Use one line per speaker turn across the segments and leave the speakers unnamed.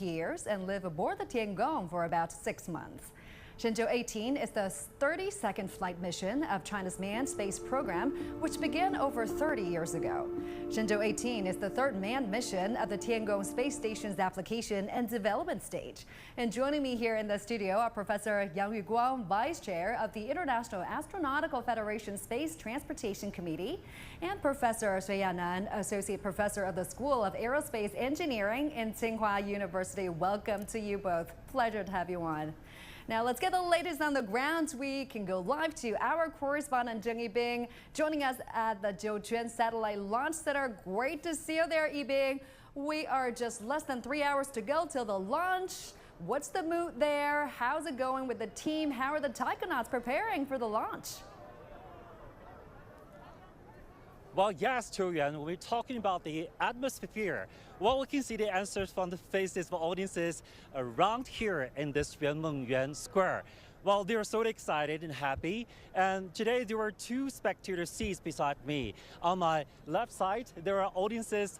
years and live aboard the Tiangong for about 6 months. Shenzhou 18 is the 32nd flight mission of China's manned space program, which began over 30 years ago. Shenzhou 18 is the third manned mission of the Tiangong space station's application and development stage. And joining me here in the studio are Professor Yang Vice Chair of the International Astronautical Federation Space Transportation Committee, and Professor Sui Yanan, Associate Professor of the School of Aerospace Engineering in Tsinghua University. Welcome to you both. Pleasure to have you on. Now let's get the latest on the ground. We can go live to our correspondent Zheng Yibing joining us at the Jiuquan Satellite Launch Center. Great to see you there, Yibing. We are just less than 3 hours to go till the launch. What's the mood there? How's it going with the team? How are the taikonauts preparing for the launch?
Well, yes, Chuyan, when we're talking about the atmosphere, well, we can see the answers from the faces of audiences around here in this Yuan Square. Well, they're so excited and happy. And today there were 2 spectator seats beside me. On my left side, there are audiences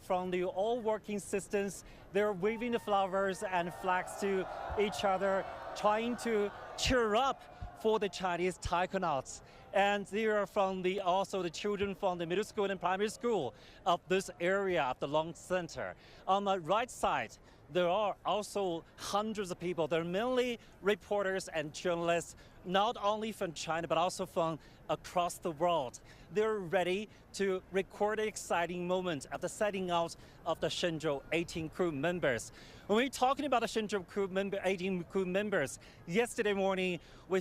from the all working systems. They're waving the flowers and flags to each other, trying to cheer up for the Chinese taikonauts. And they are from also the children from the middle school and primary school of this area of the launch center. On the right side, there are also hundreds of people. They're mainly reporters and journalists, not only from China, but also from across the world. They're ready to record an exciting moment at the setting out of the Shenzhou 18 crew members. When we're talking about the Shenzhou 18 crew members, yesterday morning, we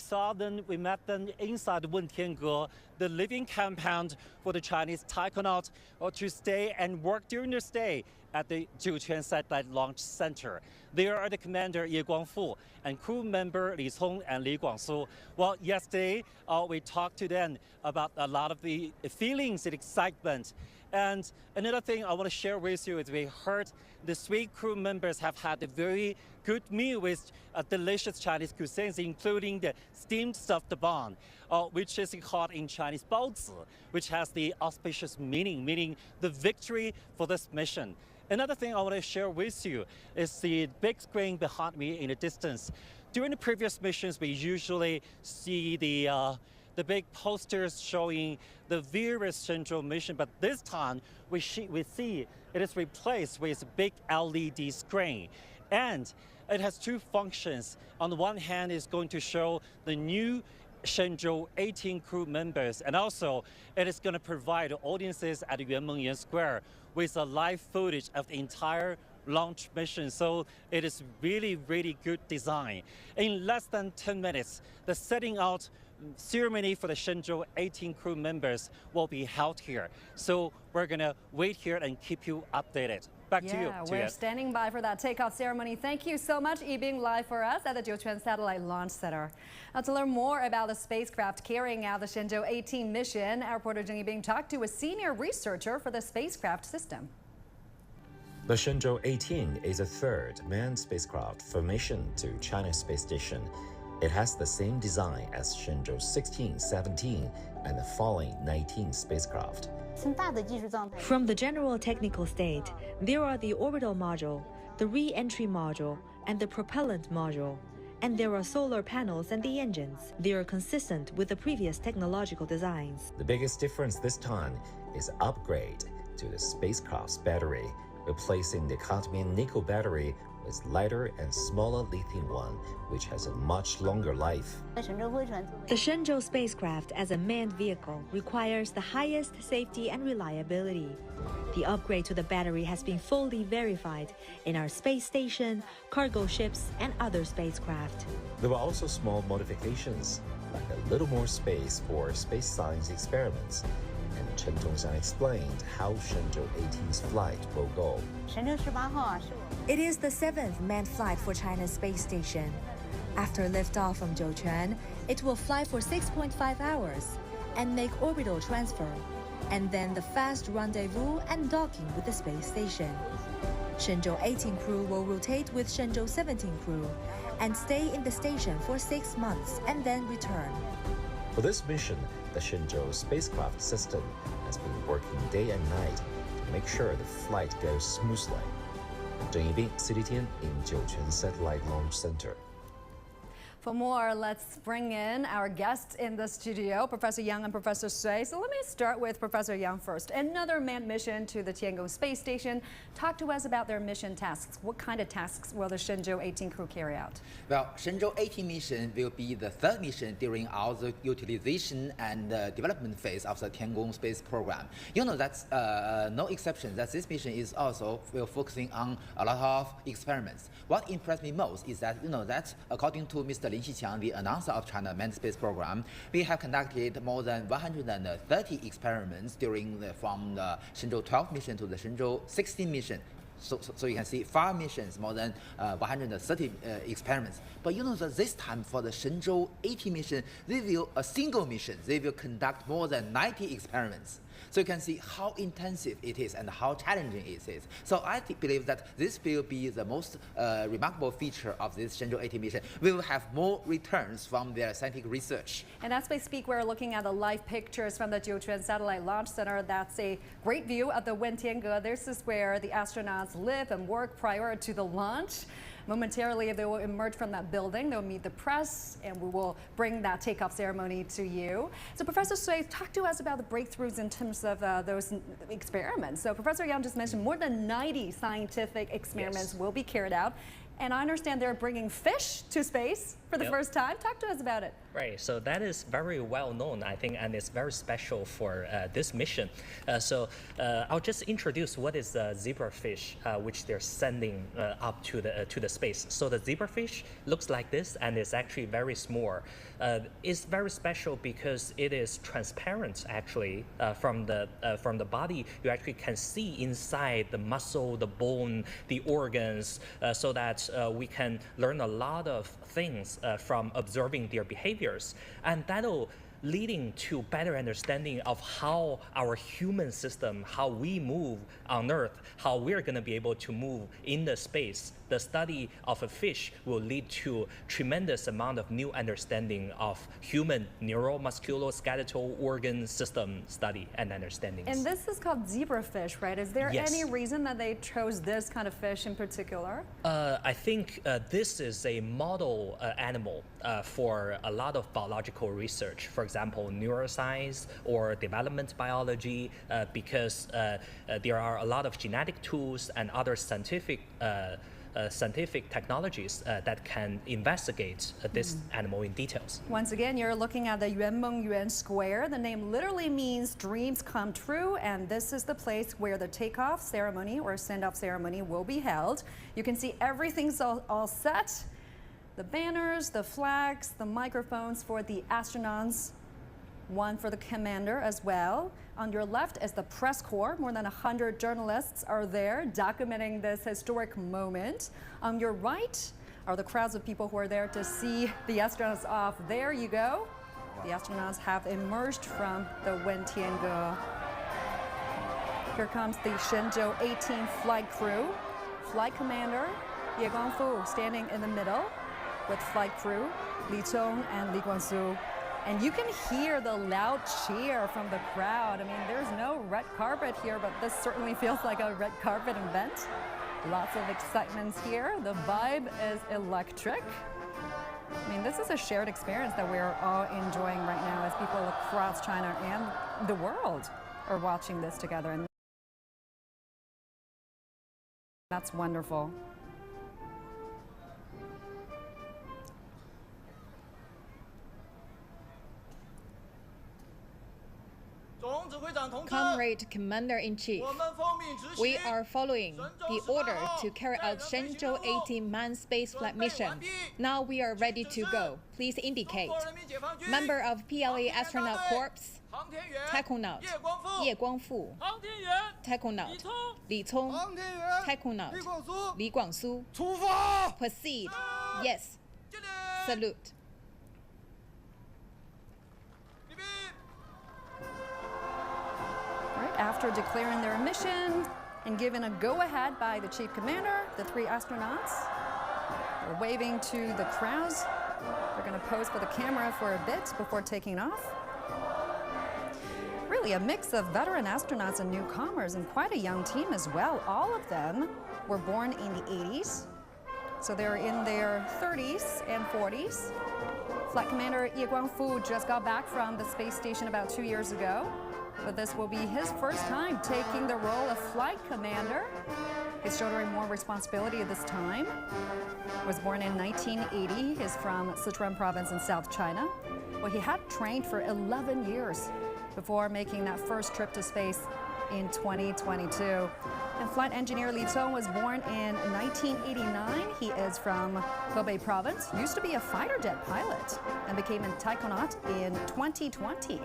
met them inside Wentiangge, the living compound for the Chinese taikonaut, to stay and work during their stay at the Jiuquan Satellite Launch Center. They are the commander Guangfu and crew member Li Cong and Li Guangsu. Well, yesterday we talked to them about a lot of the feelings and excitement. And another thing I want to share with you is we heard the 3 crew members have had a very good meal with delicious Chinese cuisines, including the steamed stuffed bun, which is called in Chinese 包子, which has the auspicious meaning the victory for this mission. Another thing I want to share with you is the big screen behind me in the distance. During the previous missions, we usually see the big posters showing the various Shenzhou mission, but this time we see it is replaced with a big LED screen. And it has 2 functions. On the one hand, it's going to show the new Shenzhou 18 crew members, and also it is going to provide audiences at Yuan Square with a live footage of the entire launch mission. So it is really good design. In less than 10 minutes, the setting out ceremony for the Shenzhou 18 crew members will be held here. So we're going to wait here and keep you updated. Back to you.
Yeah, we're standing by for that takeoff ceremony. Thank you so much, Yibing, live for us at the Jiuquan Satellite Launch Center. Now, to learn more about the spacecraft carrying out the Shenzhou 18 mission, our reporter Zheng Yibing talked to a senior researcher for the spacecraft system.
The Shenzhou 18 is a 3rd manned spacecraft for mission to China's space station. It has the same design as Shenzhou 16, 17, and the following 19 spacecraft.
From the general technical state, there are the orbital module, the re-entry module, and the propellant module. And there are solar panels and the engines. They are consistent with the previous technological designs.
The biggest difference this time is upgrade to the spacecraft's battery, replacing the cadmium nickel battery with lighter and smaller lithium one, which has a much longer life.
The Shenzhou spacecraft as a manned vehicle requires the highest safety and reliability. The upgrade to the battery has been fully verified in our space station, cargo ships, and other spacecraft.
There were also small modifications, like a little more space for space science experiments. And Chen Tongxiang explained how Shenzhou 18's flight will go.
It is the 7th manned flight for China's space station. After liftoff from Jiuquan, it will fly for 6.5 hours and make orbital transfer, and then the fast rendezvous and docking with the space station. Shenzhou 18 crew will rotate with Shenzhou 17 crew and stay in the station for 6 months and then return.
For this mission, the Shenzhou spacecraft system has been working day and night to make sure the flight goes smoothly. 郑一斌 CDTN in Jiuquan Satellite Launch Center.
For more, let's bring in our guests in the studio, Professor Yang and Professor Sui. So let me start with Professor Yang first. Another manned mission to the Tiangong space station. Talk to us about their mission tasks. What kind of tasks will the Shenzhou 18 crew carry out?
Well, Shenzhou 18 mission will be the third mission during our utilization and development phase of the Tiangong space program. You know, that's no exception that this mission is also focusing on a lot of experiments. What impressed me most is that, that according to Mr. Lin Xiqiang, the announcer of China Manned Space Program, we have conducted more than 130 experiments from the Shenzhou 12 mission to the Shenzhou 16 mission. So you can see 5 missions, more than 130 experiments. But that this time for the Shenzhou 18 mission, a single mission, they will conduct more than 90 experiments. So you can see how intensive it is and how challenging it is. So I believe that this will be the most remarkable feature of this Shenzhou 18 mission. We will have more returns from their scientific research.
And as we speak, we're looking at the live pictures from the Jiuquan Satellite Launch Center. That's a great view of the Wentiangge. This is where the astronauts live and work prior to the launch. Momentarily, they will emerge from that building. They'll meet the press, and we will bring that takeoff ceremony to you. So, Professor Sui, talk to us about the breakthroughs in terms of those experiments. So, Professor Yang just mentioned more than 90 scientific experiments will be carried out. And I understand they're bringing fish to space for the first time. Talk to us about it.
Right, so that is very well known, I think, and it's very special for this mission. I'll just introduce what is the zebrafish, which they're sending up to the space. So the zebrafish looks like this, and it's actually very small. It's very special because it is transparent. Actually, from the body, you actually can see inside the muscle, the bone, the organs, so that we can learn a lot of things from observing their behaviors, and that'll leading to better understanding of how our human system, how we move on Earth, how we're going to be able to move in the space. The study of a fish will lead to tremendous amount of new understanding of human neuromusculoskeletal organ system study and understandings.
And this is called zebrafish, right? Is there any reason that they chose this kind of fish in particular?
I think this is a model animal for a lot of biological research. For example, neuroscience or development biology, because there are a lot of genetic tools and other scientific technologies that can investigate this animal in details.
Once again, you're looking at the Yuanmengyuan Square. The name literally means dreams come true, and this is the place where the takeoff ceremony or send-off ceremony will be held. You can see everything's all set. The banners, the flags, the microphones for the astronauts, one for the commander as well. On your left is the press corps. More than 100 journalists are there documenting this historic moment. On your right are the crowds of people who are there to see the astronauts off. There you go. The astronauts have emerged from the Wentiangge. Here comes the Shenzhou 18 flight crew. Flight commander Guangfu standing in the middle with flight crew Cong and Guangsu. And you can hear the loud cheer from the crowd. I mean, there's no red carpet here, but this certainly feels like a red carpet event. Lots of excitement here. The vibe is electric. I mean, this is a shared experience that we're all enjoying right now as people across China and the world are watching this together. And that's wonderful.
Comrade Commander-in-Chief, we are following the order to carry out Shenzhou 18 manned spaceflight mission. Now we are ready to go. Please indicate. Member of PLA Astronaut Corps, taikonaut, Guangfu, taikonaut, Cong, taikonaut, Guangsu. Proceed. Yes. Salute.
After declaring their mission and given a go-ahead by the chief commander, the 3 astronauts are waving to the crowds. They're going to pose for the camera for a bit before taking off. Really really a mix of veteran astronauts and newcomers, and quite a young team as well. All of them were born in the 80s, so they're in their 30s and 40s. Flight Commander Guangfu just got back from the space station about 2 years ago, but this will be his first time taking the role of flight commander. He's shouldering more responsibility this time. Was born in 1980. He's from Sichuan province in South China. Well, he had trained for 11 years before making that first trip to space in 2022. And flight engineer Li Cong was born in 1989. He is from Hebei province, used to be a fighter jet pilot, and became a taikonaut in 2020.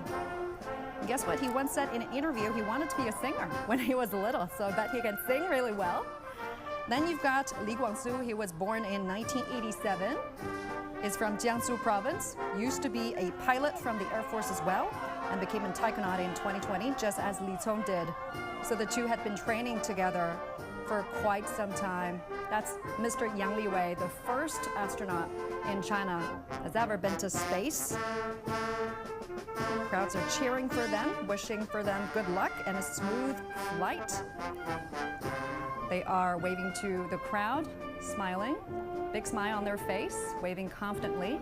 Guess what? He once said in an interview he wanted to be a singer when he was little, so I bet he can sing really well. Then you've got Li Guangsu. He was born in 1987. Is from Jiangsu province, used to be a pilot from the Air Force as well, and became a taikonaut in 2020, just as Li Cong did. So the two had been training together for quite some time. That's Mr. Yang Liwei, the first astronaut in China has ever been to space. Crowds are cheering for them, wishing for them good luck and a smooth flight. They are waving to the crowd, smiling, big smile on their face, waving confidently.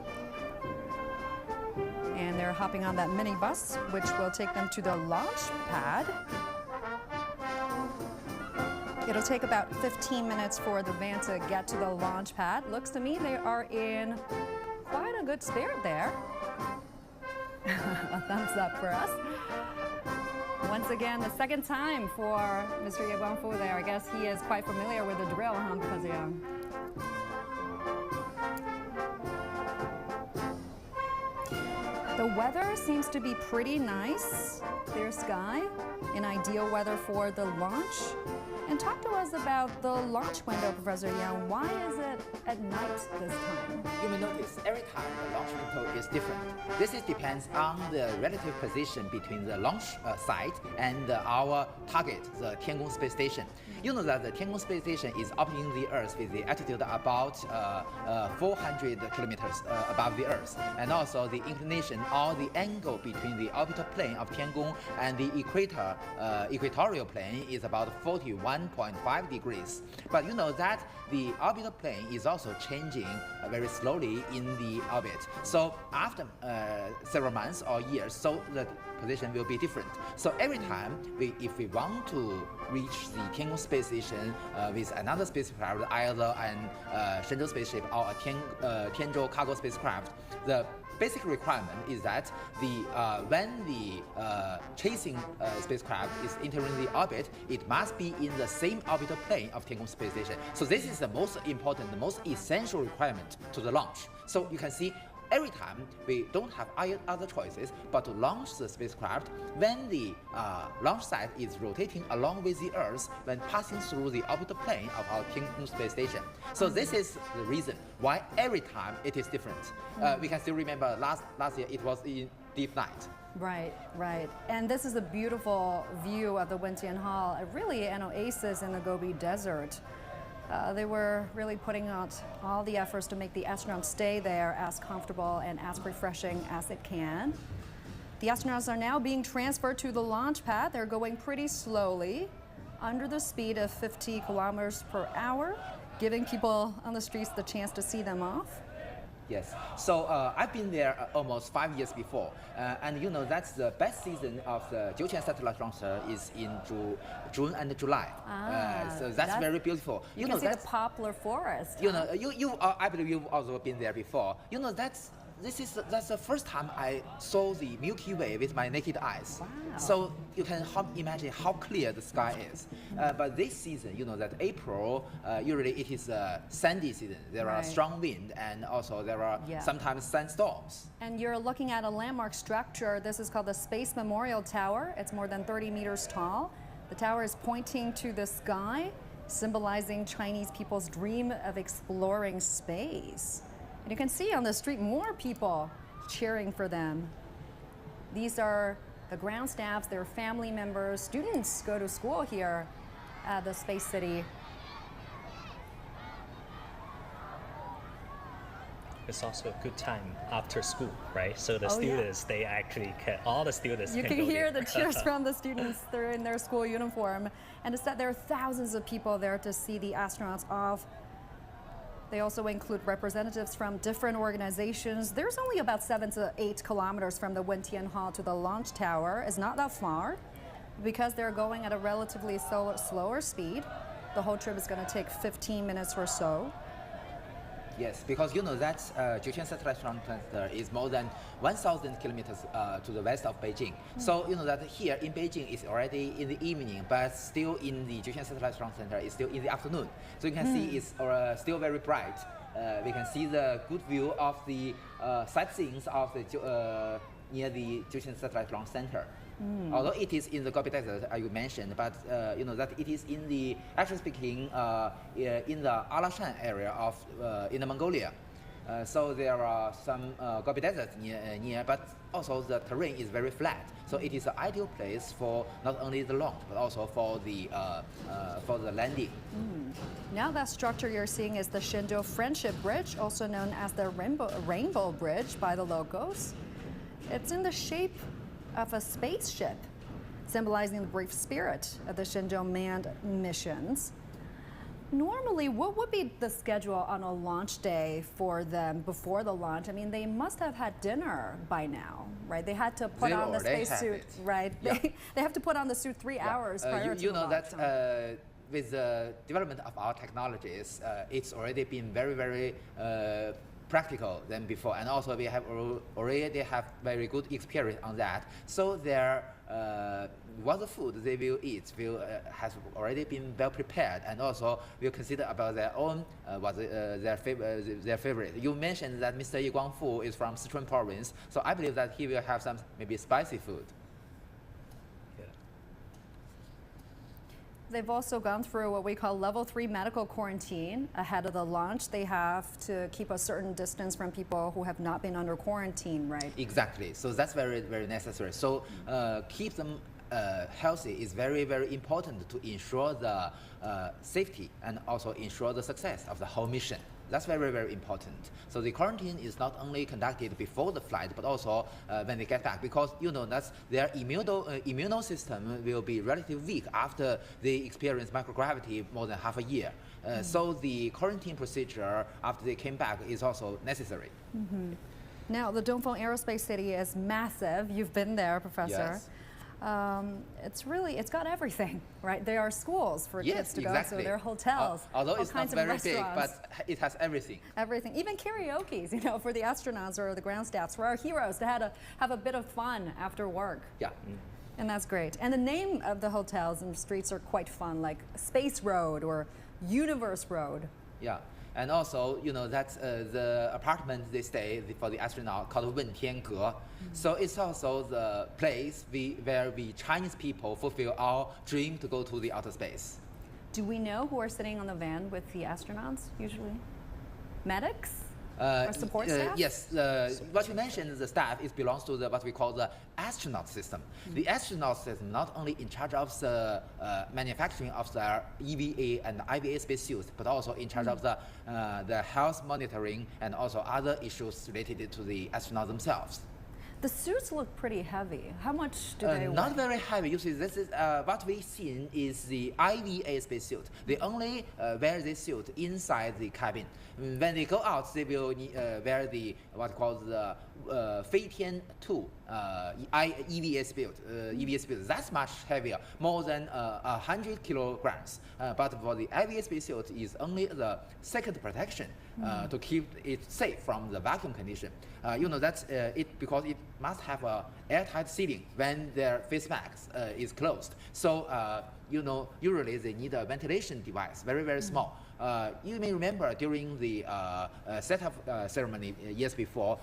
And they're hopping on that minibus, which will take them to the launch pad. It'll take about 15 minutes for the van to get to the launch pad. Looks to me they are in quite a good spirit there. A thumbs up for us. Once again, the second time for Mr. Guangfu there. I guess he is quite familiar with the drill, huh? Because, yeah. The weather seems to be pretty nice. Clear sky, an ideal weather for the launch. And talk to us about the launch window, Professor Yang. Why is it at night this time?
You may notice every time the launch window is different. This depends on the relative position between the launch site and our target, the Tiangong space station. You know that the Tiangong space station is orbiting the Earth with the altitude about 400 kilometers above the Earth, and also the inclination or the angle between the orbital plane of Tiangong and the equatorial plane is about 41.5 degrees. But you know that the orbital plane is also changing very slowly in the orbit. So after several months or years, so the position will be different. So every time if we want to reach the Tiangong space station with another spacecraft, either an Shenzhou spaceship or a Tianzhou cargo spacecraft, the basic requirement is that when the chasing spacecraft is entering the orbit, it must be in the same orbital plane of Tiangong space station. So this is the most important, the most essential requirement to the launch. So you can see every time we don't have other choices but to launch the spacecraft when the launch site is rotating along with the Earth when passing through the orbital plane of our Tiangong space station. So this is the reason why every time it is different. We can still remember last year it was in deep night.
Right, right. And this is a beautiful view of the Wentian Hall, really an oasis in the Gobi Desert. They were really putting out all the efforts to make the astronauts stay there as comfortable and as refreshing as it can. The astronauts are now being transferred to the launch pad. They're going pretty slowly, under the speed of 50 kilometers per hour, giving people on the streets the chance to see them off.
Yes, so I've been there almost 5 years before, and you know that's the best season of the Jiuquan satellite launcher is in June and July. So that's very beautiful.
You know, see the poplar forest.
You know, I believe you've also been there before. You know that's the first time I saw the Milky Way with my naked eyes.
Wow.
So you can imagine how clear the sky is. But this season, you know that April, usually it is a sandy season. There are strong wind and also there are sometimes sandstorms.
And you're looking at a landmark structure. This is called the Space Memorial Tower. It's more than 30 meters tall. The tower is pointing to the sky, symbolizing Chinese people's dream of exploring space. And you can see on the street more people cheering for them. These are the ground staffs, their family members. Students go to school here at the Space City.
it's also a good time after school, right? So the
Oh, yeah.
students, they actually can, all the students
You
can
can
go
hear
there.
the cheers from the students. They're in their school uniform. And it's that there are thousands of people there to see the astronauts off. They also include representatives from different organizations. There's only about 7 to 8 kilometers from the Wentian Hall to the launch tower. It's not that far because they're going at a relatively slower speed. The whole trip is going to take 15 minutes or so.
Yes, because you know that Jiuquan Satellite Launch Center is more than 1,000 kilometers to the west of Beijing. So you know that here in Beijing it's already in the evening, but still in the Jiuquan Satellite Launch Center it's still in the afternoon. So you can see it's still very bright. We can see the good view of the sightseeings of the near the Jiuquan Satellite Launch Center. Although it is in the Gobi Desert, you mentioned, but you know that it is in the, actually speaking, in the Alashan area of Inner Mongolia. So there are some Gobi Desert near, but also the terrain is very flat. So it is an ideal place for not only the launch, but also for the landing.
Now that structure you're seeing is the Shenzhou Friendship Bridge, also known as the Rainbow Bridge by the locals. It's in the shape of a spaceship, symbolizing the brave spirit of the Shenzhou manned missions. Normally, what would be the schedule on a launch day for them before the launch? I mean, they must have had dinner by now, right? They had to put on the spacesuit, right?
Yeah.
They have to put on the suit 3 hours prior to
you
the
know
launch.
that with the development of our technologies, it's already been very, very practical than before, and also we have already have very good experience on that. So their what the food they will eat has already been well prepared, and also will consider about their own their favorite. You mentioned that Mr. Guangfu is from Sichuan province, so I believe that he will have some maybe spicy food.
They've also gone through what we call level 3 medical quarantine ahead of the launch. They have to keep a certain distance from people who have not been under quarantine, right?
Exactly. So that's very, very necessary. So keep them healthy is very, very important to ensure the safety and also ensure the success of the whole mission. That's very, very important. So the quarantine is not only conducted before the flight, but also when they get back, because you know that their immune system will be relatively weak after they experience microgravity more than half a year. So the quarantine procedure after they came back is also necessary.
Now, the Dongfeng Aerospace City is massive. You've been there, Professor.
Yes.
It's got everything, right? There are schools for kids to
exactly.
go to, there are hotels,
although
all
it's not
kinds of
very
restaurants.
big, but it has everything.
Everything, even karaoke's, you know, for the astronauts or the ground staffs, for our heroes to have a bit of fun after work.
Yeah.
And that's great. And the name of the hotels and streets are quite fun, like Space Road or Universe Road.
Yeah. And also, you know, that's the apartment they stay for the astronaut called Wentiangge. So it's also the place where we Chinese people fulfill our dream to go to the outer space.
Do we know who are sitting on the van with the astronauts usually? Medics? Or support staff?
Yes, what you mentioned, the staff belongs to what we call the astronaut system. The astronaut system not only in charge of the manufacturing of the EVA and IVA spacesuits, but also in charge of the health monitoring and also other issues related to the astronauts themselves.
The suits look pretty heavy. How much do they weigh?
Not very heavy. You see, this is what we've seen is the IVA spacesuit. They only wear this suit inside the cabin. When they go out, they will wear the what called the thirteenth EVA spacesuit. That's much heavier, more than 100 kilograms. But for the IVA spacesuit, is only the second protection to keep it safe from the vacuum condition. You know that's because it must have a airtight sealing when their face mask is closed. So you know, usually they need a ventilation device, very, very small. You may remember during the setup ceremony years before,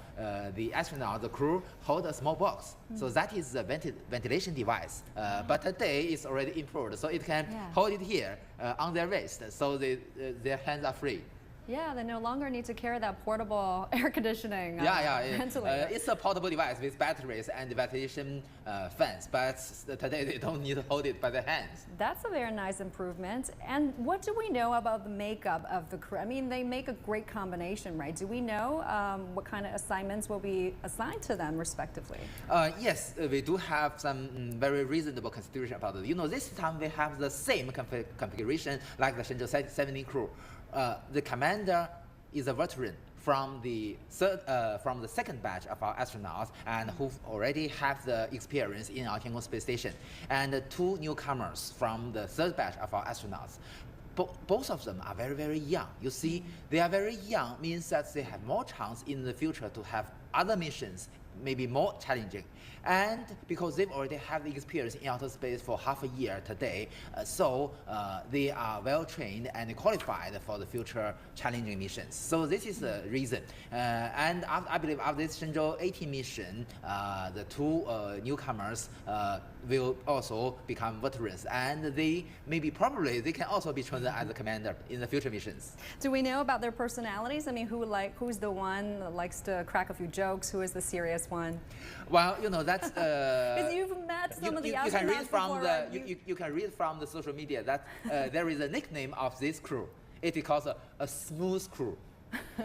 the astronaut, the crew, hold a small box. So that is the ventilation device. But today it's already improved, so it can hold it here on their waist, so their hands are free.
Yeah, they no longer need to carry that portable air conditioning ventilator.
It's a portable device with batteries and ventilation fans, but today they don't need to hold it by their hands.
That's a very nice improvement. And what do we know about the makeup of the crew? I mean, they make a great combination, right? Do we know what kind of assignments will be assigned to them, respectively?
Yes, we do have some very reasonable consideration about it. You know, this time we have the same configuration like the Shenzhou 17 crew. The commander is a veteran from the second batch of our astronauts and who already have the experience in our Tiangong space station, and two newcomers from the third batch of our astronauts. Both of them are very, very young. You see, they are very young means that they have more chance in the future to have other missions, maybe more challenging. And because they've already have the experience in outer space for half a year today, so they are well trained and qualified for the future challenging missions. So this is the reason. And I believe after this Shenzhou 18 mission, the two newcomers will also become veterans, and they probably can also be chosen as a commander in the future missions.
Do we know about their personalities? I mean, who's the one that likes to crack a few jokes? Who is the serious one?
Well, you know, that's
because you've met some of the astronauts
you can read from
before,
you can read from the social media that there is a nickname of this crew. It is called a smooth crew,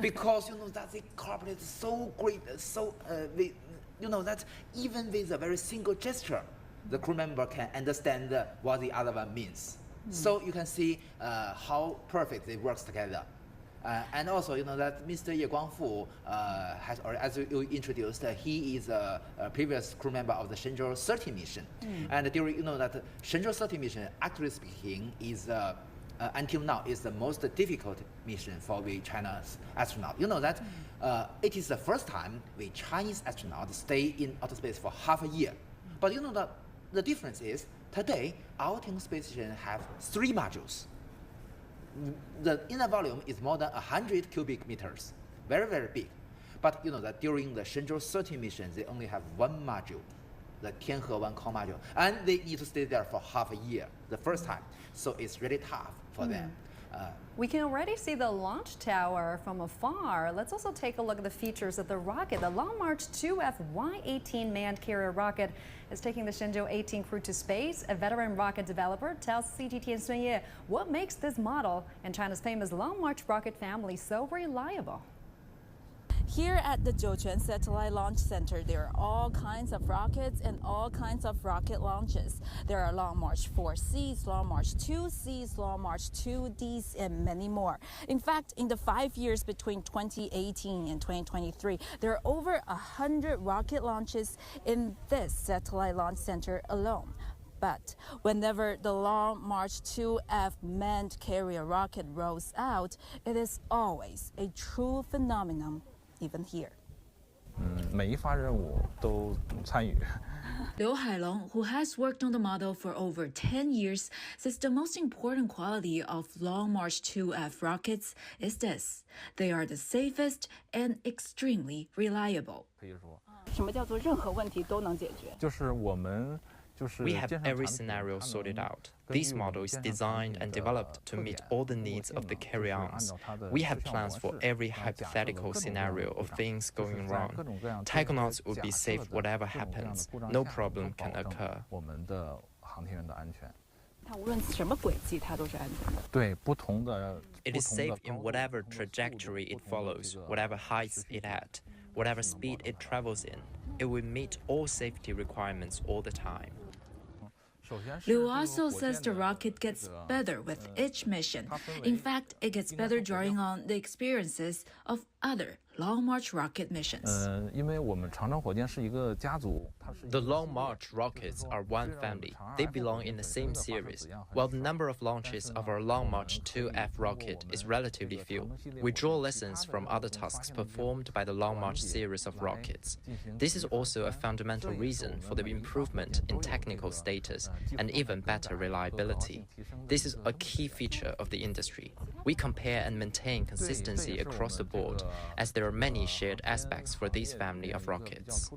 because you know that they cooperate so great, so you know that even with a very single gesture, the crew member can understand what the other one means. So you can see how perfect it works together. And also, you know that Mr. Ye Guangfu has, or as you introduced, he is a previous crew member of the Shenzhou 13 mission. And during, you know that Shenzhou 13 mission, actually speaking, is until now is the most difficult mission for the China's astronaut. You know that it is the first time the Chinese astronauts stay in outer space for half a year. But you know that the difference is today our Tiangong space station have 3 modules. The inner volume is more than 100 cubic meters, very, very big. But you know that during the Shenzhou 13 mission, they only have 1 module, the Tiangong Cong module, and they need to stay there for half a year, the first time. So it's really tough for them.
We can already see the launch tower from afar. Let's also take a look at the features of the rocket. The Long March 2F Y-18 manned carrier rocket is taking the Shenzhou 18 crew to space. A veteran rocket developer tells CGTN Sun Ye what makes this model and China's famous Long March rocket family so reliable.
Here at the Jiuquan Satellite Launch Center, there are all kinds of rockets and all kinds of rocket launches. There are Long March 4Cs, Long March 2Cs, Long March 2Ds, and many more. In fact, in the 5 years between 2018 and 2023, there are over 100 rocket launches in this Satellite Launch Center alone. But whenever the Long March 2F manned carrier rocket rolls out, it is always a true phenomenon. Even here.
每一发任务都参与。
Liu Hailong, who has worked on the model for over 10 years, says the most important quality of Long March 2F rockets is this: they are the safest and extremely reliable.
可以说，
什么叫做任何问题都能解决？
就是我们。
We have every scenario sorted out. This model is designed and developed to meet all the needs of the carry-ons. We have plans for every hypothetical scenario of things going wrong. Taikonauts would be safe whatever happens. No problem can occur.
我们的航天员的安全。
它无论什么轨迹，它都是安全的。
对不同的。
It is safe in whatever trajectory it follows, whatever heights it at, whatever speed it travels in. It will meet all safety requirements all the time.
Liu also says the rocket gets better with each mission. In fact, it gets better drawing on the experiences of other Long March rocket missions.
因为我们长征火箭是一个家族。
The Long March rockets are one family. They belong in the same series. While the number of launches of our Long March 2F rocket is relatively few, we draw lessons from other tasks performed by the Long March series of rockets. This is also a fundamental reason for the improvement in technical status and even better reliability. This is a key feature of the industry. We compare and maintain consistency across the board, as there are many shared aspects for this family of rockets.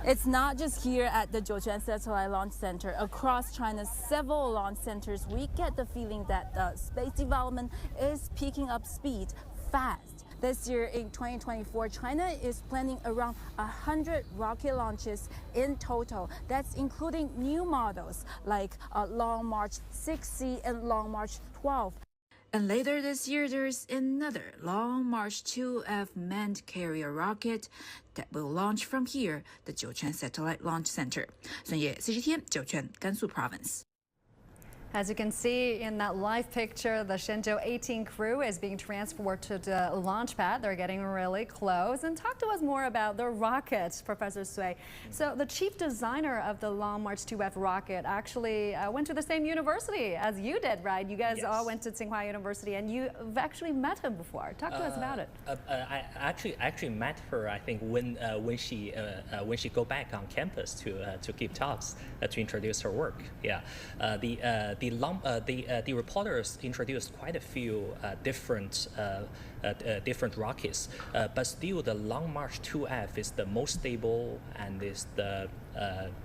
It's not just here at the Jiuquan Satellite Launch Center. Across China's several launch centers, we get the feeling that the space development is picking up speed fast. This year in 2024, China is planning around 100 rocket launches in total. That's including new models like Long March 6C and Long March 12. And later this year, there's another Long March 2F manned carrier rocket that will launch from here, the Jiuquan Satellite Launch Center. 孙烨，CGTN 酒泉甘肃 Province.
As you can see in that live picture, the Shenzhou 18 crew is being transported to the launch pad. They're getting really close. And talk to us more about the rocket, Professor Sui. So the chief designer of the Long March 2F rocket actually went to the same university as you did, right? You guys all went to Tsinghua University, and you've actually met him before. Talk to us about it.
I actually met her, I think, when she go back on campus to give talks to introduce her work. Yeah, the reporters introduced quite a few different rockets, but still the Long March 2F is the most stable and is the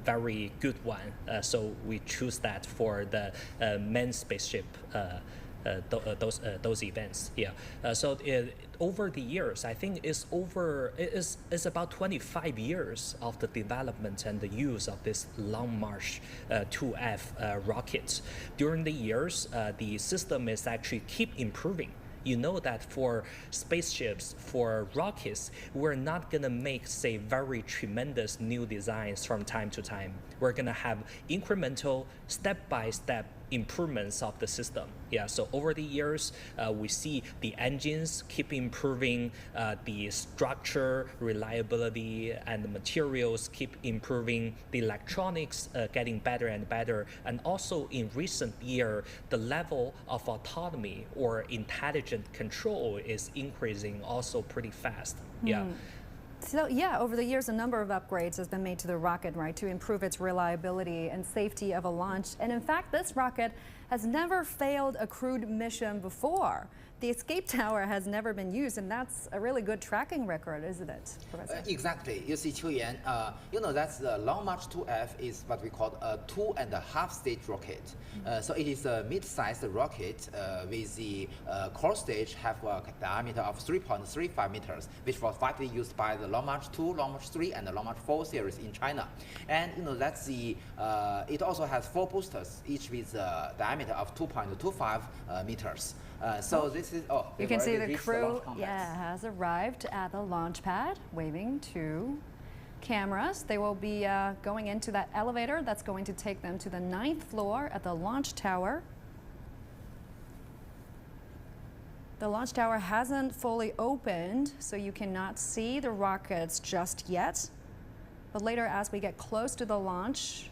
very good one. So we choose that for the manned spaceship. Those events, yeah. So over the years, I think it's about 25 years of the development and the use of this Long March 2F rockets. During the years, the system is actually keep improving. You know that for spaceships, for rockets, we're not gonna make, say, very tremendous new designs from time to time. We're gonna have incremental, step-by-step improvements of the system. Yeah, so over the years, we see the engines keep improving, the structure, reliability, and the materials keep improving, the electronics getting better and better, and also in recent year, the level of autonomy or intelligent control is increasing also pretty fast. Yeah.
So yeah, over the years, a number of upgrades has been made to the rocket, right, to improve its reliability and safety of a launch. And in fact, this rocket has never failed a crewed mission before. The escape tower has never been used, and that's a really good tracking record, isn't it, Professor?
Exactly. You see, Qiuyan, you know that's the Long March 2F is what we call a 2.5-stage rocket. So it is a mid-sized rocket with the core stage have a diameter of 3.35 meters, which was widely used by the Long March 2, Long March 3, and the Long March 4 series in China. And you know that's the it also has 4 boosters, each with a diameter of 2.25 meters. So this is
you can see the crew has arrived at the launch pad, waving to cameras. They will be going into that elevator that's going to take them to the 9th floor at the launch tower. The launch tower hasn't fully opened, so you cannot see the rockets just yet. But later, as we get close to the launch,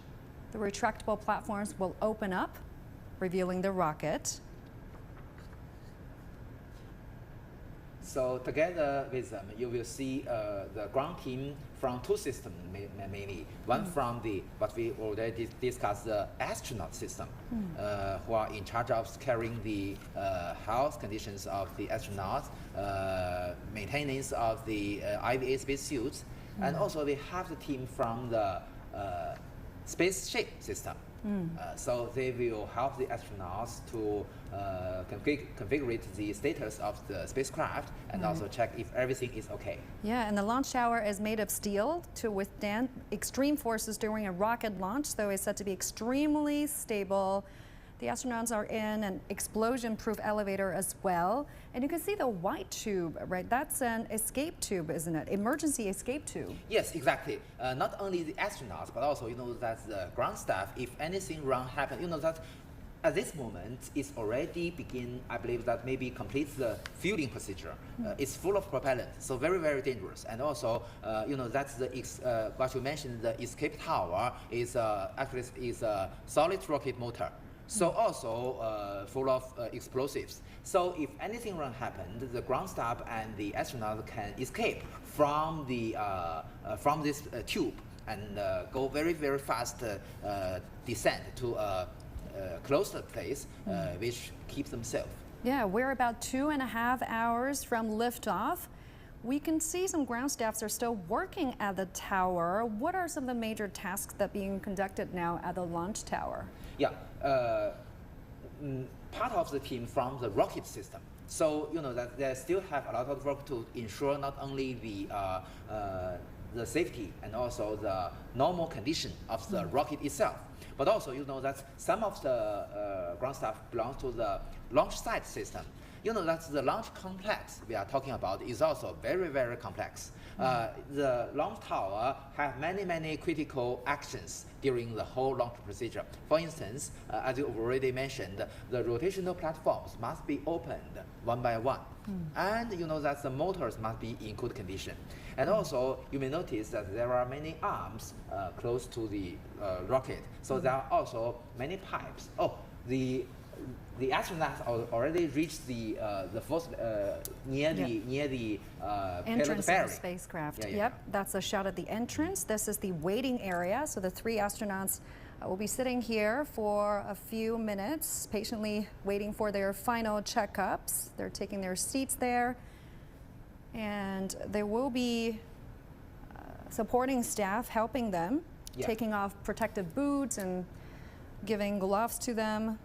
the retractable platforms will open up, revealing the rocket.
So together with them, you will see the ground team from 2 systems mainly. One from the what we already discussed, the astronaut system, who are in charge of carrying the health conditions of the astronauts, maintenance of the IVA spacesuits, and also we have the team from the spaceship system. So they will help the astronauts to configure the status of the spacecraft and also check if everything is okay.
Yeah, and the launch tower is made of steel to withstand extreme forces during a rocket launch, so it's said to be extremely stable. The astronauts are in an explosion-proof elevator as well. And you can see the white tube, right? That's an escape tube, isn't it? Emergency escape tube.
Yes, exactly. Not only the astronauts, but also, you know, that the ground staff, if anything wrong happens, you know, that at this moment, it's already begin, I believe that maybe completes the fueling procedure. It's full of propellant, so very, very dangerous. And also, you know, that's the, what you mentioned, the escape tower is actually is a solid rocket motor. So also full of explosives. So if anything wrong happened, the ground staff and the astronaut can escape from the from this tube and go very, very fast descent to a closer place, which keeps them safe.
Yeah, we're about 2.5 hours from liftoff. We can see some ground staffs are still working at the tower. What are some of the major tasks that are being conducted now at the launch tower?
Yeah, part of the team from the rocket system. So that they still have a lot of work to ensure not only the safety and also the normal condition of the rocket itself, but also that some of the ground staff belongs to the launch site system. That the launch complex we are talking about is also very, very complex. The launch tower have many critical actions during the whole launch procedure. For instance, as you already mentioned, the rotational platforms must be opened one by one. And that the motors must be in good condition. And also, you may notice that there are many arms close to the rocket. So there are also many pipes. Oh, the astronauts already reached the first near the
entrance of the spacecraft.
Yeah.
Yep, that's a shot at the entrance. This is the waiting area. So the 3 astronauts will be sitting here for a few minutes, patiently waiting for their final checkups. They're taking their seats there, and there will be supporting staff helping them, taking off protective boots and giving gloves to them.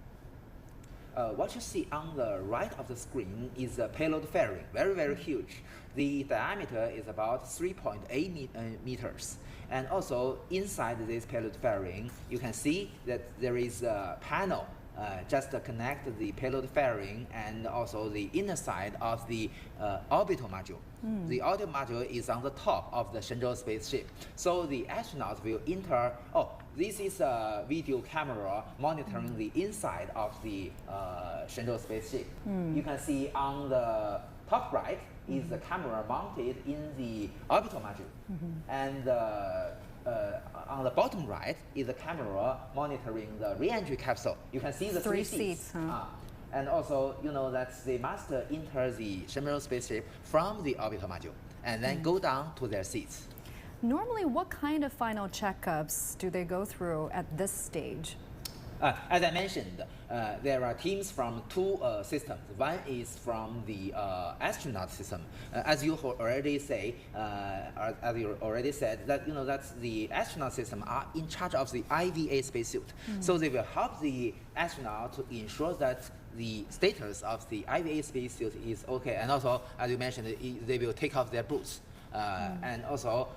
What you see on the right of the screen is the payload fairing, very huge. The diameter is about 3.8 meters. And also inside this payload fairing, you can see that there is a panel just to connect the payload fairing and also the inner side of the orbital module. The orbital module is on the top of the Shenzhou spaceship. So the astronauts will enter. Oh, this is a video camera monitoring the inside of the Shenzhou spaceship. You can see on the top right is the camera mounted in the orbital module. And on the bottom right is the camera monitoring the re-entry capsule. You can see the 3 seats. And also, that they must enter the Shenzhou spaceship from the orbital module and then go down to their seats.
Normally, what kind of final checkups do they go through at this stage?
As I mentioned, there are teams from 2 systems. One is from the astronaut system. As you already said, that that's the astronaut system are in charge of the IVA spacesuit. So they will help the astronaut to ensure that the status of the IVA spacesuit is okay. And also, as you mentioned, they will take off their boots. And also,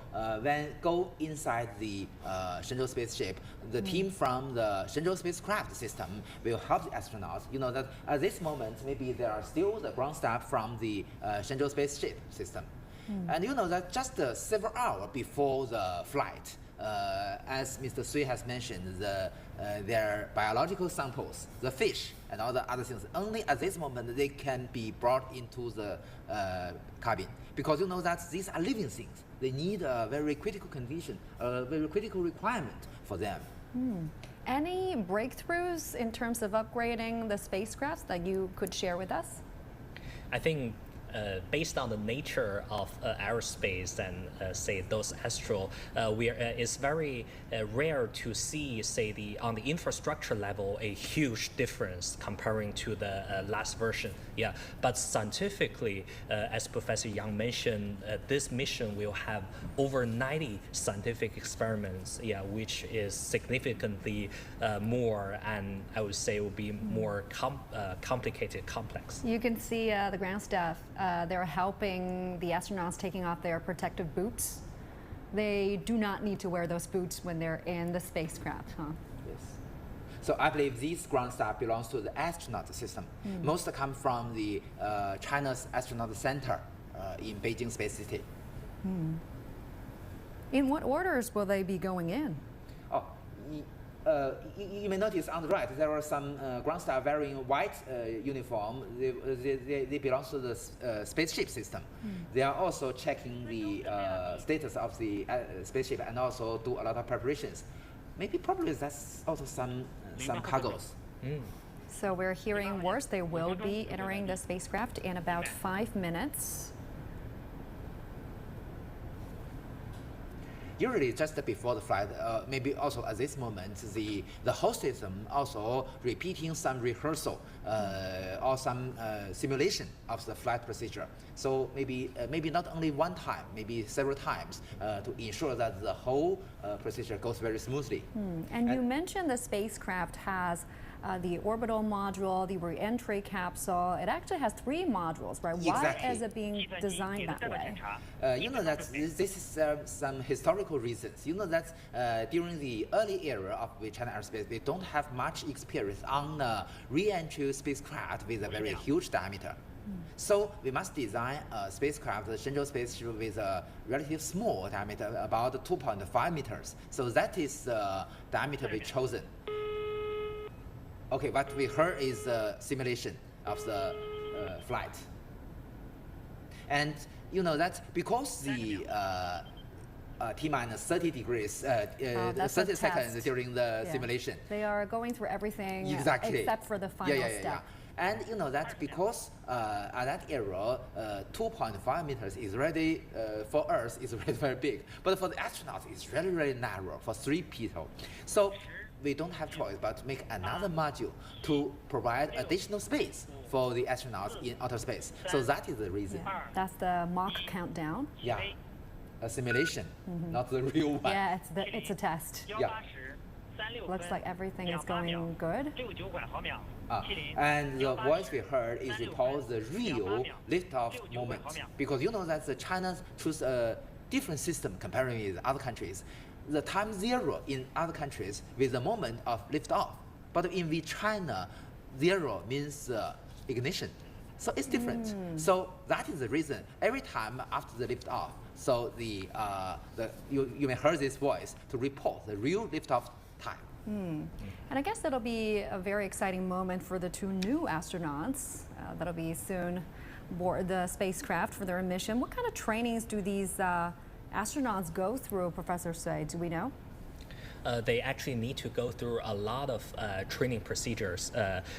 when go inside the Shenzhou spaceship, the team from the Shenzhou spacecraft system will help the astronauts. That at this moment, maybe there are still the ground staff from the Shenzhou spaceship system. And that just several hours before the flight, as Mr. Sui has mentioned, their biological samples, the fish and all the other things, only at this moment they can be brought into the cabin. Because that these are living things. They need a very critical condition, a very critical requirement for them.
Any breakthroughs in terms of upgrading the spacecraft that you could share with us?
I think based on the nature of aerospace and say those astral, it's very rare to see, say, on the infrastructure level, a huge difference comparing to the last version. Yeah, but scientifically, as Professor Yang mentioned, this mission will have over 90 scientific experiments, which is significantly more, and I would say will be more complicated, complex.
You can see the ground staff. They're helping the astronauts taking off their protective boots. They do not need to wear those boots when they're in the spacecraft, huh?
Yes. So I believe these ground staff belongs to the astronaut system. Most come from the China's Astronaut Center in Beijing Space City.
In what orders will they be going in?
Oh, you may notice on the right there are some ground staff wearing white uniform. They belong to the spaceship system. They are also checking the status of the spaceship and also do a lot of preparations. Probably that's also some cargoes.
So we're hearing words. They will be entering the spacecraft in about 5 minutes.
usually just before the flight, maybe also at this moment, the host system also repeating some rehearsal or some simulation of the flight procedure. So maybe not only one time, maybe several times to ensure that the whole procedure goes very smoothly.
And you mentioned the spacecraft has the orbital module, the re-entry capsule. It actually has 3 modules, right?
Exactly.
Why is it being designed that way?
You know that this is some historical reasons. You know that during the early era of China Aerospace, we don't have much experience on re-entry spacecraft with a very huge diameter. So we must design a spacecraft, the Shenzhou spaceship, with a relatively small diameter, about 2.5 meters. So that is the diameter we chosen. Okay, what we heard is a simulation of the flight. And you know that because the T-minus 30 degrees, 30 seconds during the simulation.
They are going through everything
exactly.
except for the final step.
And you know that because at that era, 2.5 meters is already, for Earth, is already very big. But for the astronauts, it's really, really narrow for 3 people. So we don't have choice but to make another module to provide additional space for the astronauts in outer space. So that is the reason.
That's the mock countdown.
Yeah, a simulation, not the real one.
Yeah, it's a test.
Yeah.
Looks like everything is going good.
And the voice we heard is report the real liftoff moment, because you know that the China choose a different system comparing with other countries. The time 0 in other countries with the moment of liftoff, but in China, 0 means ignition, so it's different. So that is the reason every time after the liftoff, so you may hear this voice to report the real liftoff time.
And I guess that'll be a very exciting moment for the 2 new astronauts that'll be soon board the spacecraft for their mission. What kind of trainings do these astronauts go through, Professor Sui? Do we know?
They actually need to go through a lot of training procedures,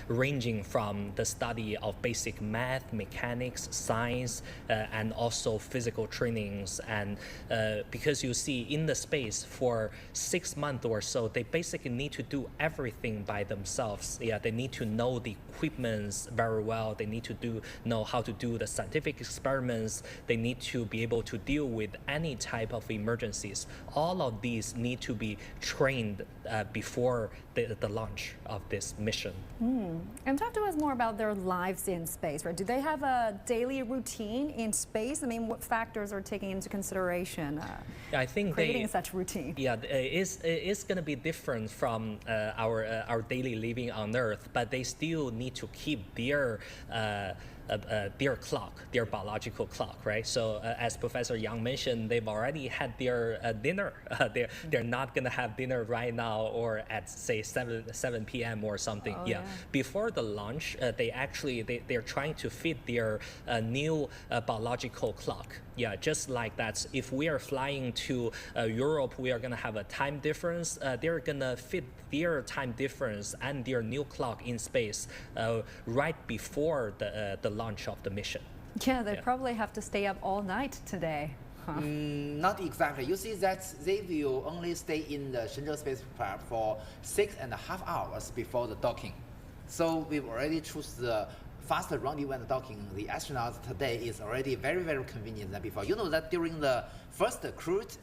ranging from the study of basic math, mechanics, science, and also physical trainings. And because you see, in the space for 6 months or so, they basically need to do everything by themselves. Yeah, they need to know the equipments very well. They need to know how to do the scientific experiments. They need to be able to deal with any type of emergencies. All of these need to be trained before the launch of this mission.
And talk to us more about their lives in space, right? Do they have a daily routine in space? I mean, what factors are taken into consideration
I think
creating such routine?
Yeah, it's going to be different from our daily living on Earth, but they still need to keep their clock, their biological clock, right? So as Professor Yang mentioned, they've already had their dinner. They're not gonna have dinner right now or at say 7 p.m. or something. Before the launch, they're trying to fit their new biological clock. Yeah, just like that. If we are flying to Europe, we are gonna have a time difference. They're gonna fit their time difference and their new clock in space right before the launch of the mission.
Yeah, they probably have to stay up all night today.
Not exactly. You see that they will only stay in the Shenzhou spacecraft for 6.5 hours before the docking. So we've already choose the faster rendezvous and docking. The astronauts today is already very, very convenient than before. You know that during the first crewed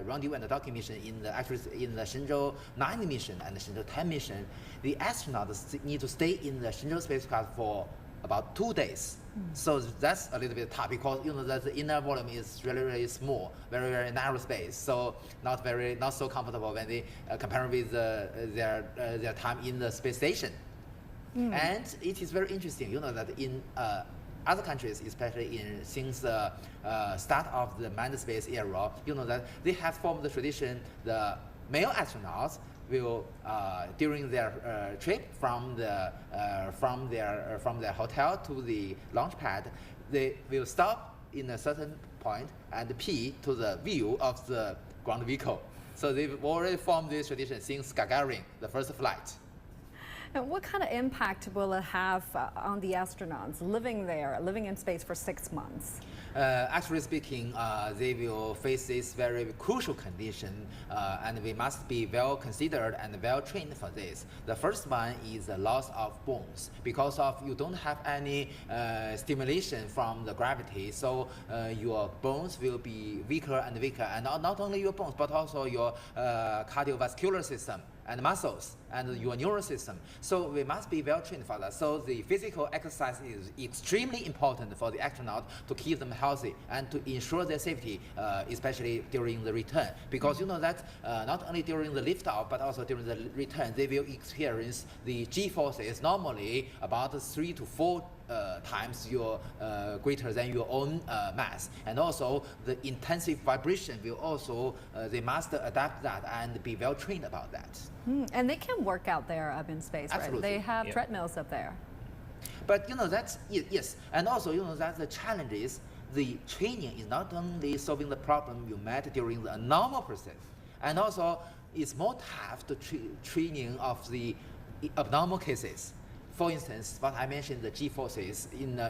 rendezvous and docking mission in the Shenzhou 9 mission and the Shenzhou 10 mission, the astronauts need to stay in the Shenzhou spacecraft for about 2 days. So that's a little bit tough because you know that the inner volume is really, really small, very, very narrow space. So not so comfortable when they compare with their time in the space station. And it is very interesting, you know, that in other countries, especially since the start of the manned space era, you know that they have formed the tradition. The male astronauts will, during their trip from their hotel to the launch pad, they will stop in a certain point and pee to the view of the ground vehicle. So they've already formed this tradition since Gagarin, the first flight.
And what kind of impact will it have on the astronauts living in space for 6 months?
Actually speaking, they will face this very crucial condition, and we must be well considered and well trained for this. The first one is the loss of bones, because of you don't have any stimulation from the gravity, so your bones will be weaker and weaker, and not only your bones, but also your cardiovascular system and muscles and your neural system. So we must be well trained for that. So the physical exercise is extremely important for the astronaut to keep them healthy and to ensure their safety, especially during the return. Because you know that not only during the liftoff, but also during the return, they will experience the G-forces normally about 3 to 4 times your greater than your own mass, and also the intensive vibration will also they must adapt that and be well trained about that.
And they can work out there up in space,
Absolutely.
right? They have treadmills up there.
But you know that's yes, and also you know that the challenge is the training is not only solving the problem you met during the normal process, and also it's more tough to training of the abnormal cases. For instance, what I mentioned, the G-forces in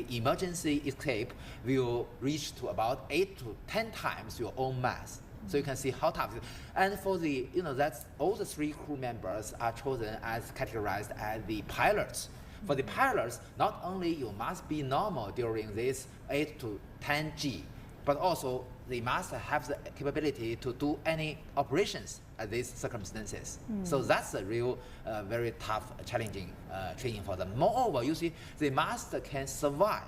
emergency escape will reach to about 8 to 10 times your own mass. So you can see how tough it is. And for the, you know, that's all the 3 crew members are chosen as categorized as the pilots. For the pilots, not only you must be normal during this 8 to 10 G, but also they must have the capability to do any operations at these circumstances. So that's a real, very tough, challenging training for them. Moreover, you see, they can survive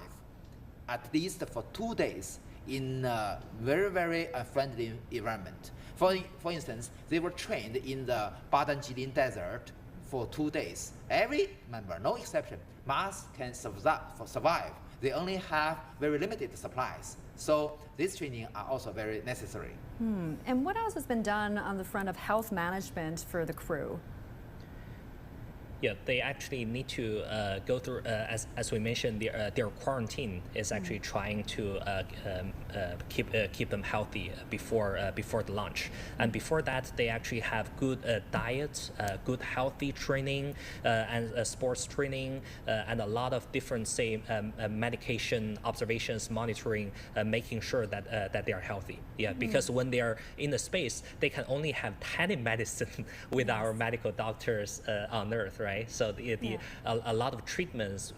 at least for 2 days in a very, very unfriendly environment. For instance, they were trained in the Badan-Jilin desert for 2 days. Every member, no exception, can survive. They only have very limited supplies. So this training are also very necessary.
And what else has been done on the front of health management for the crew?
Yeah, they actually need to go through, as we mentioned, their quarantine is actually trying to keep them healthy before the launch. And before that, they actually have good diet, good healthy training, and sports training, and a lot of different, say, medication observations, monitoring, making sure that they are healthy. Yeah, because when they are in the space, they can only have telemedicine with our medical doctors on Earth, right? So a lot of treatments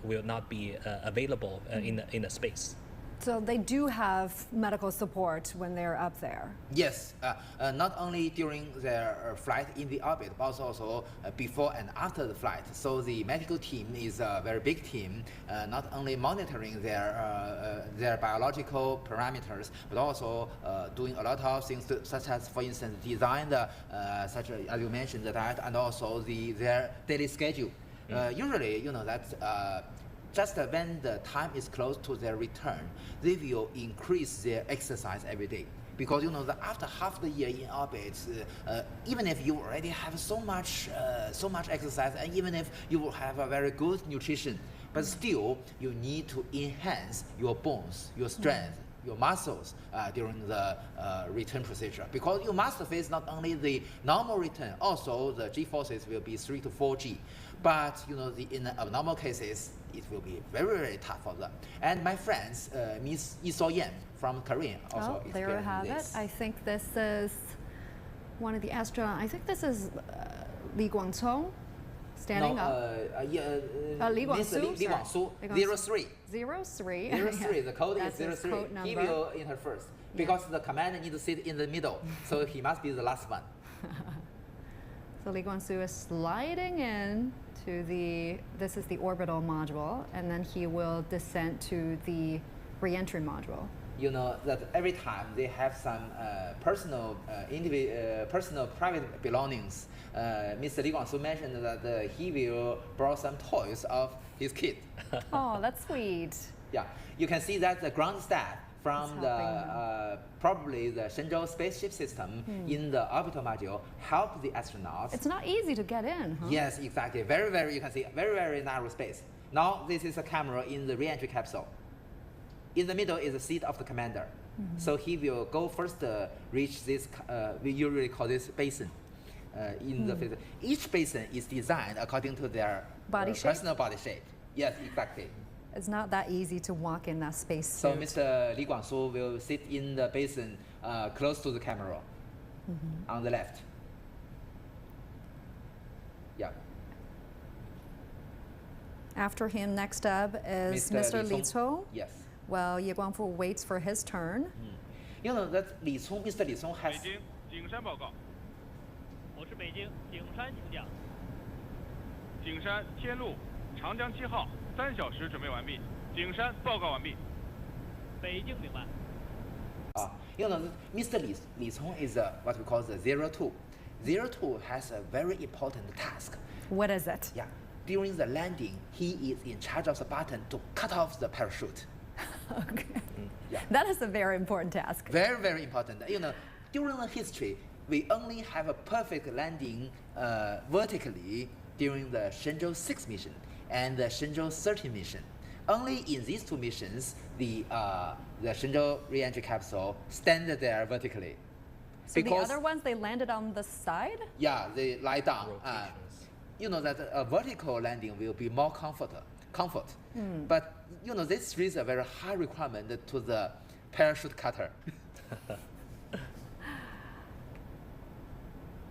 will not be available in the space.
So they do have medical support when they're up there?
Yes, not only during their flight in the orbit, but also before and after the flight. So the medical team is a very big team, not only monitoring their biological parameters, but also doing a lot of things such as, for instance, design such as you mentioned, the diet, and also their daily schedule. Usually, you know, that just when the time is close to their return, they will increase their exercise every day. Because you know that after half the year in orbit, even if you already have so much exercise, and even if you will have a very good nutrition, but still you need to enhance your bones, your strength, your muscles during the return procedure. Because you must face not only the normal return, also the G-forces will be 3 to 4 G. But you know, in abnormal cases, it will be very, very tough for them. And my friends, Miss Yi Yan from Korea, also
there you have it. I think this is one of the astronauts. I think this is Li Guangsu standing up. Li Guangsu.
03.
03.
03. The code is 03. He will enter first because the commander needs to sit in the middle, so he must be the last one.
So Li Guangsu is sliding in to this is the orbital module, and then he will descend to the re-entry module.
You know that every time they have some personal private belongings. Mr. Li Guangsu mentioned that he will borrow some toys of his kid.
Oh, that's sweet.
Yeah, you can see that the ground staff from probably the Shenzhou spaceship system in the orbital module help the astronauts.
It's not easy to get in, huh?
Yes, exactly. Very, very, you can see very, very narrow space. Now this is a camera in the re-entry capsule. In the middle is the seat of the commander. So he will go first, reach this, we usually call this basin. Each basin is designed according to their personal body shape. Yes, exactly.
It's not that easy to walk in that space
So
suit.
Mr. Li Guangsu will sit in the basin close to the camera on the left. Yeah.
After him, next up is Mr. Li Cong.
Yes.
Well, Ye Guangfu waits for his turn.
You know that Mr. Li Cong has.
景山报告。我是北京景山请讲。景山天路长江7号3小时准备完毕。景山报告完毕。北京明白。
You know, Mr. Li Cong is what we call the 02. 02 has a very important task.
What is it?
Yeah. During the landing, he is in charge of the button to cut off the parachute.
Okay.
Yeah.
That is a very important task.
Very, very important. You know, during the history, we only have a perfect landing vertically during the Shenzhou 6 mission and the Shenzhou 13 mission. Only in these two missions, the Shenzhou re-entry capsule stands there vertically.
So the other ones, they landed on the side?
Yeah, they lie down. You know that a vertical landing will be more comfort. But you know, this raises a very high requirement to the parachute cutter.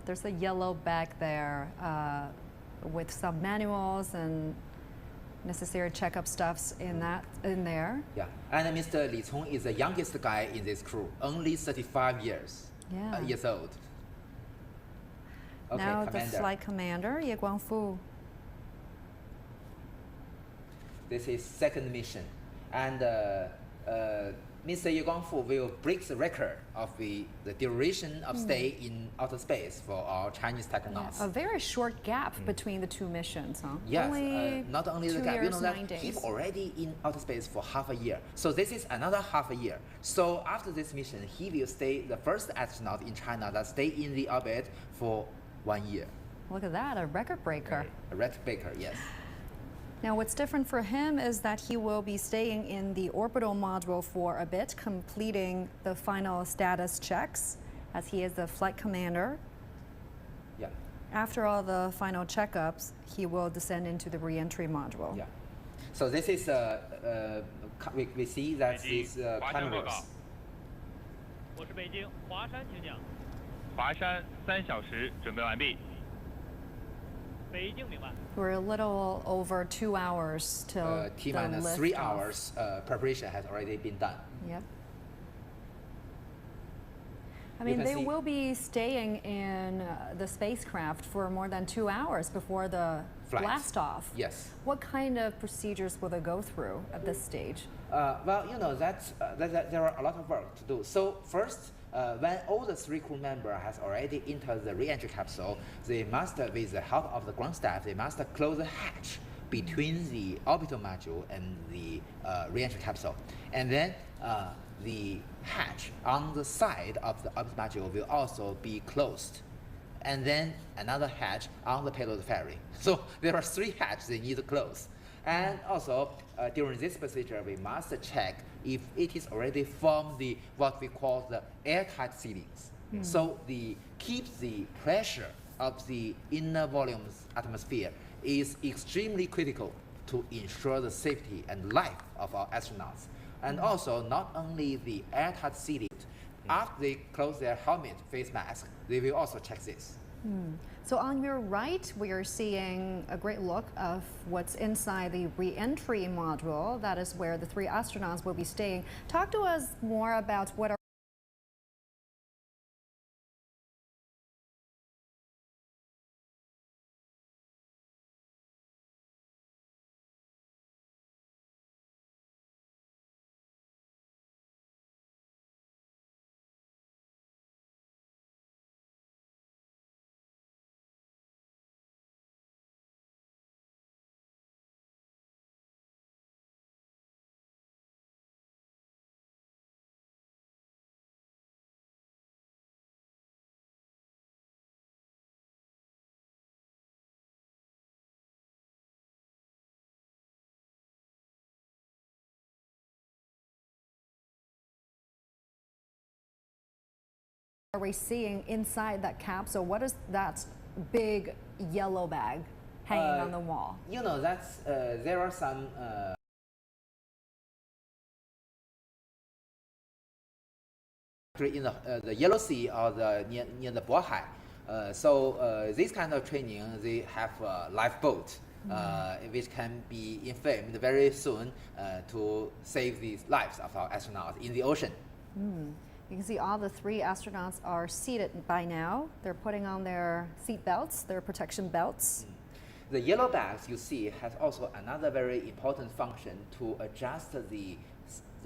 There's a yellow bag there with some manuals and necessary checkup stuffs in there.
Yeah, and Mr. Li Cong is the youngest guy in this crew, only 35 years old. Okay,
now
Commander.
the flight commander, Ye Guangfu.
This is second mission, and Mr. Ye Guangfu will break the record of the duration of stay in outer space for our Chinese taikonaut.
A very short gap between the two missions, huh?
Yes, not only the
2
gap, you
years,
know
9
that he's
days.
already in outer space for half a year. So this is another half a year. So after this mission, he will stay the first astronaut in China that stay in the orbit for 1 year.
Look at that, a record breaker.
A record breaker, yes.
Now, what's different for him is that he will be staying in the orbital module for a bit, completing the final status checks, as he is the flight commander.
Yeah.
After all the final checkups, he will descend into the re-entry module.
Yeah. So this is we see that these cameras.
我是北京华山，请讲。华山3小时准备完毕。北京明白。
We're a little over 2 hours till
T
the
minus
lift
3
off.
hours preparation has already been done.
Yep. I
You
mean,
can
they
see-
will be staying in the spacecraft for more than 2 hours before the
Flight.
blast off.
Yes.
What kind of procedures will they go through at this stage?
Well, you know that there are a lot of work to do. So first, when all the 3 crew members has already entered the re-entry capsule, they must, with the help of the ground staff, they must close the hatch between the orbital module and the re-entry capsule. And then the hatch on the side of the orbital module will also be closed. And then another hatch on the payload ferry. So there are 3 hatches they need to close. And also, during this procedure, we must check if it is already formed the what we call the airtight sealings. So keep the pressure of the inner volumes atmosphere is extremely critical to ensure the safety and life of our astronauts. And also, not only the airtight sealing, after they close their helmet face mask, they will also check this.
So on your right, we are seeing a great look of what's inside the re-entry module. That is where the 3 astronauts will be staying. Talk to us more about what are we seeing inside that capsule? What is that big yellow bag hanging on the wall?
You know, there are some in the Yellow Sea or near the Bohai. So this kind of training, they have a lifeboat, which can be inflamed very soon to save the lives of our astronauts in the ocean.
You can see all the 3 astronauts are seated by now. They're putting on their seat belts, their protection belts.
The yellow bags you see has also another very important function to adjust the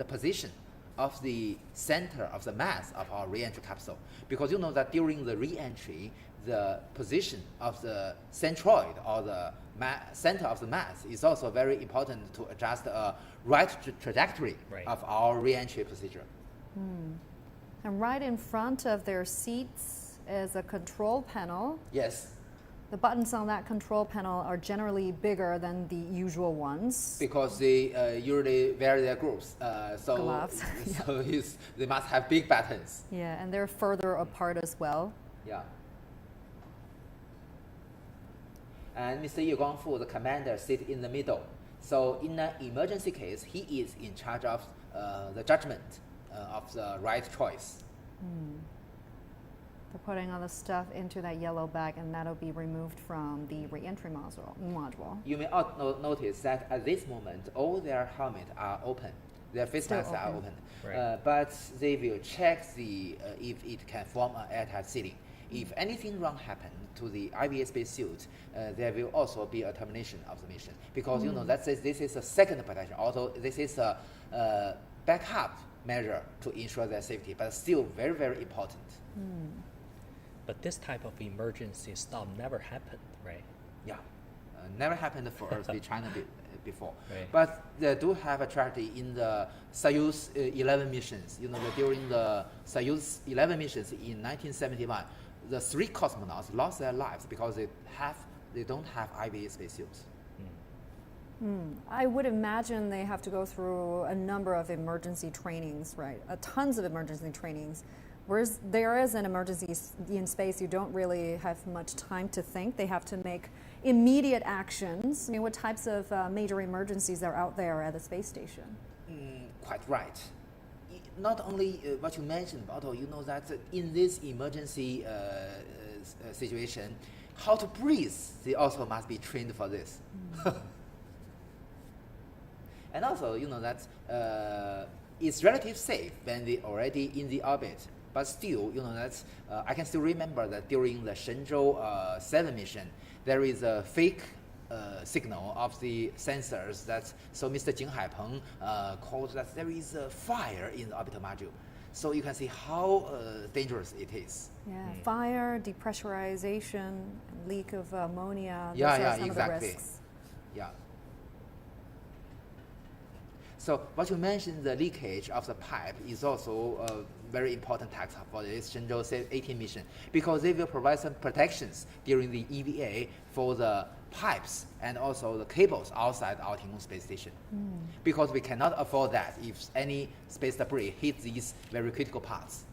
position of the center of the mass of our re-entry capsule. Because you know that during the re-entry, the position of the centroid or the center of the mass is also very important to adjust a right trajectory of our re-entry procedure.
And right in front of their seats is a control panel.
Yes.
The buttons on that control panel are generally bigger than the usual ones.
Because they usually wear their gloves.
Gloves.
So they must have big buttons.
Yeah, and they're further apart as well.
Yeah. And Mr. Ye Guangfu, the commander, sits in the middle. So in an emergency case, he is in charge of the judgment of the right choice.
They're putting all the stuff into that yellow bag, and that'll be removed from the re-entry module.
You may notice that at this moment, all their helmets are open. Their face masks are open. But they will check if it can form an airtight sealing. If anything wrong happens to the IVA spacesuit, there will also be a termination of the mission. Because you know that this is a second protection. Also, this is a backup measure to ensure their safety, but still very, very important.
But this type of emergency stop never happened, right?
Yeah, never happened for us with China before. But they do have a tragedy in the Soyuz 11 missions. You know, that during the Soyuz 11 missions in 1971, the 3 cosmonauts lost their lives because they don't have IVA spacesuits.
I would imagine they have to go through a number of emergency trainings, right? Tons of emergency trainings. Whereas there is an emergency in space, you don't really have much time to think. They have to make immediate actions. I mean, what types of major emergencies are out there at the space station?
Quite right. Not only what you mentioned, but also you know that in this emergency situation, how to breathe, they also must be trained for this. And also, you know that it's relatively safe when they already in the orbit. But still, you know that I can still remember that during the Shenzhou 7 mission, there is a fake signal of the sensors so Mr. Jing Haipeng called that there is a fire in the orbital module. So you can see how dangerous it is.
Yeah, fire, depressurization, leak of ammonia.
Yeah,
those are some
exactly.
of the risks.
Yeah. So what you mentioned, the leakage of the pipe is also a very important task for this Shenzhou 18 mission, because they will provide some protections during the EVA for the pipes and also the cables outside our Tiangong space station. Because we cannot afford that if any space debris hits these very critical parts.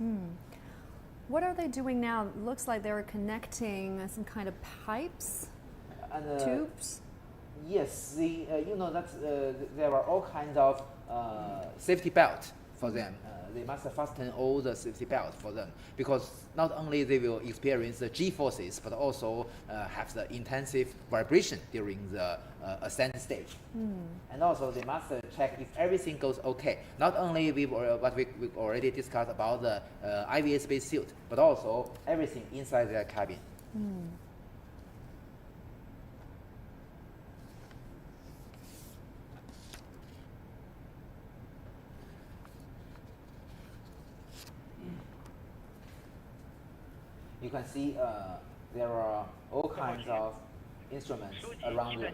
What are they doing now? It looks like they're connecting some kind of pipes, tubes.
Yes, you know that there are all kinds of safety belt for them. They must fasten all the safety belts for them, because not only they will experience the G forces, but also have the intensive vibration during the ascent stage. And also they must check if everything goes okay. Not only what we already discussed about the IVA spacesuit, but also everything inside their cabin. You can see there are all kinds of instruments around them.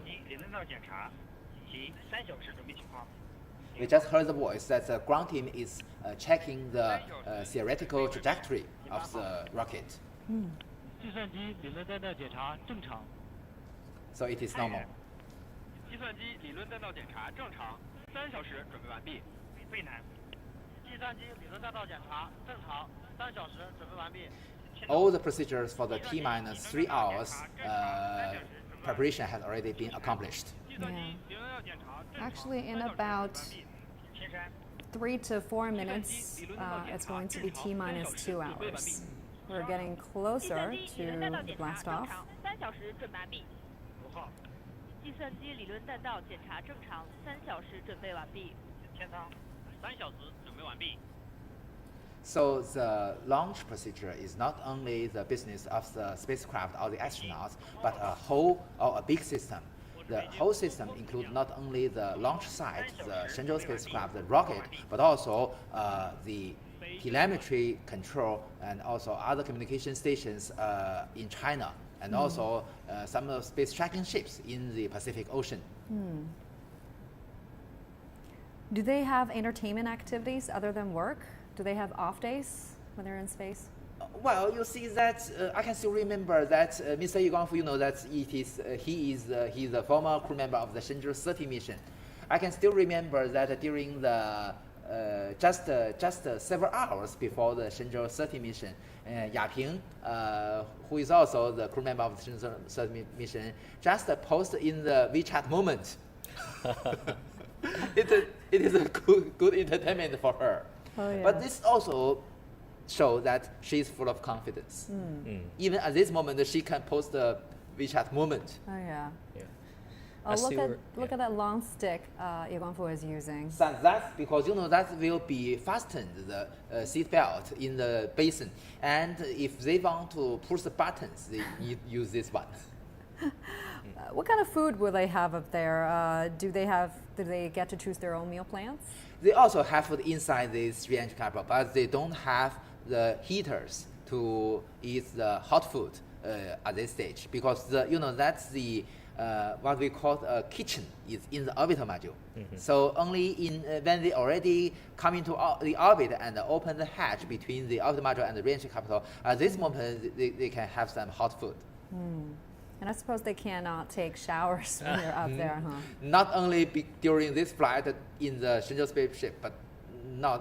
We just heard the voice that the ground team is checking the theoretical trajectory of the rocket. So it is normal. All the procedures for the T-3 hours preparation has already been accomplished.
Yeah. Actually, in about 3 to 4 minutes, it's going to be T-minus 2 hours. We're getting closer to the blast off.
计算机理论弹道检查正常，3小时准备完毕。天仓，3小时准备完毕。
So the launch procedure is not only the business of the spacecraft or the astronauts, but a whole or a big system. The whole system includes not only the launch site, the Shenzhou spacecraft, the rocket, but also the telemetry control and also other communication stations in China, and also some of space tracking ships in the Pacific Ocean.
Do they have entertainment activities other than work? Do they have off days when they're in space?
Well, you see that I can still remember that Mr. Guangfu, you know that he's a former crew member of the Shenzhou 30 mission. I can still remember that during the just several hours before the Shenzhou 30 mission, Yaping, who is also the crew member of the Shenzhou 30 mission, just posted in the WeChat moment. It is a good entertainment for her.
Oh, yeah.
But this also shows that she's full of confidence. Even at this moment, she can post the WeChat moment.
Oh yeah.
Yeah.
Oh, look at that long stick Guangfu is using.
So that's because you know that will be fastened the seat belt in the basin, and if they want to push the buttons, they use this one.
What kind of food will they have up there? Do they get to choose their own meal plans?
They also have food inside this re-entry capsule, but they don't have the heaters to eat the hot food at this stage, because that's the what we call a kitchen is in the orbital module. So only when they already come into the orbit and open the hatch between the orbital module and the re-entry capsule, at this moment they can have some hot food.
And I suppose they cannot take showers when they're up there, huh?
Not only during this flight in the Shenzhou spaceship, but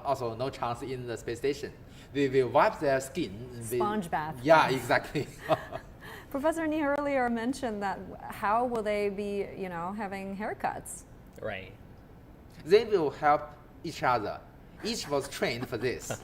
also no chance in the space station. They will wipe their skin.
Sponge bath.
Yeah, exactly.
Professor Ni earlier mentioned that how will they be, having haircuts?
Right.
They will help each other. Each was trained for this.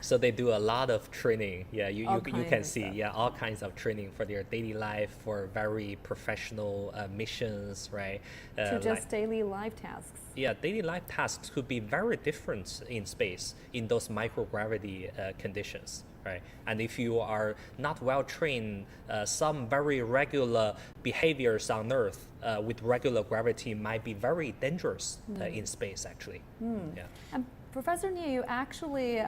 So they do a lot of training. Yeah, you can see
stuff.
all kinds of training for their daily life, for very professional missions, right?
To just daily life tasks.
Yeah, daily life tasks could be very different in space in those microgravity conditions, right? And if you are not well trained, some very regular behaviors on Earth with regular gravity might be very dangerous in space, actually. Yeah.
Professor Ni, you actually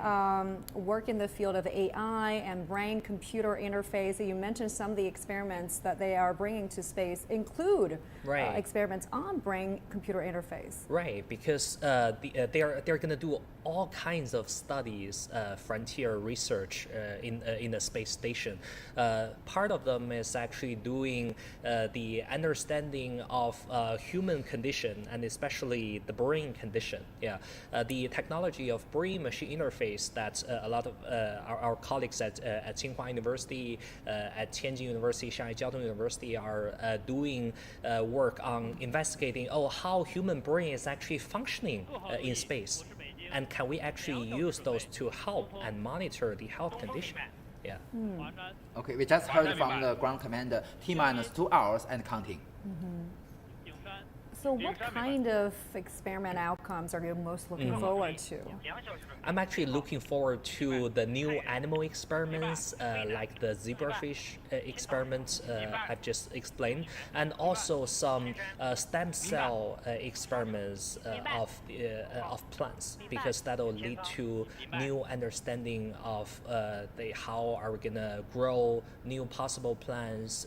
work in the field of AI and brain-computer interface. You mentioned some of the experiments that they are bringing to space include experiments on brain-computer interface.
Right, because they're going to do all kinds of studies, frontier research in the space station. Part of them is actually doing the understanding of human condition, and especially the brain condition. Yeah, the technology of brain-machine interface that a lot of our colleagues at Tsinghua University, at Tianjin University, Shanghai Jiaotong University are doing work on investigating how human brain is actually functioning in space. And can we actually use those to help and monitor the health condition? Yeah.
Okay, we just heard from the ground commander, T-minus 2 hours and counting.
So what kind of experiment outcomes are you most looking forward to?
I'm actually looking forward to the new animal experiments, like the zebrafish experiment I've just explained, and also some stem cell experiments of plants, because that will lead to new understanding of how are we gonna grow new possible plants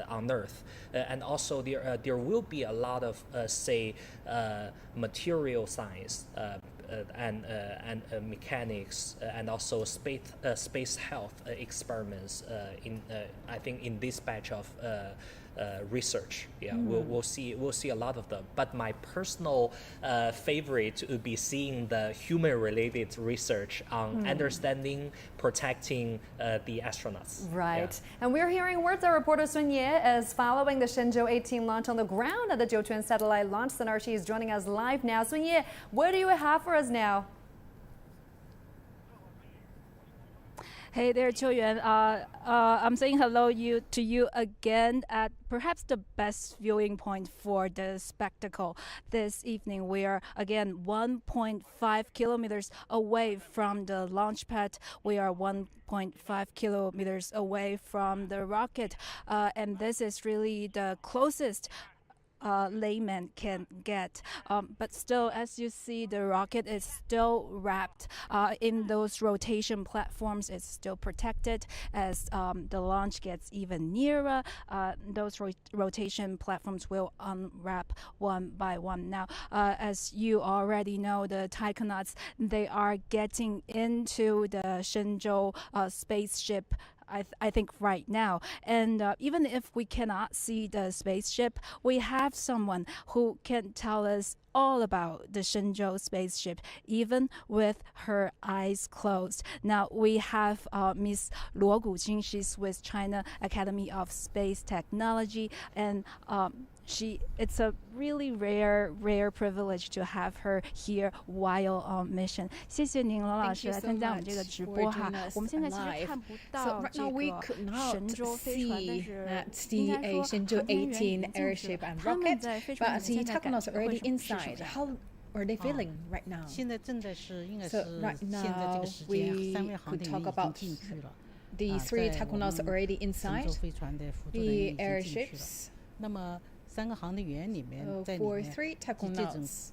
on Earth, and also there will be a lot of material science and mechanics and also space health experiments I think in this batch of research. Yeah, we'll see a lot of them. But my personal favorite would be seeing the human-related research on understanding, protecting the astronauts.
Right.
Yeah.
And we're hearing words that reporter Sun Ye is following the Shenzhou 18 launch on the ground at the Jiuquan Satellite Launch Center. She is joining us live now. Sun Ye, what do you have for us now?
Hey there, Qiuyuan. I'm saying hello to you again at perhaps the best viewing point for the spectacle. This evening, we are again 1.5 kilometers away from the launch pad. We are 1.5 kilometers away from the rocket. And this is really the closest layman can get. But still, as you see, the rocket is still wrapped in those rotation platforms. It's still protected. As the launch gets even nearer, those rotation platforms will unwrap one by one. Now, as you already know, the taikonauts, they are getting into the Shenzhou spaceship I think right now. And even if we cannot see the spaceship, we have someone who can tell us all about the Shenzhou spaceship, even with her eyes closed. Now we have Miss Luo Guqing. She's with China Academy of Space Technology, and it's a really rare privilege to have her here while on mission. 谢谢您，罗老师来参加我们这个直播哈。我们现在其实看不到这个神舟飞船，但是应该说航天员已经进去了，他们在飞船里面现在感觉会是什么样？
How are they feeling right now?
现在正在是应该是
right
现在这个时间，3位航天员已经进去了。
The three takonauts already inside
神舟飞船的辅助人员已经进去了。那么3个航天员里面，在里面这种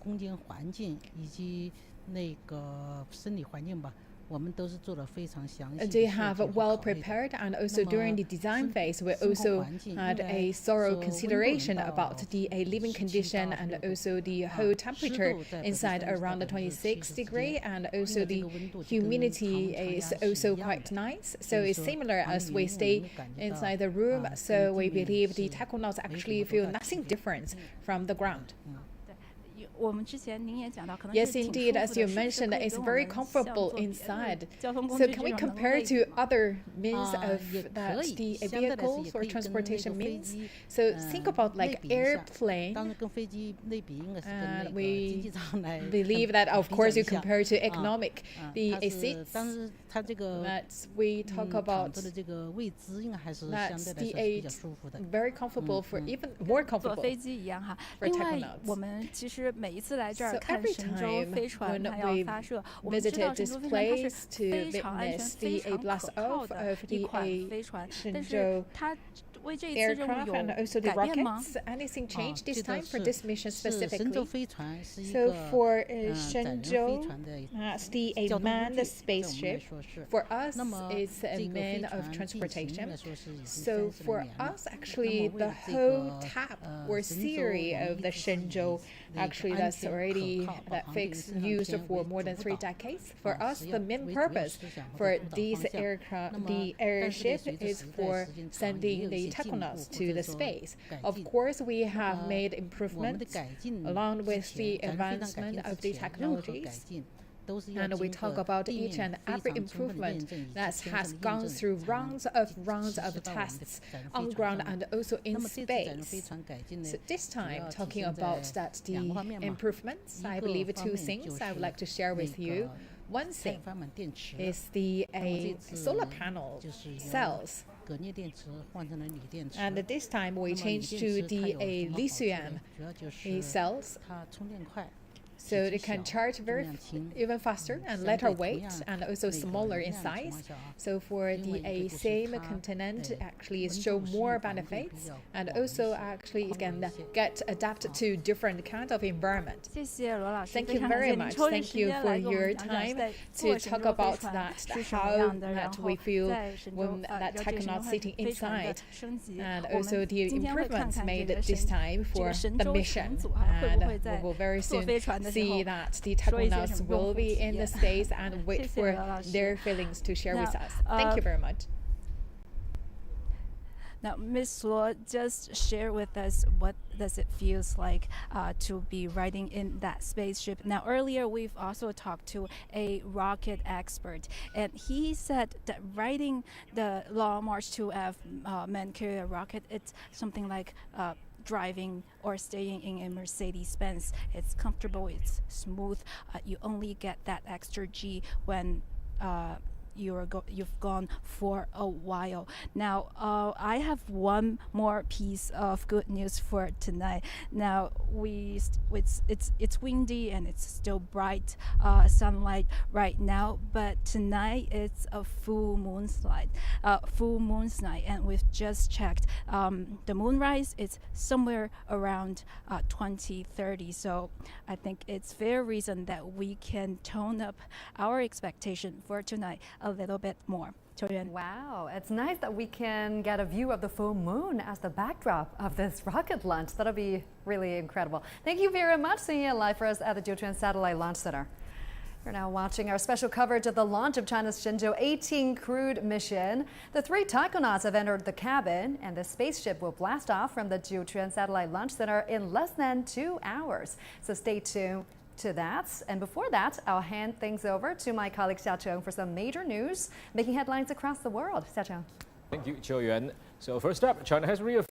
空间环境以及那个生理环境吧。
They have well prepared, and also during the design phase, we also had a thorough consideration about the living condition and also the whole temperature inside around 26 degrees, and also the humidity is also quite nice. So it's similar as we stay inside the room. So we believe the takonauts actually feel nothing different from the ground. Yes, indeed, as you mentioned, it's very comfortable inside. So can we compare to other means of that the vehicles or transportation means? So think about like airplane. And we believe that, of course, you compare to economic, the seats. But we talk about that's the very comfortable for even more comfortable for takonauts.
每一次来这儿看神舟飞船它要发射，我们知道神舟飞船它是非常安全、非常可靠的一款飞船，但是它
aircraft and also the rockets. Anything changed this time for this mission specifically? So for Shenzhou, it's a manned spaceship. For us, it's a means of transportation. So for us, actually, the whole type or theory of the Shenzhou, actually, that's already that fixed used for more than 3 decades. For us, the main purpose for these aircraft, the airship, is for sending the takonauts to the space. Of course, we have made improvements along with the advancement of the technologies. And we talk about each and every improvement that has gone through rounds of tests on ground and also in space. So this time, talking about that the improvements, I believe 2 things I would like to share with you. One thing is the solar panel cells. And this time we changed to the lithium cells. So they can charge even faster and lighter weight and also smaller in size. So for the same continent, actually show more benefits and also actually can get adapted to different kind of environment. Thank you very much. Thank you for your time to talk about that, how that we feel when that taikonaut sitting inside, and also the improvements made this time for the mission. And we will very soon see that the takonauts will be in the space and wait for their feelings to share with us. Thank you very much.
Now, Ms. Luo, just share with us what does it feels like to be riding in that spaceship. Now, earlier we've also talked to a rocket expert, and he said that riding the Long March 2F manned carrier rocket, it's something like driving or staying in a Mercedes-Benz. It's comfortable, it's smooth. You only get that extra G when you've gone for a while. Now, I have one more piece of good news for tonight. Now, it's windy and it's still bright sunlight right now, but tonight it's a full moon night, and we've just checked. The moonrise is somewhere around 2030. So I think it's fair reason that we can tone up our expectation for tonight a little bit more.
Wow, it's nice that we can get a view of the full moon as the backdrop of this rocket launch. That'll be really incredible. Thank you very much, seeing it live for us at the Jiuquan Satellite Launch Center. You're now watching our special coverage of the launch of China's Shenzhou 18 crewed mission. The 3 taikonauts have entered the cabin, and the spaceship will blast off from the Jiuquan Satellite Launch Center in less than 2 hours. So stay tuned to that. And before that, I'll hand things over to my colleague Cong for some major news making headlines across the world. Cong.
Thank you, Yuan. So first up, China has reaffirmed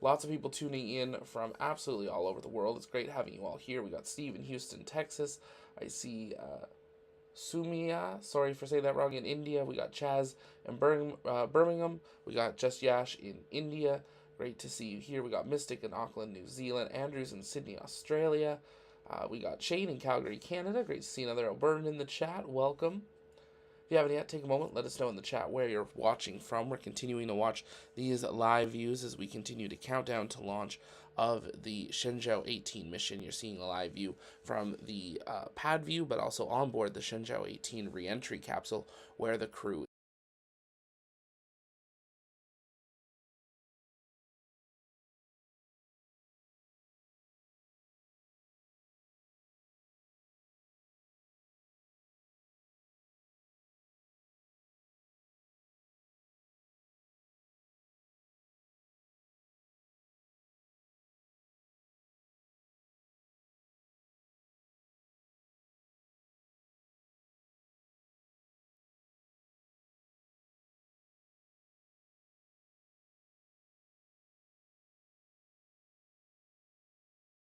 lots of people tuning in from absolutely all over the world. It's great having you all here. We got Steve in Houston, Texas. I see Sumia, sorry for saying that wrong, in India. We got Chaz in Birmingham. We got Just Yash in India. Great to see you here. We got Mystic in Auckland, New Zealand. Andrews in Sydney, Australia. We got Shane in Calgary, Canada. Great to see another Albertan in the chat. Welcome. If you haven't yet, take a moment, let us know in the chat where you're watching from. We're continuing to watch these live views as we continue to count down to launch of the Shenzhou 18 mission. You're seeing a live view from the pad view, but also on board the Shenzhou 18 re-entry capsule where the crew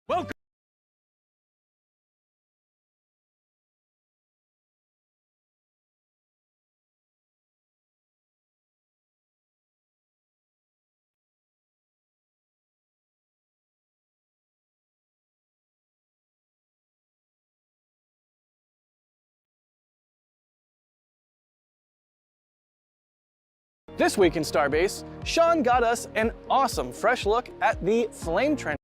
welcome. This week in Starbase, Sean got us an awesome fresh look at the flame trench.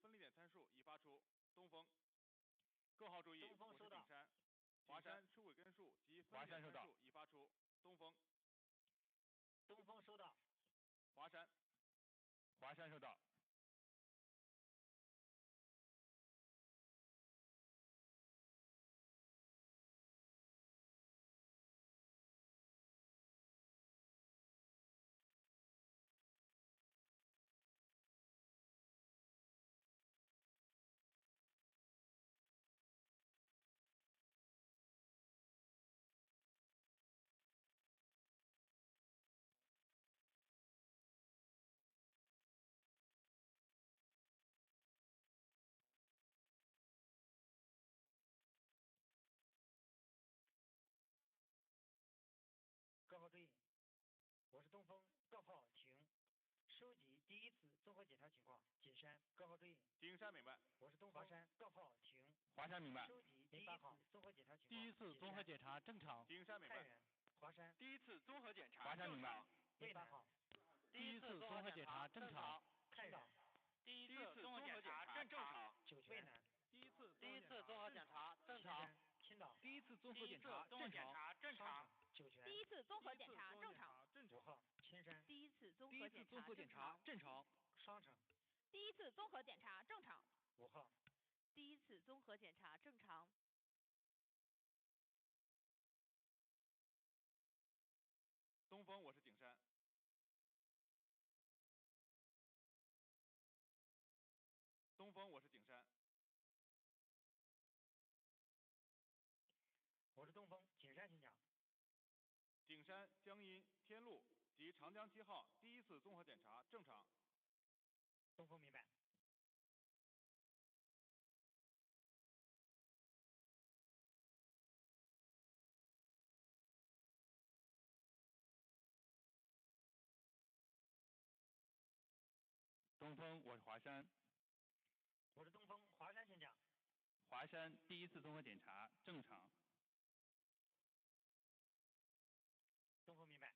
分离点参数已发出，东风。各号注意，我是景山。华山出轨根数及分离点参数已发出，东风。
东风收到。
华山。
华山收到。各号注意，我是东风，各号请收集第一次综合检查情况。景山，各号注意。
景山明白。
我是东风。华山，各号请。
华山明白。
收集第一次综合检查情况。
第一次综合检查正常。
景山明白。
太原，华山。
第一次综合检查。
华山明白。
8号。
第一次综合检查正常。
太原。
第一次综合检查正常。
渭南。
第一次
综合检查正常。青岛。
第一次综合检查正常。
酒泉。
第一次综合检查正常。
5号。千山。
第一次综
第一次综合检查正常。
双城。
第一次综合检查正常。
5号。
第一次综合检查正常。
东风，我是景山。东风，我是景山。
我是东风，景山请讲。
景山、江阴、天路及长江7号第一次综合检查正常。
东风明白。
东风，我是华山。
我是东风，华山请讲。
华山第一次综合检查正常。
东风明白。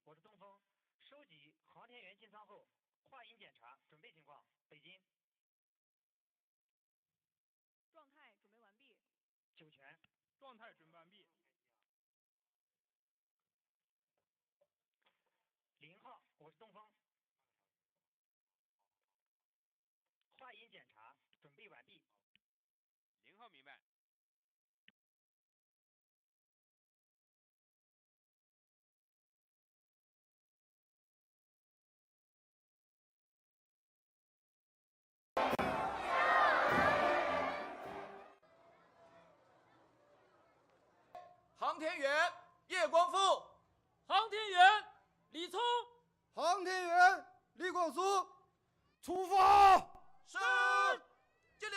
我是东风，收集航天员进舱后话音检查准备情况，北京。
状态准备完毕。
酒泉。
状态准备完毕。
0号，我是东风。话音检查准备完毕。
0号明白。
航天员叶光富，
航天员李聪，
航天员李广苏，出发！
是，敬礼。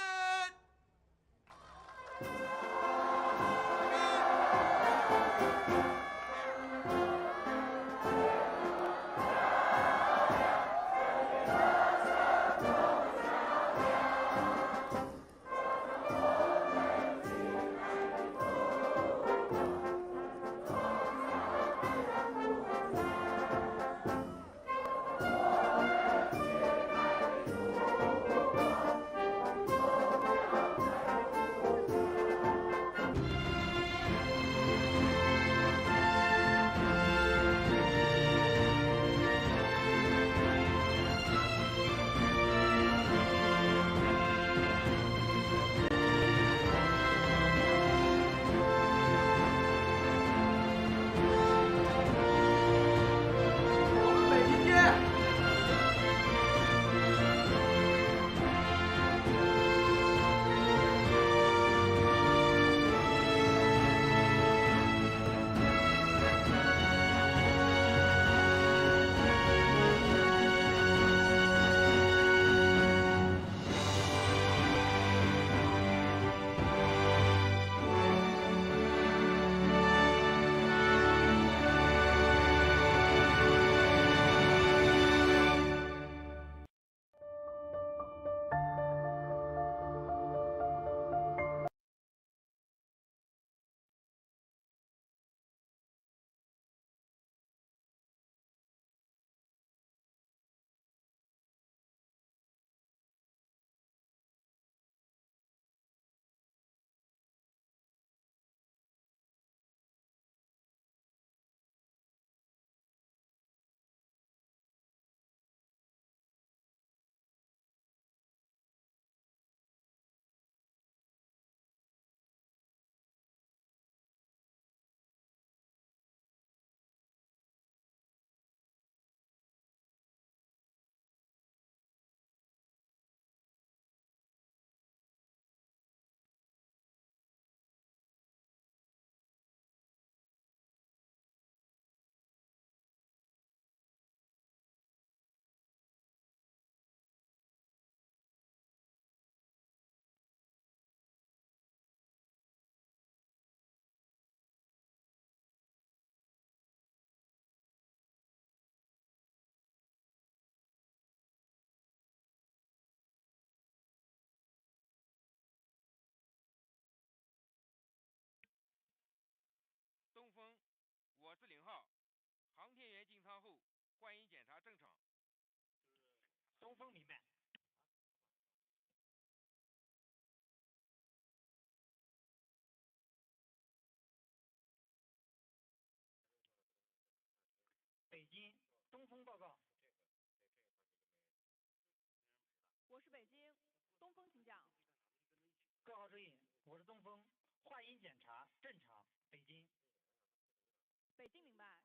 东风，我是0号，航天员进舱后换衣检查正常。
东风明白。北京，东风报告。
我是北京，东风请讲。
各号指引，我是东风，话音检查正常，北京。
北京明白。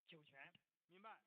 酒泉
明白。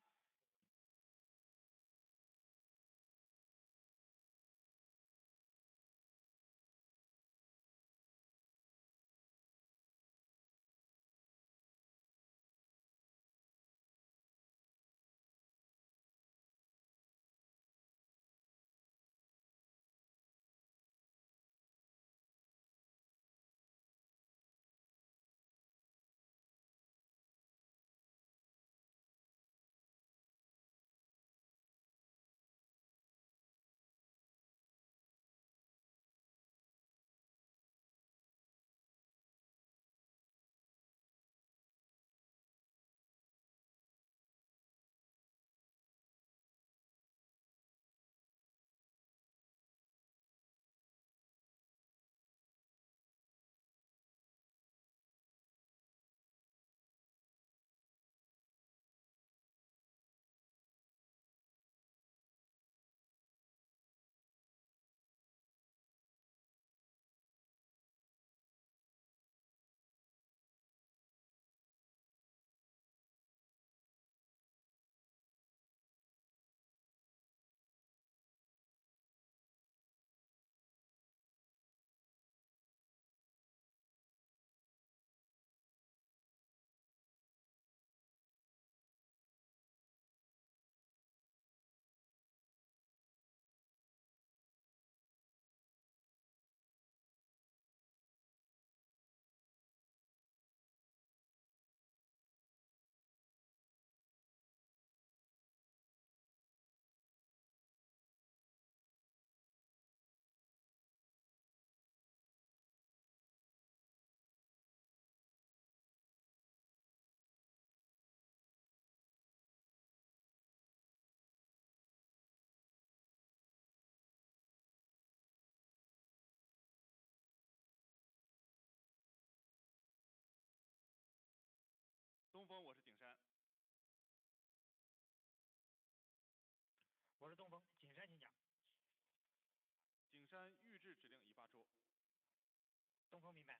否明白？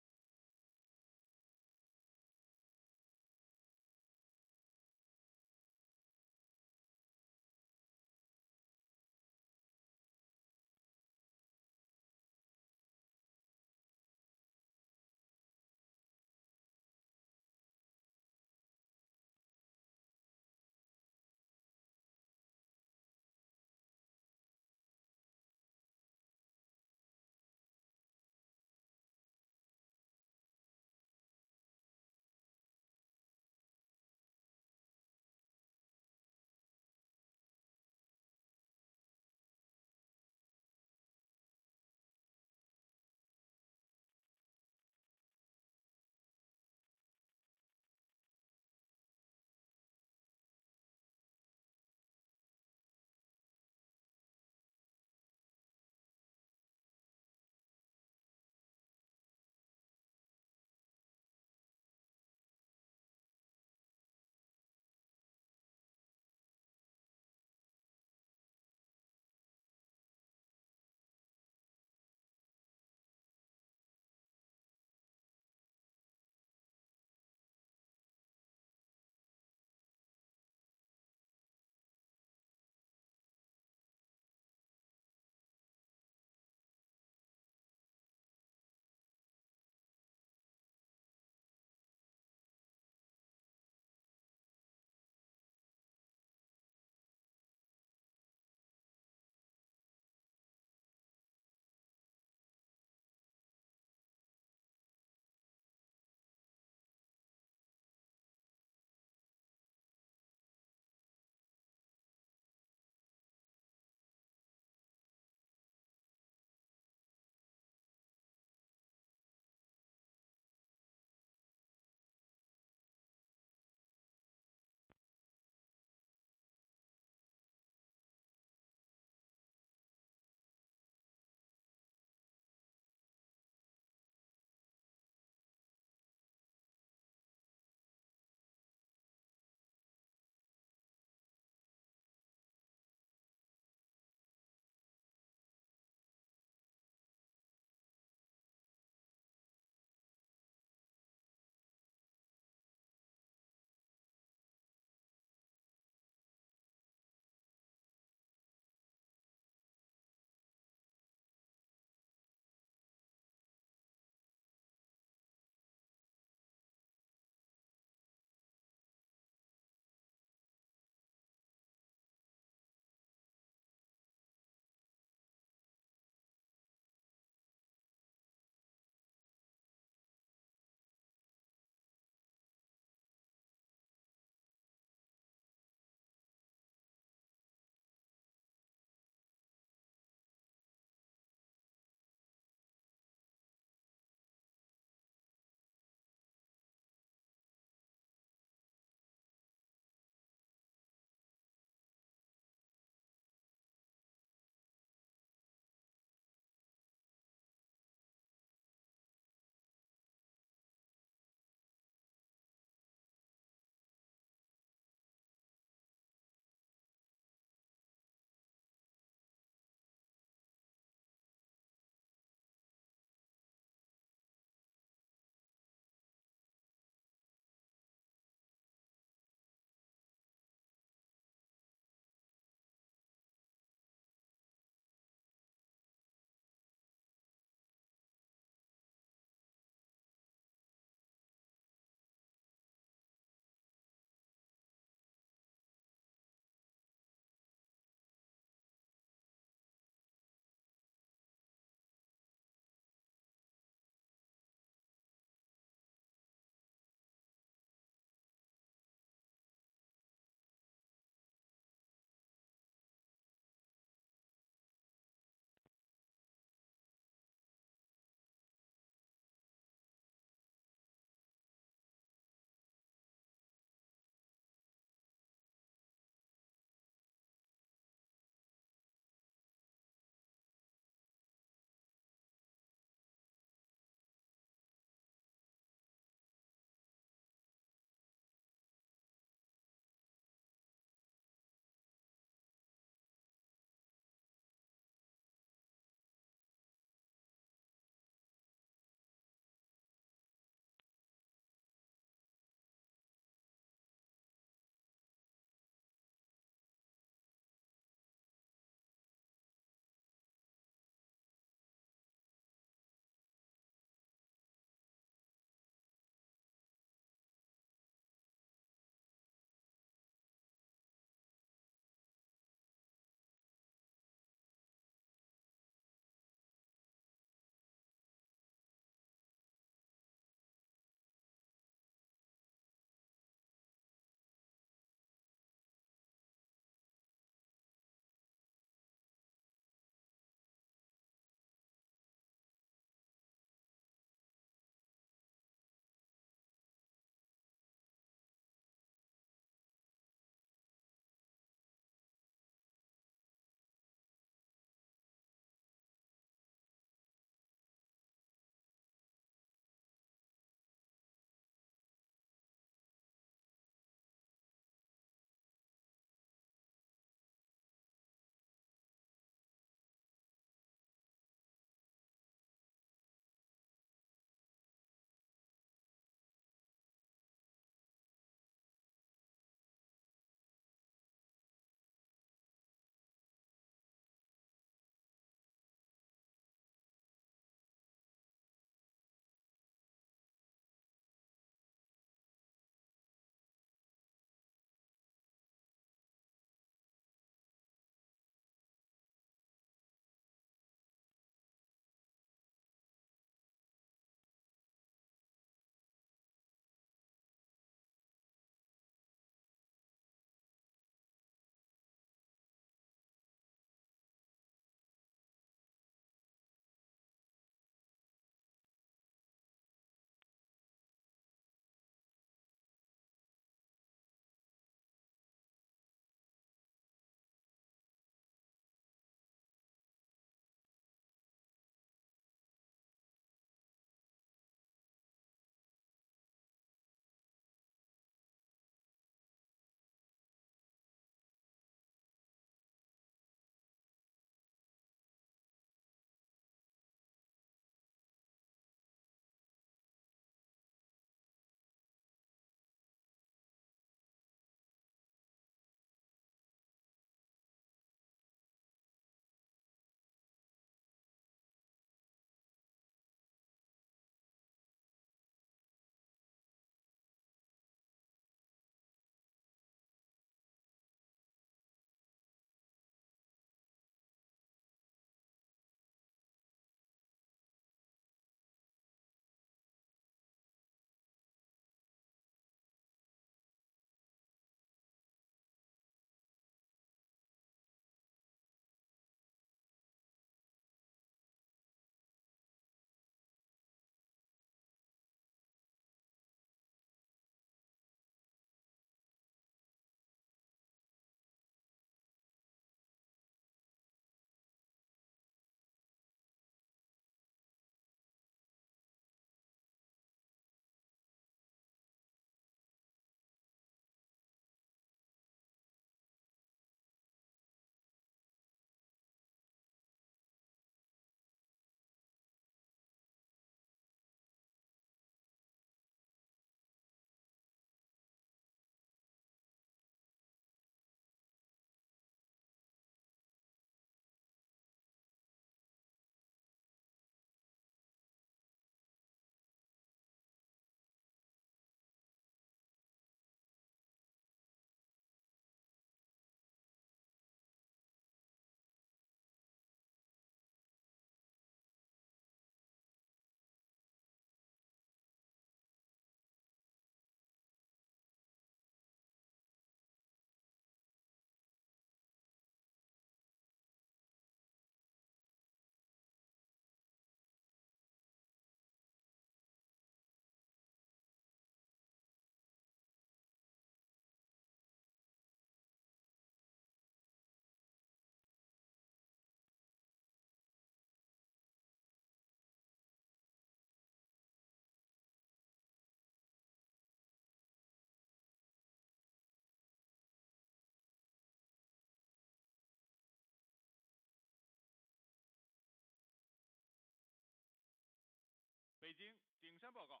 山报告。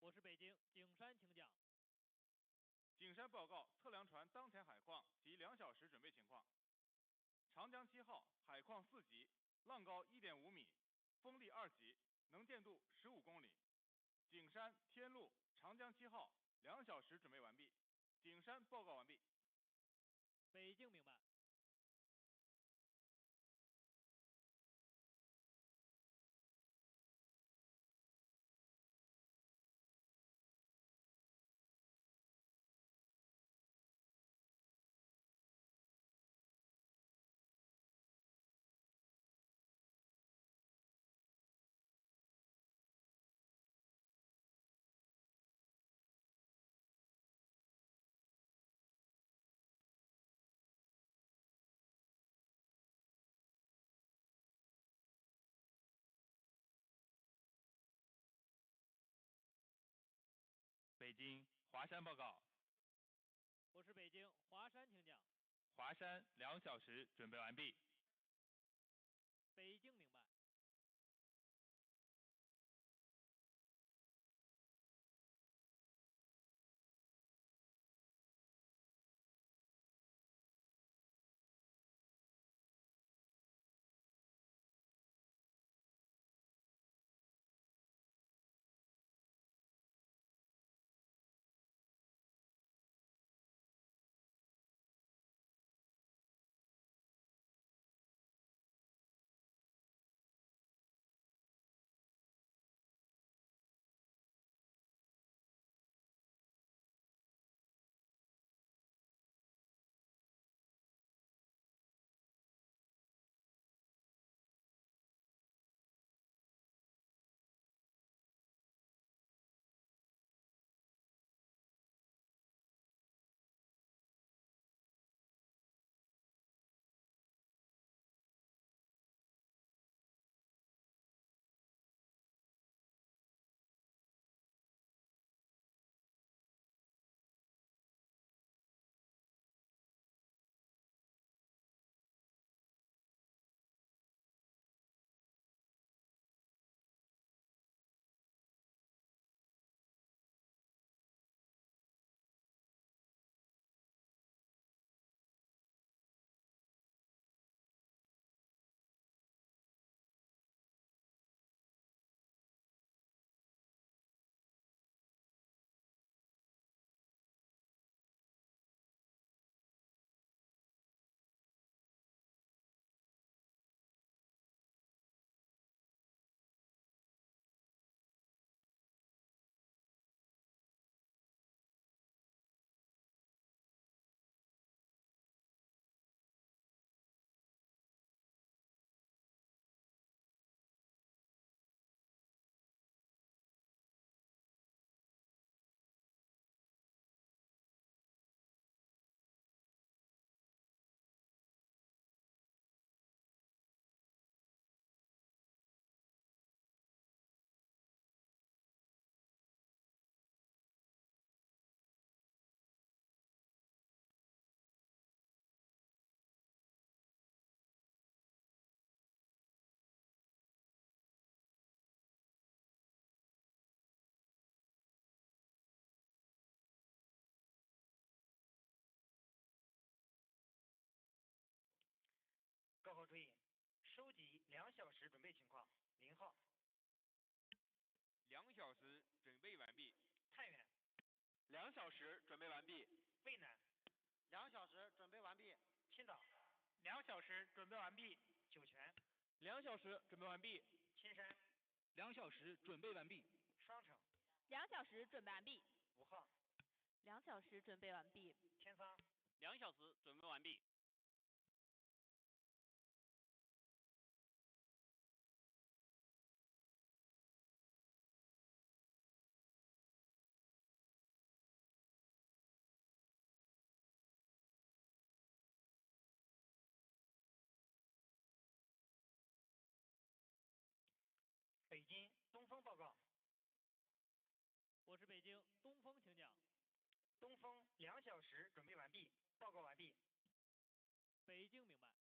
我是北京，景山请讲。
景山报告测量船当前海况及2小时准备情况。长江7号海况4级，浪高1.5米，风力2级，能见度15公里。景山、天路、长江7号2小时准备完毕。景山报告完毕。
北京明白。
北京华山报告。
我是北京，华山请讲。
华山2小时准备完毕。
北京明白。
报告注意，收集2小时准备情况。0号。
2小时准备完毕。
太原。
2小时准备完毕。
渭南。
2小时准备完毕。
青岛。2小时准备完毕。酒泉。
2小时准备完毕。
青山。
2小时准备完毕。
双城。
2小时准备完毕。
5号。
2小时准备完毕。
天桑。
2小时准备完毕。
北京东风报告。
我是北京东风，请讲。
东风2小时准备完毕，报告完毕。
北京明白。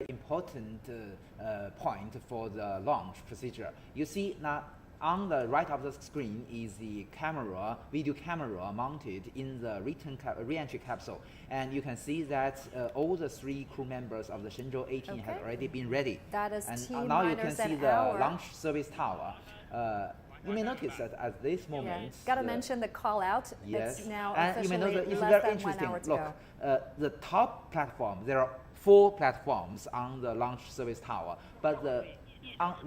Important point for the launch procedure. You see now on the right of the screen is the camera, video camera mounted in the re-entry capsule. And you can see that all the 3 crew members of the Shenzhou 18 have already been ready.
That is
and now you can see the launch service tower. You may notice that at this moment...
Got to mention the call out.
Yes.
It's now
and
officially
you may know that it's
less
very
than
interesting.
1 hour to
Look,
go.
The top platform, there are 4 platforms on the launch service tower, but the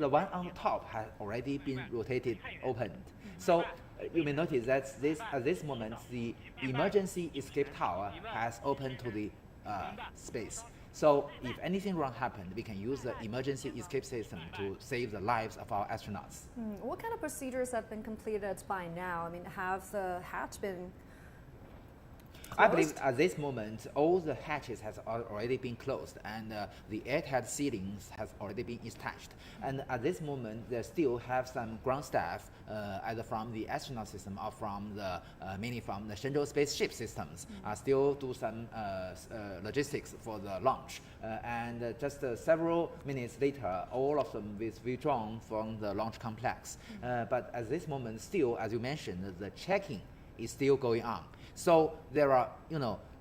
one on top has already been rotated, opened. So you may notice that at this moment, the emergency escape tower has opened to the space. So if anything wrong happened, we can use the emergency escape system to save the lives of our astronauts.
What kind of procedures have been completed by now? I mean, have the hatch been closed?
I believe at this moment, all the hatches has already been closed and the airtight ceilings has already been attached. And at this moment, they still have some ground staff, either from the astronaut system or from the mainly from the Shenzhou spaceship systems, still do some logistics for the launch. And just several minutes later, all of them is withdrawn from the launch complex. But at this moment, still, as you mentioned, the checking is still going on. So there are,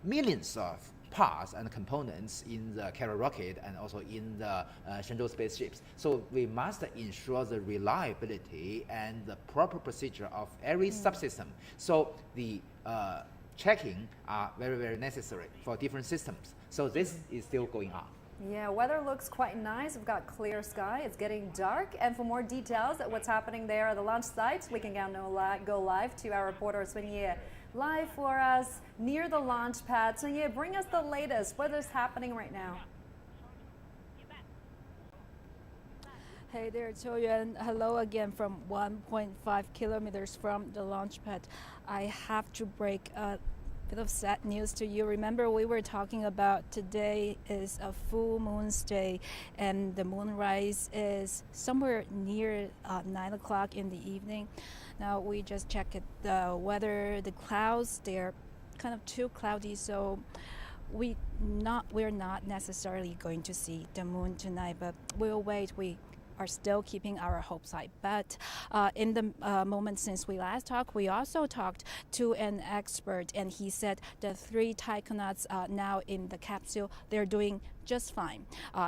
millions of parts and components in the carrier rocket and also in the Shenzhou spaceships. So we must ensure the reliability and the proper procedure of every subsystem. So the checking are very, very necessary for different systems. So this is still going on.
Yeah, weather looks quite nice. We've got clear sky. It's getting dark. And for more details at what's happening there at the launch site, we can go live to our reporter, Sun Ye, live for us near the launch pad. Sun Ye, bring us the latest. What is happening right now?
Hey there, Qiu Yuan. Hello again from 1.5 kilometers from the launch pad. I have to break a bit of sad news to you. Remember, we were talking about today is a full moon's day and the moonrise is somewhere near 9 o'clock in the evening. Now we just checked the weather, the clouds, they're kind of too cloudy, so we're not necessarily going to see the moon tonight, but we'll wait. We are still keeping our hopes high. But in the moment since we last talked, we also talked to an expert, and he said the 3 taikonauts now in the capsule, they're doing just fine.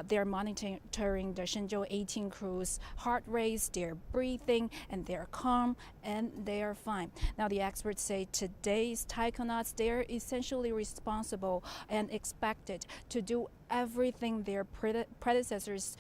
They're monitoring the Shenzhou 18 crew's heart rates, they're breathing, and they're calm, and they are fine. Now, the experts say today's taikonauts, they're essentially responsible and expected to do everything their predecessors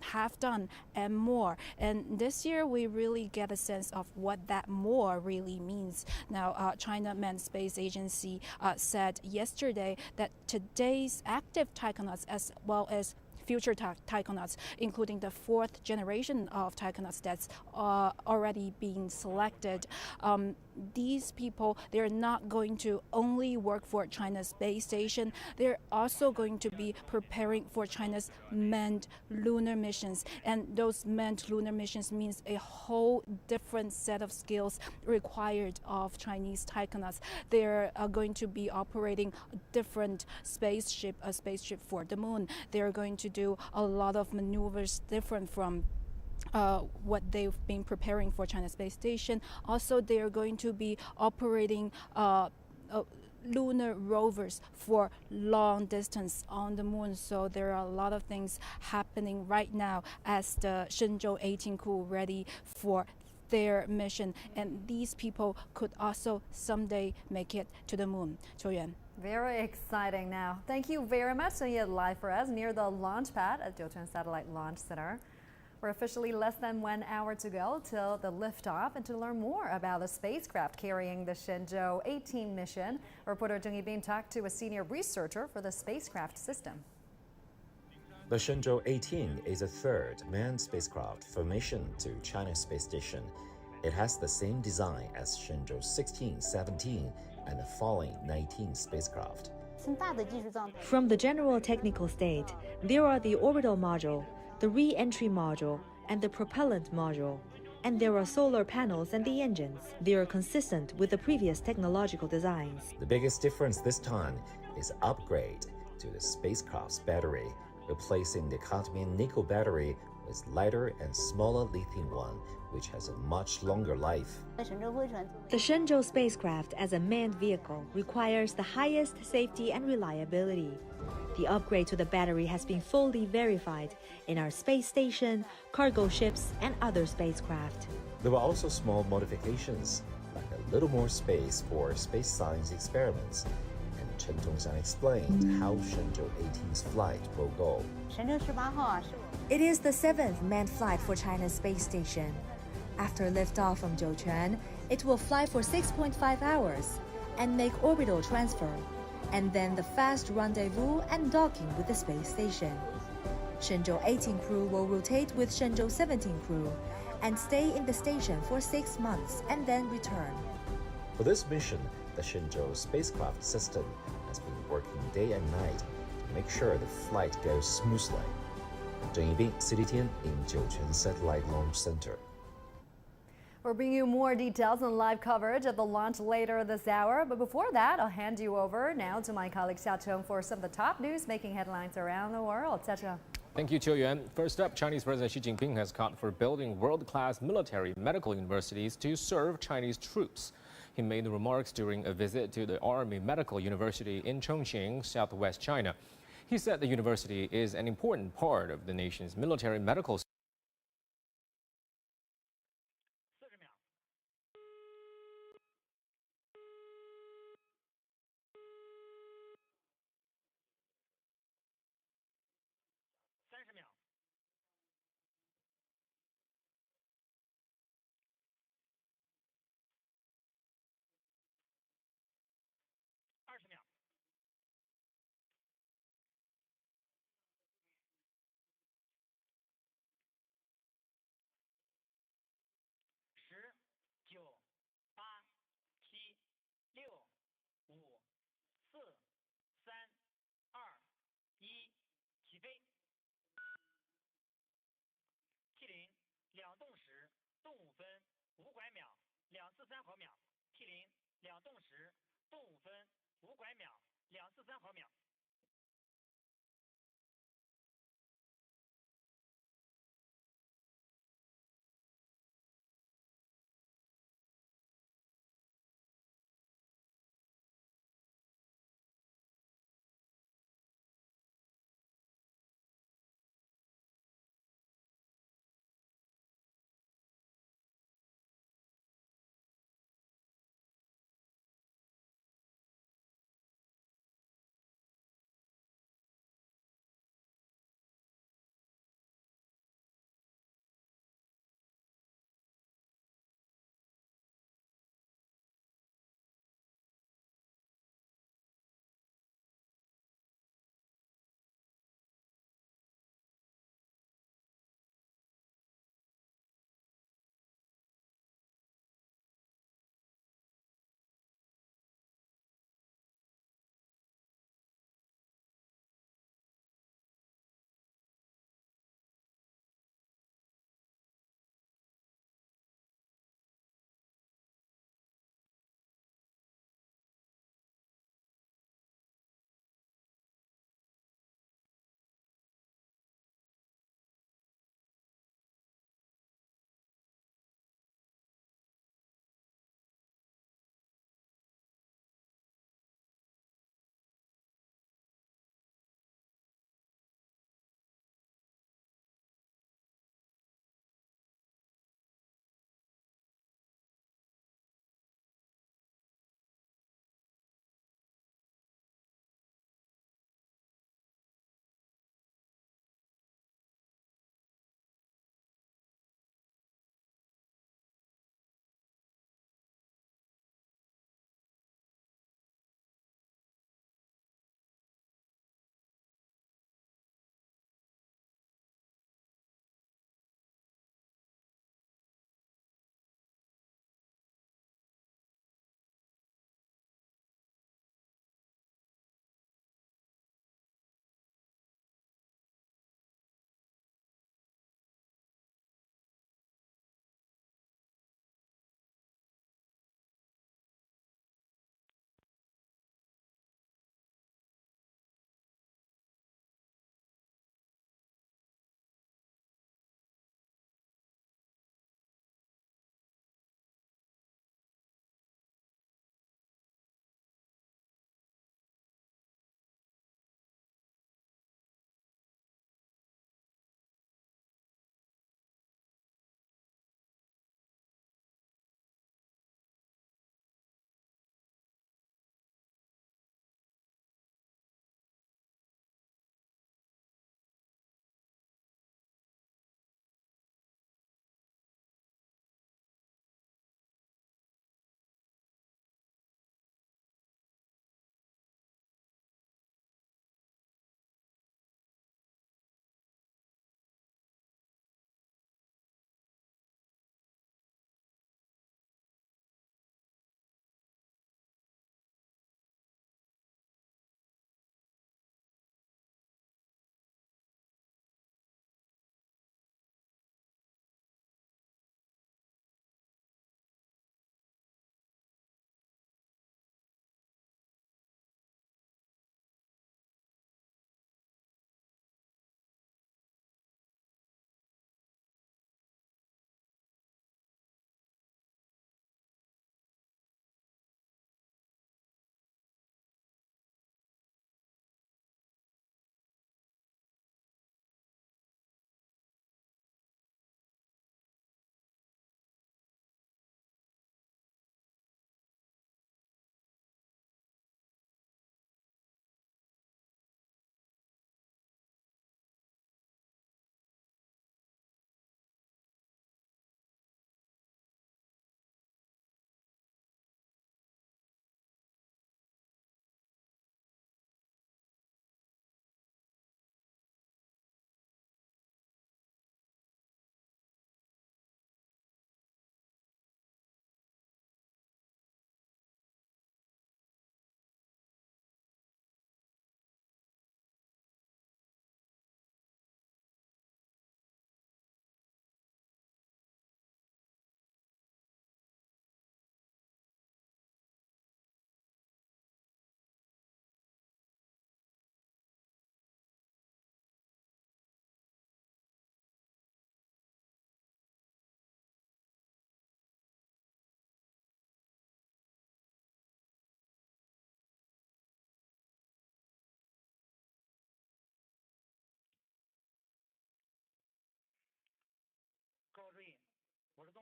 have done and more. And this year, we really get a sense of what that more really means. Now, China Manned Space Agency said yesterday that today's active taikonauts, as well as future taikonauts, including the 4th generation of taikonauts that's already being selected. These people, they're not going to only work for China's space station, they're also going to be preparing for China's manned lunar missions. And those manned lunar missions means a whole different set of skills required of Chinese taikonauts. They're going to be operating a different spaceship, a spaceship for the moon. They're going to do a lot of maneuvers different from what they've been preparing for China Space Station. Also, they are going to be operating lunar rovers for long distance on the moon. So there are a lot of things happening right now as the Shenzhou 18 crew ready for their mission. And these people could also someday make it to the moon. Qiu Yuan.
Very exciting now. Thank you very much. So you live for us near the launch pad at Jiuquan Satellite Launch Center. We're officially less than 1 hour to go till the liftoff, and to learn more about the spacecraft carrying the Shenzhou 18 mission, reporter Zheng Yibin talked to a senior researcher for the spacecraft system.
The Shenzhou 18 is a 3rd manned spacecraft for mission to China Space Station. It has the same design as Shenzhou 16, 17, and the following 19 spacecraft.
From the general technical state, there are the orbital module, the re-entry module, and the propellant module. And there are solar panels and the engines. They are consistent with the previous technological designs.
The biggest difference this time is upgrade to the spacecraft's battery, replacing the cadmium nickel battery with lighter and smaller lithium one, which has a much longer life.
The Shenzhou spacecraft as a manned vehicle requires the highest safety and reliability. The upgrade to the battery has been fully verified in our space station, cargo ships, and other spacecraft.
There were also small modifications, like a little more space for space science experiments. And Chen Tongxiang explained how Shenzhou 18's flight will go.
It is the 7th manned flight for China's space station. After liftoff from Jiuquan, it will fly for 6.5 hours and make orbital transfer, and then the fast rendezvous and docking with the space station. Shenzhou 18 crew will rotate with Shenzhou 17 crew and stay in the station for 6 months and then return.
For this mission, the Shenzhou spacecraft system has been working day and night to make sure the flight goes smoothly. Zheng Yibing, CDTN in Jiuquan Satellite Launch Center.
We'll bring you more details and live coverage of the launch later this hour. But before that, I'll hand you over now to my colleague Xia Cheng for some of the top news making headlines around the world. Xia Cheng.
Thank you, Qiu Yuan. First up, Chinese President Xi Jinping has called for building world-class military medical universities to serve Chinese troops. He made the remarks during a visit to the Army Medical University in Chongqing, southwest China. He said the university is an important part of the nation's military medical system.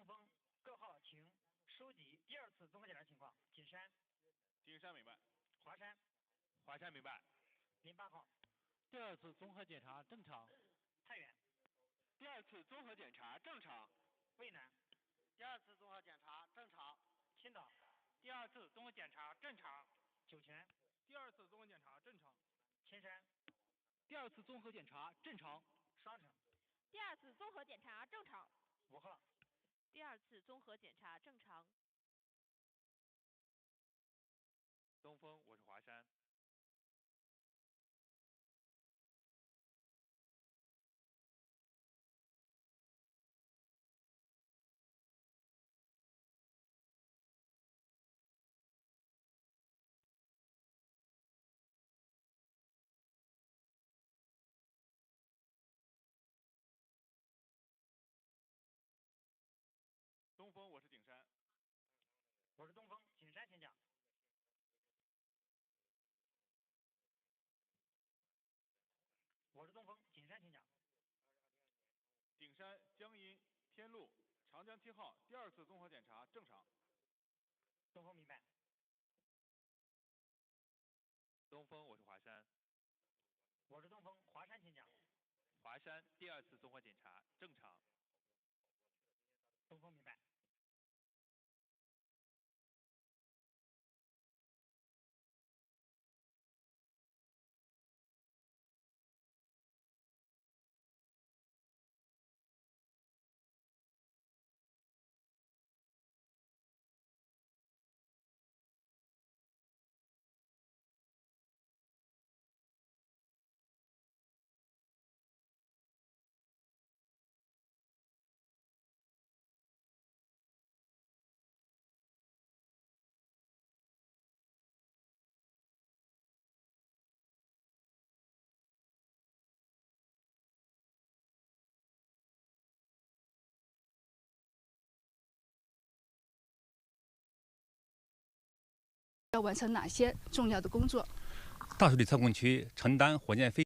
风，各号请收集第2次综合检查情况。景山。
景山明白。
华山。
华山明白。
08号。
第2次综合检查正常。
太原。
第2次综合检查正常。
渭南。
第2次综合检查正常。
青岛。
第2次综合检查正常。
酒泉。
第2次综合检查正常。
千山。
第2次综合检查正常。
双城。
第2次综合检查正常。
5号。
第2次综合检查正常。
东风，我是华山。东风，我是景山。
我是东风，景山请讲。我是东风，景山请讲。
景山江阴天路长江7号第2次综合检查正常。
东风明白。
东风，我是华山。
我是东风，华山请讲。
华山第2次综合检查正常。
东风明白。
要完成哪些重要的工作？
大水里测控区承担火箭飞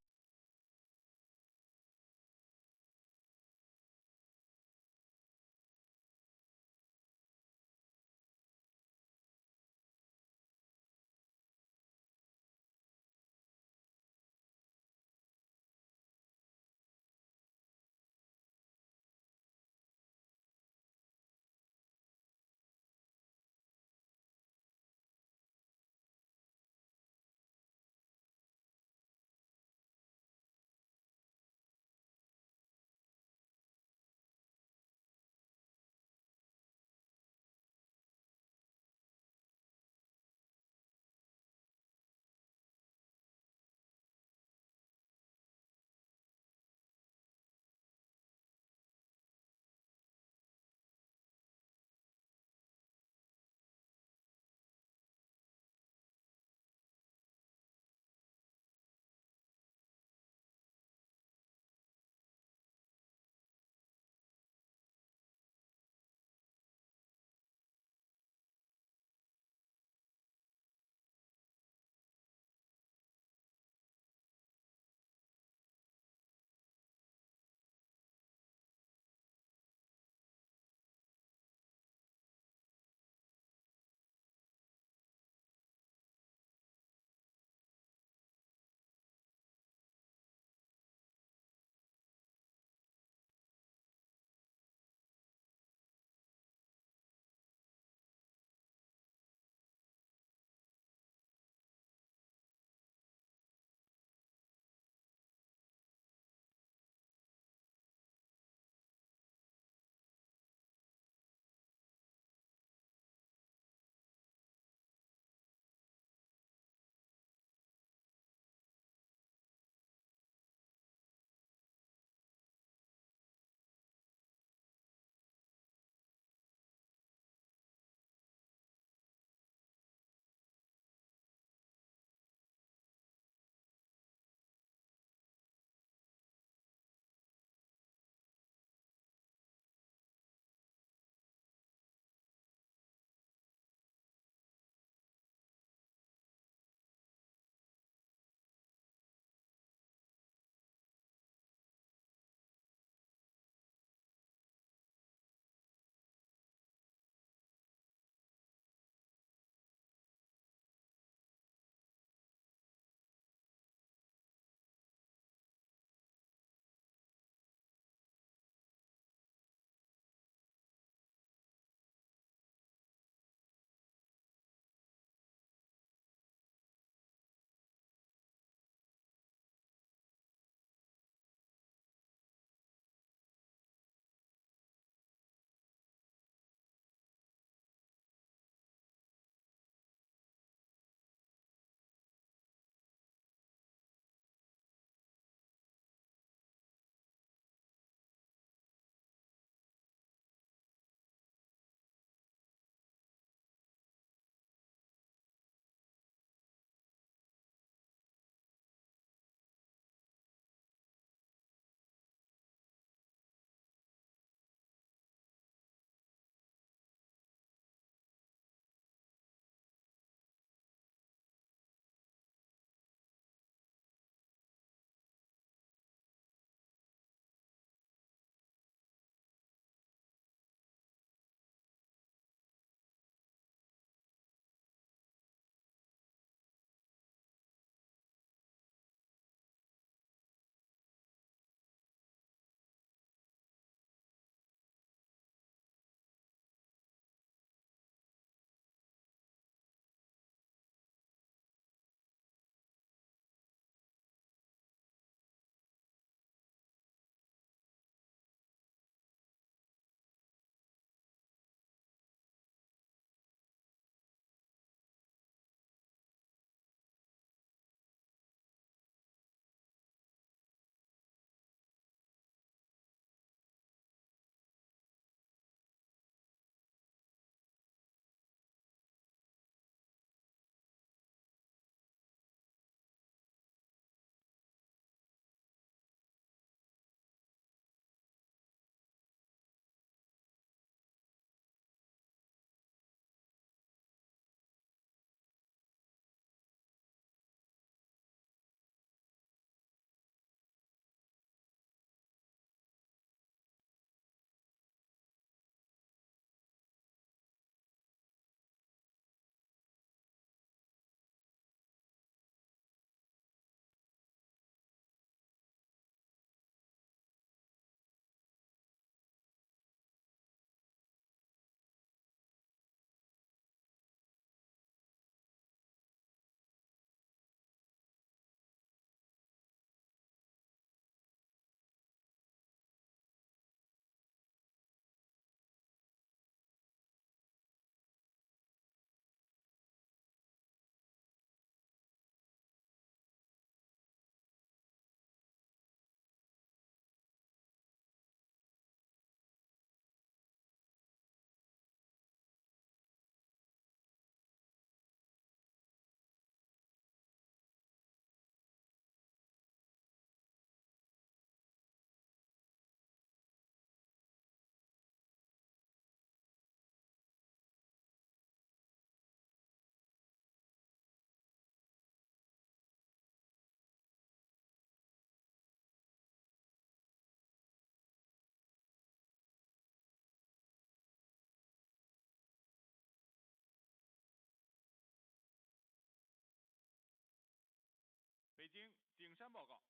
山报告。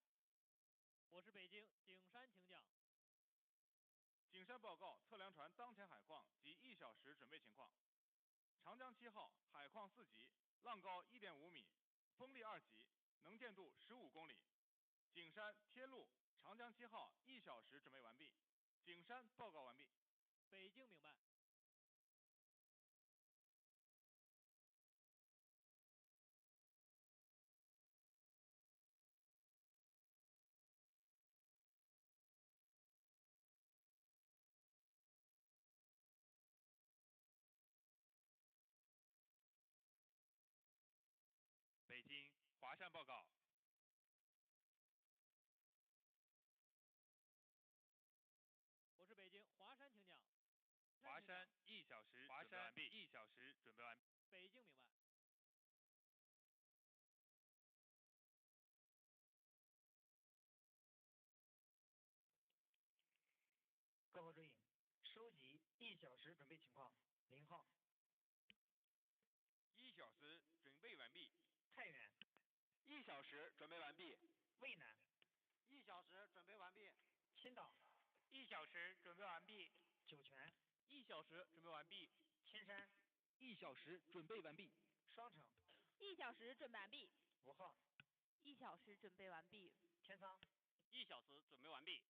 我是北京，景山请讲。
景山报告测量船当前海况及1小时准备情况。长江7号海况4级，浪高1.5米，风力2级，能见度15公里。景山天路长江7号1小时准备完毕。景山报告完毕。
北京明白。
北京华山报告。
我是北京华山，请讲。
华山1小时准备完毕。1小时准备完毕。
北京明白。
各号注意，收集1小时准备情况。0号。
1小时准备完毕。
太原。
1小时准备完毕。
渭南。
1小时准备完毕。
青岛。
1小时准备完毕。
酒泉。
1小时准备完毕。
青山。
1小时准备完毕。
双城。
1小时准备完毕。
5号。
1小时准备完毕。
天仓。
1小时准备完毕。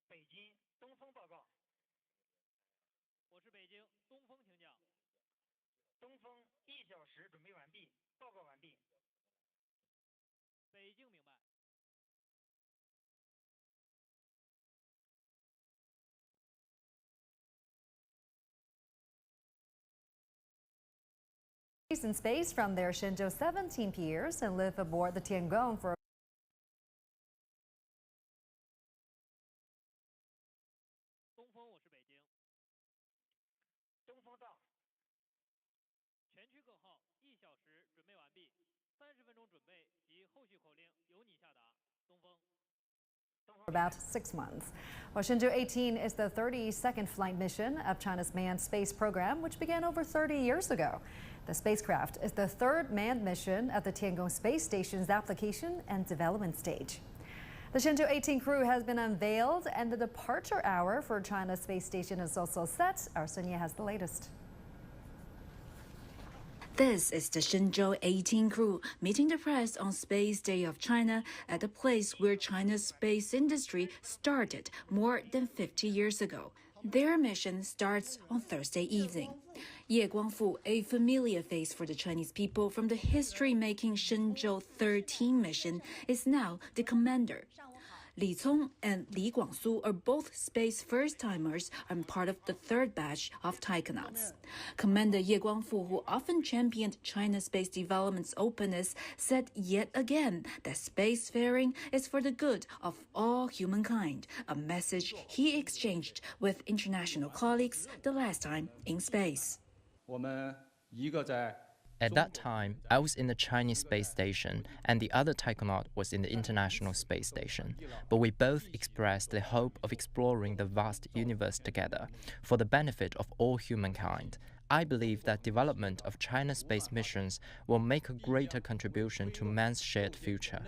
北京东风报告。
我是北京东风，请讲。
东风1小时准备完毕，报告完毕。
北京明白。
In space from their Shenzhou 17 peers and live aboard the Tiangong for
东风，我是北京。
东风到。
全区各号1小时准备完毕，30分钟准备及后续口令由你下达。东风。
about 6 months. Well, Shenzhou 18 is the 32nd flight mission of China's manned space program, which began over 30 years ago. The spacecraft is the third manned mission of the Tiangong space station's application and development stage. The Shenzhou 18 crew has been unveiled, and the departure hour for China's space station is also set. Our Sonia has the latest.
This is the Shenzhou 18 crew meeting the press on Space Day of China at the place where China's space industry started more than 50 years ago. Their mission starts on Thursday evening. Guangfu, a familiar face for the Chinese people from the history-making Shenzhou 13 mission, is now the commander. Li Cong and Li Guangsu are both space first-timers and part of the third batch of taikonauts. Commander Guangfu, who often championed China's space development's openness, said yet again that spacefaring is for the good of all humankind, a message he exchanged with international colleagues the last time in space.
At that time, I was in the Chinese space station, and the other taikonaut was in the International Space Station. But we both expressed the hope of exploring the vast universe together, for the benefit of all humankind. I believe that development of China's space missions will make a greater contribution to man's shared future.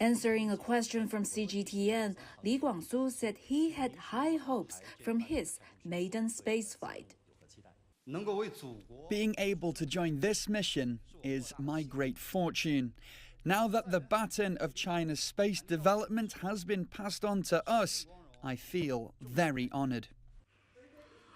Answering a question from CGTN, Li Guangsu said he had high hopes from his maiden spaceflight.
Being able to join this mission is my great fortune. Now that the baton of China's space development has been passed on to us, I feel very honored.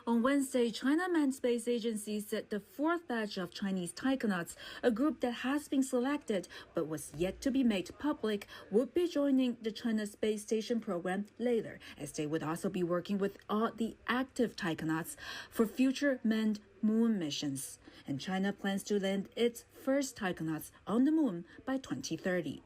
On Wednesday, China Manned Space Agency said the fourth batch of Chinese taikonauts, a group that has been selected but was yet to be made public, would be joining the China Space Station program later, as they would also be working with all the active taikonauts for future manned moon missions. And China plans to land its first taikonauts on the moon by 2030.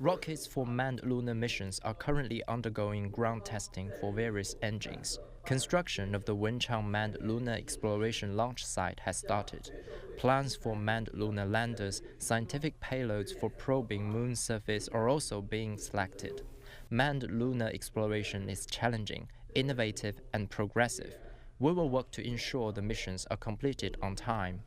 Rockets for manned lunar missions are currently undergoing ground testing for various engines. Construction of the Wenchang Manned Lunar Exploration Launch Site has started. Plans for manned lunar landers, scientific payloads for probing moon surface are also being selected. Manned lunar exploration is challenging, innovative, and progressive. We will work to ensure the missions are completed on time.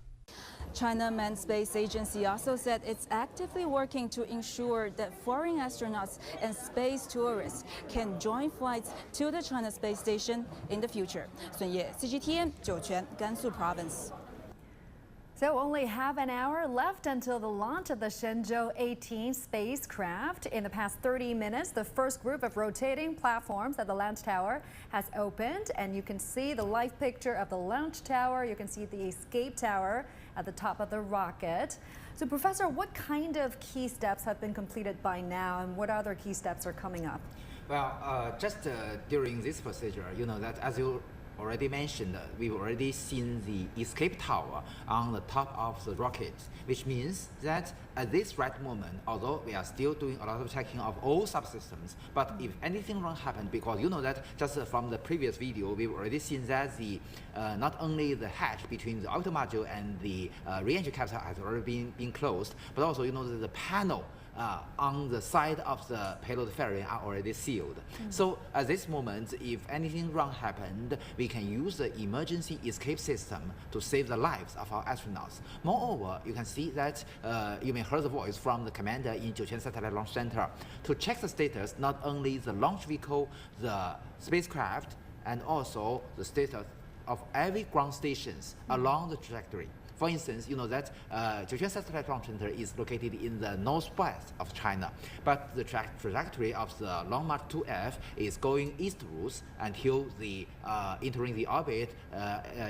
China Manned Space Agency also said it's actively working to ensure that foreign astronauts and space tourists can join flights to the China Space Station in the future. Sun Ye, CGTN, Jiuquan, Guangsu Province.
So only half an hour left until the launch of the Shenzhou 18 spacecraft. In the past 30 minutes, the first group of rotating platforms at the launch tower has opened, and you can see the live picture of the launch tower. You can see the escape tower at the top of the rocket. So, Professor, what kind of key steps have been completed by now, and what other key steps are coming up?
Well, just during this procedure, you know that as you already mentioned, we've already seen the escape tower on the top of the rocket, which means that at this right moment, although we are still doing a lot of checking of all subsystems, but if anything wrong happened, because you know that just from the previous video, we've already seen that the not only the hatch between the orbital module and the re-entry capsule has already been closed, but also you know that the panel on the side of the payload fairing are already sealed. So at this moment, if anything wrong happened, we can use the emergency escape system to save the lives of our astronauts. Moreover, you can see that you may hear the voice from the commander in Jiuquan Satellite Launch Center to check the status, not only the launch vehicle, the spacecraft, and also the status of every ground stations along the trajectory. For instance, you know that Jiuquan Satellite Launch Center is located in the northwest of China, but the trajectory of the Long March 2F is going eastwards until the entering the orbit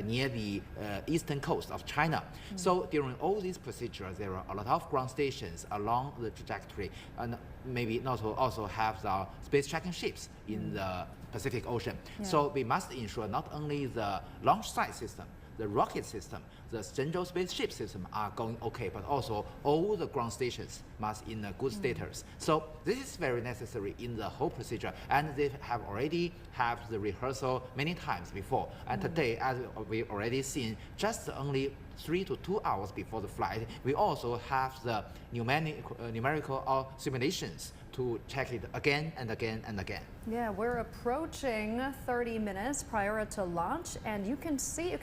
near the eastern coast of China. So during all these procedures, there are a lot of ground stations along the trajectory, and maybe not also have the space tracking ships in the Pacific Ocean. So we must ensure not only the launch site system, the rocket system, the Shenzhou spaceship system are going okay, but also all the ground stations must in a good status. So this is very necessary in the whole procedure, and they have already have the rehearsal many times before. And today, as we already seen, just only 3 to 2 hours before the flight, we also have the numerical simulations to check it again and again and again.
Yeah, we're approaching 30 minutes prior to launch, and you can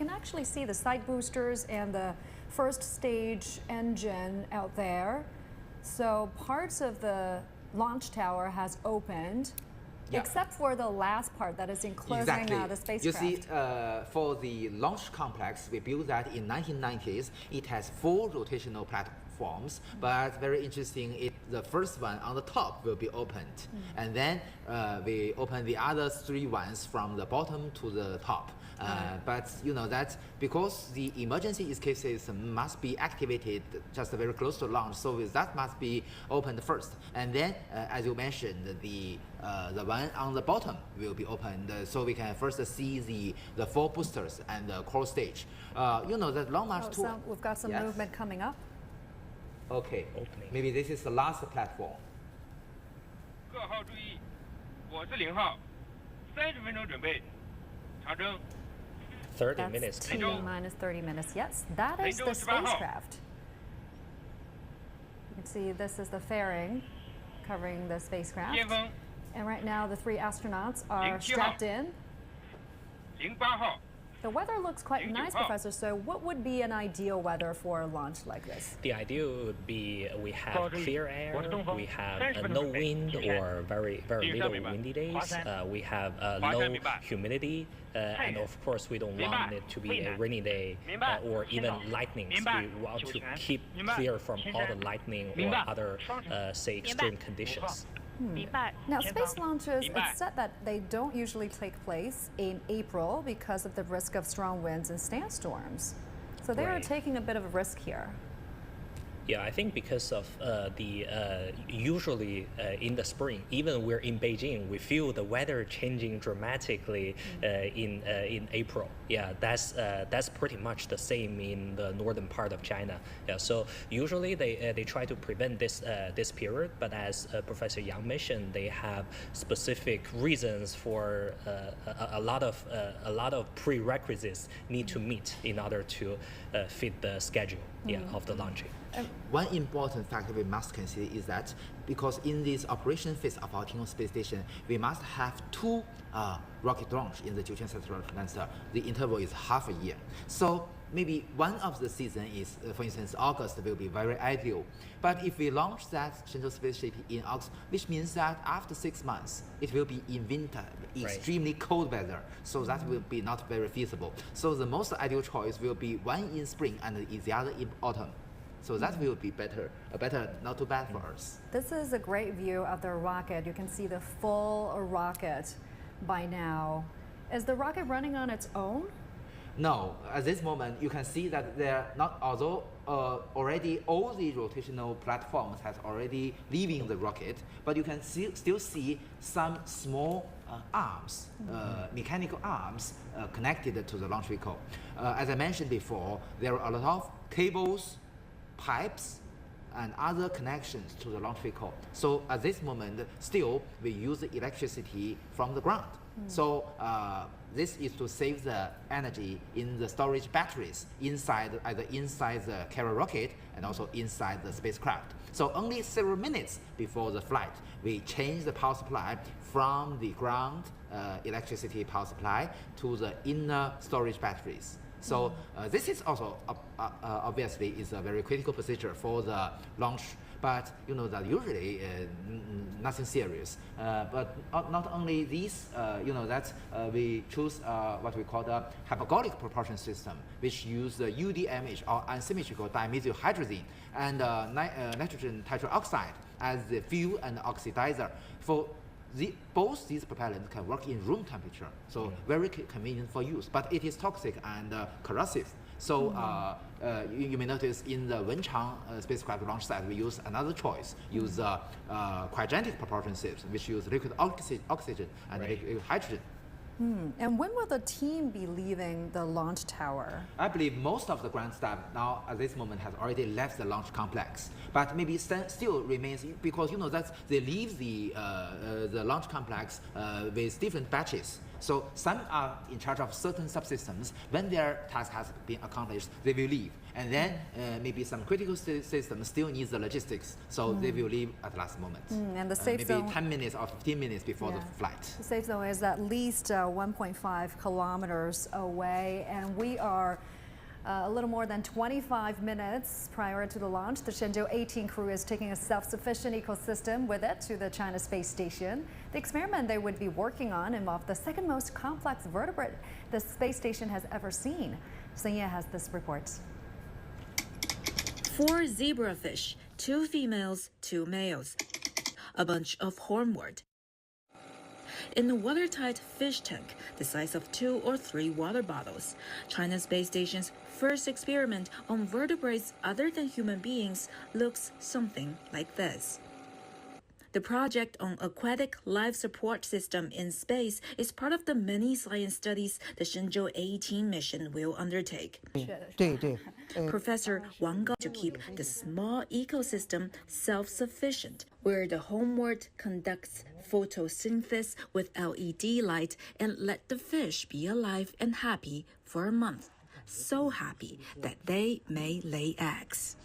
actually see the side boosters and the first stage engine out there. So parts of the launch tower has opened, except for the last part that is enclosing the spacecraft.
You see, for the launch complex, we built that in 1990s. It has 4 rotational platforms, but very interesting, the first one on the top will be opened, and then we open the other 3 ones from the bottom to the top. But you know that because the emergency escape system must be activated just very close to launch, so that must be opened first, and then as you mentioned, the one on the bottom will be opened, so we can first see the 4 boosters and the core stage. You know that Long March 2.
So we've got some movement coming up.
Okay, maybe this is the last platform.
各号注意，我是0号，30分钟准备，长征。
30 minutes. T minus 30 minutes. Yes, that is the spacecraft. You can see this is the fairing covering the spacecraft. And right now the 3 astronauts are strapped in.
08号。
The weather looks quite nice, Professor. So what would be an ideal weather for a launch like this?
The ideal would be we have clear air, we have no wind or very little windy days, we have low humidity, and of course we don't want it to be a rainy day or even lightning. We want to keep clear from all the lightning or other, say, extreme conditions.
Now, space launches, it's said that they don't usually take place in April because of the risk of strong winds and sandstorms. So they are taking a bit of a risk here.
Yeah, I think because of usually in the spring, even we're in Beijing, we feel the weather changing dramatically in April. Yeah, that's pretty much the same in the northern part of China. Yeah, so usually they try to prevent this period, but as Professor Yang mentioned, they have specific reasons for a lot of prerequisites need to meet in order to fit the schedule of the launching.
One important factor we must consider is that because in this operation phase of our Tiangong space station, we must have 2 rocket launch in the Jiuquan satellite launcher. The interval is half a year. So maybe one of the season is, for instance, August will be very ideal. But if we launch that Shenzhou spaceship in August, which means that after 6 months, it will be in winter, extremely cold weather. So that will be not very feasible. So the most ideal choice will be one in spring and the other in autumn. So that will be better, not too bad for us.
This is a great view of the rocket. You can see the full rocket by now. Is the rocket running on its own?
No, at this moment you can see that they're not, although already all the rotational platforms has already leaving the rocket, but you can still see some small arms, mechanical arms connected to the launch vehicle. As I mentioned before, there are a lot of cables, pipes, and other connections to the launch vehicle. So at this moment, still we use the electricity from the ground. So this is to save the energy in the storage batteries either inside the carrier rocket and also inside the spacecraft. So only several minutes before the flight, we change the power supply from the ground electricity power supply to the inner storage batteries. So this is also obviously is a very critical procedure for the launch, but you know that usually nothing serious. But not only this, you know that we choose what we call the hypergolic propulsion system, which use the UDMH or unsymmetrical dimethyl hydrazine and nitrogen tetroxide as the fuel and oxidizer. For both these propellants can work in room temperature, so very convenient for use, but it is toxic and corrosive. So you may notice in the Wenchang spacecraft launch site, we use another choice, use cryogenic propulsion system, which use liquid oxygen and liquid hydrogen.
And when will the team be leaving the launch tower?
I believe most of the ground staff now at this moment has already left the launch complex, but maybe still remains because you know that they leave the launch complex with different batches. So some are in charge of certain subsystems. When their task has been accomplished, they will leave. And then maybe some critical systems still need the logistics, so they will leave at the last moment.
And the safe zone,
maybe 10 minutes or 15 minutes before the flight.
The safe zone is at least 1.5 kilometers away, and we are a little more than 25 minutes prior to the launch. The Shenzhou 18 crew is taking a self-sufficient ecosystem with it to the China space station. The experiment they would be working on involved the second most complex vertebrate the space station has ever seen. Senya has this report.
4 zebrafish, 2 females, 2 males, a bunch of hornwort. In a watertight fish tank the size of 2 or 3 water bottles, China's space station's first experiment on vertebrates other than human beings looks something like this. The project on aquatic life support system in space is part of the many science studies the Shenzhou 18 mission will undertake. Professor Wang Gao to keep the small ecosystem self-sufficient, where the homewort conducts photosynthesis with LED light and let the fish be alive and happy for a month. So happy that they may lay eggs.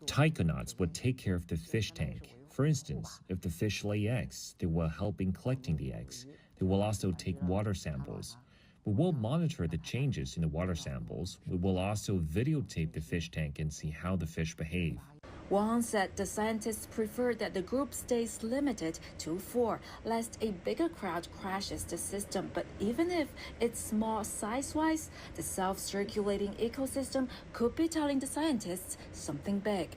Taikonauts would take care of the fish tank. For instance, if the fish lay eggs, they will help in collecting the eggs. They will also take water samples. We will monitor the changes in the water samples. We will also videotape the fish tank and see how the fish behave.
Wang said the scientists prefer that the group stays limited to 4, lest a bigger crowd crashes the system. But even if it's small size-wise, the self-circulating ecosystem could be telling the scientists something big.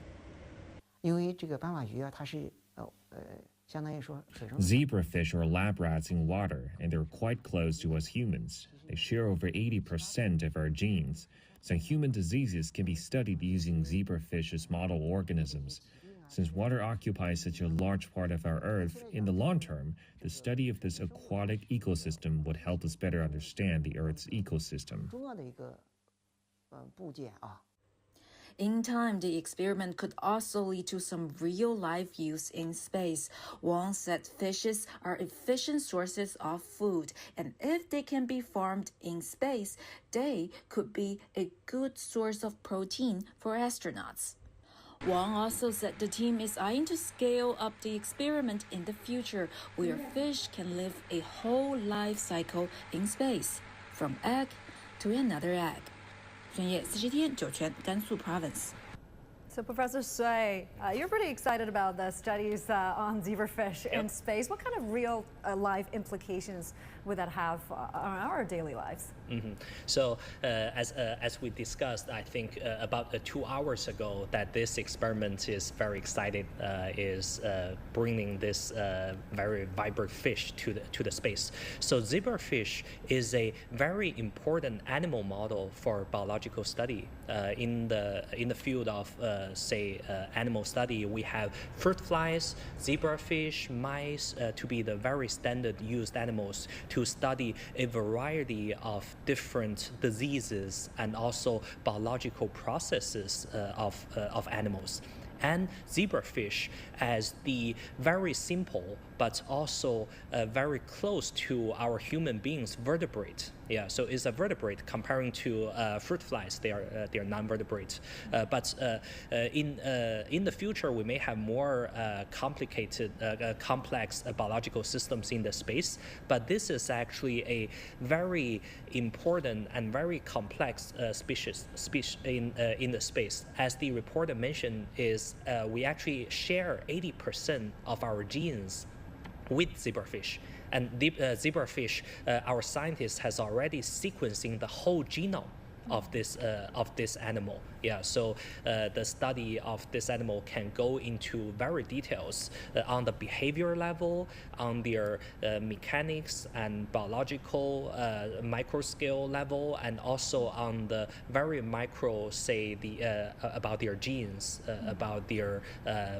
Zebrafish are lab rats in water, and they're quite close to us humans. They share over 80% of our genes. Some human diseases can be studied using zebrafish as model organisms. Since water occupies such a large part of our Earth, in the long term, the study of this aquatic ecosystem would help us better understand the Earth's ecosystem.
In time, the experiment could also lead to some real-life use in space. Wang said fishes are efficient sources of food, and if they can be farmed in space, they could be a good source of protein for astronauts. Wang also said the team is eyeing to scale up the experiment in the future, where fish can live a whole life cycle in space, from egg to another egg. 深夜40天，酒泉，甘肃 Province。
So, Professor Sui, you're pretty excited about the studies on zebrafish in space. What kind of real-life implications would that have on our daily lives?
So, as we discussed, I think about 2 hours ago, that this experiment is very excited, is bringing this very vibrant fish to the space. So, zebrafish is a very important animal model for biological study. In the field of animal study, we have fruit flies, zebrafish, mice to be the very standard used animals to study a variety of different diseases and also biological processes of animals. And zebrafish as the very simple but also very close to our human beings vertebrate. Yeah, so it's a vertebrate comparing to fruit flies. They are non-vertebrate. But in the future, we may have more complicated, complex biological systems in the space. But this is actually a very important and very complex species in the space. As the reporter mentioned, is we actually share 80% of our genes with zebrafish. And zebrafish, our scientists has already sequencing the whole genome of this animal. Yeah, so the study of this animal can go into very details on the behavior level, on their mechanics and biological micro scale level, and also on the very micro, say about their genes, about their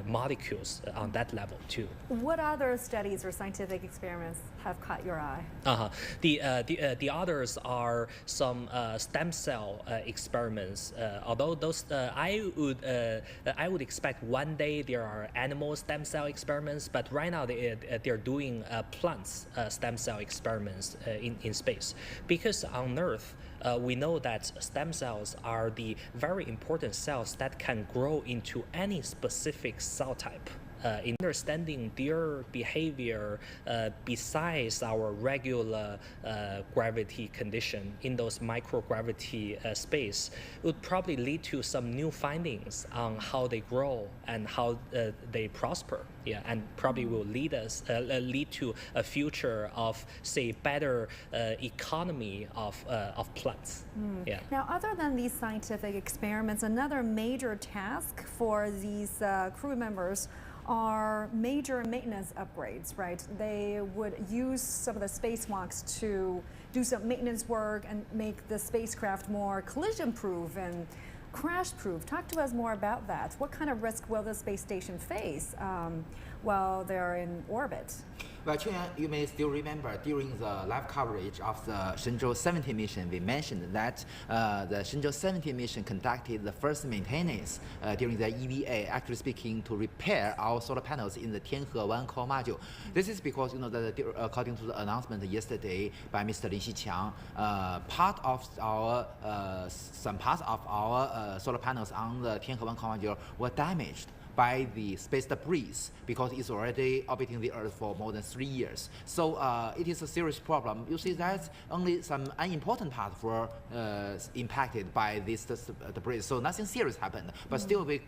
molecules on that level too.
What other studies or scientific experiments have caught your eye?
The others are some stem cell experiments. Although those I would expect one day there are animal stem cell experiments, but right now they're doing plants stem cell experiments in space, because on Earth we know that stem cells are the very important cells that can grow into any specific cell type. In understanding their behavior besides our regular gravity condition in those microgravity space would probably lead to some new findings on how they grow and how they prosper. Yeah, and probably will lead to a future of, say, better economy of plants. Yeah.
Now, other than these scientific experiments, another major task for these crew members are major maintenance upgrades, right? They would use some of the spacewalks to do some maintenance work and make the spacecraft more collision-proof and crash-proof. Talk to us more about that. What kind of risk will the space station face while they're in orbit?
Well, Chuan, you may still remember during the live coverage of the Shenzhou 17 mission, we mentioned that the Shenzhou 17 mission conducted the first maintenance during the EVA, actually speaking, to repair our solar panels in the Tiangong core module. This is because, that according to the announcement yesterday by Mr. Lin Xiqiang, some parts of our solar panels on the Tiangong core module were damaged by the space debris, because it's already orbiting the Earth for more than 3 years. So it is a serious problem. You see that only some unimportant parts were impacted by this debris. So nothing serious happened, but still we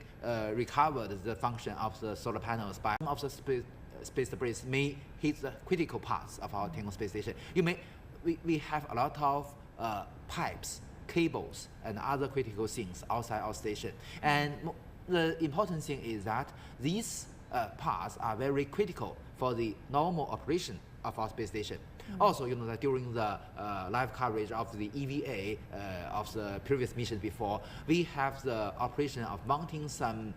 recovered the function of the solar panels. By some of the space debris may hit the critical parts of our Tiangong space station. We have a lot of pipes, cables, and other critical things outside our station. And the important thing is that these parts are very critical for the normal operation of our space station. Also, that during the live coverage of the EVA of the previous missions before, we have the operation of mounting some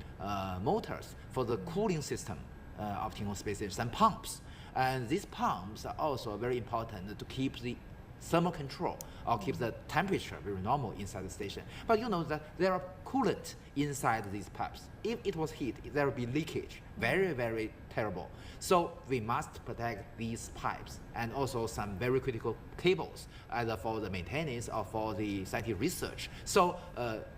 motors for the cooling system of Tiangong space station, some pumps. And these pumps are also very important to keep the thermal control or keep the temperature very normal inside the station. But that there are coolant inside these pipes. If it was heat, there will be leakage. Very, very terrible. So we must protect these pipes and also some very critical cables, either for the maintenance or for the scientific research. So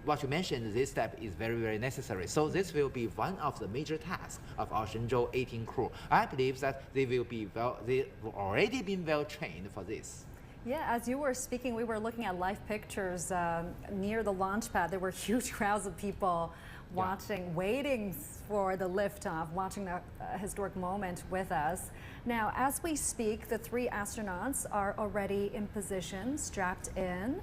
what you mentioned, this step is very, very necessary. So this will be one of the major tasks of our Shenzhou 18 crew. I believe that they've already been well trained for this.
Yeah, as you were speaking, we were looking at live pictures near the launch pad. There were huge crowds of people watching, waiting for the liftoff, watching the historic moment with us. Now, as we speak, the 3 astronauts are already in position, strapped in.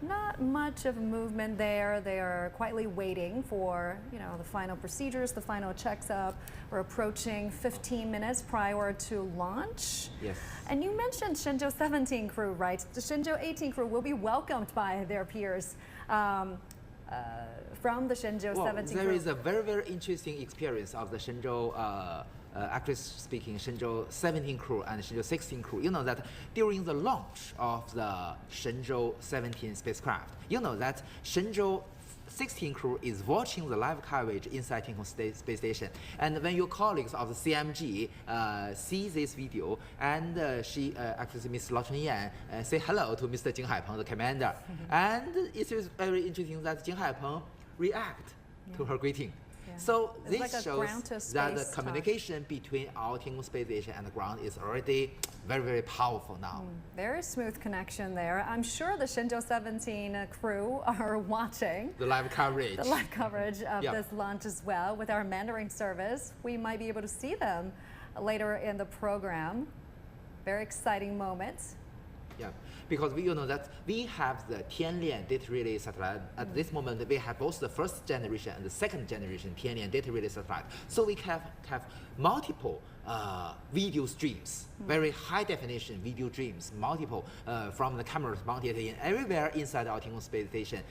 Not much of movement there. They are quietly waiting for, the final procedures, the final checks up. We're approaching 15 minutes prior to launch.
Yes.
And you mentioned Shenzhou 17 crew, right? The Shenzhou 18 crew will be welcomed by their peers from the Shenzhou 17
there
crew.
is a very, very interesting experience of the Shenzhou actually speaking, Shenzhou 17 crew and Shenzhou 16 crew. That during the launch of the Shenzhou 17 spacecraft, that Shenzhou 16 crew is watching the live coverage inside Tiangong Space Station. And when your colleagues of the CMG see this video, and she, actually Ms. Lao Chunyan, say hello to Mr. Jing Haipeng, the commander. And it is very interesting that Jing Haipeng react to her greeting. So this
like
shows that the communication between our Tiangong Space Station and the ground is already very, very powerful now.
Very smooth connection there. I'm sure the Shenzhou 17 crew are watching
the live coverage.
The live coverage of this launch as well. With our Mandarin service, we might be able to see them later in the program. Very exciting moments.
Yeah, because we know that we have the Tianlian data relay satellite. At this moment, we have both the first generation and the second generation Tianlian data relay satellite. So we can have multiple video streams, very high definition video streams, multiple from the cameras mounted in everywhere inside our Tiangong Space Station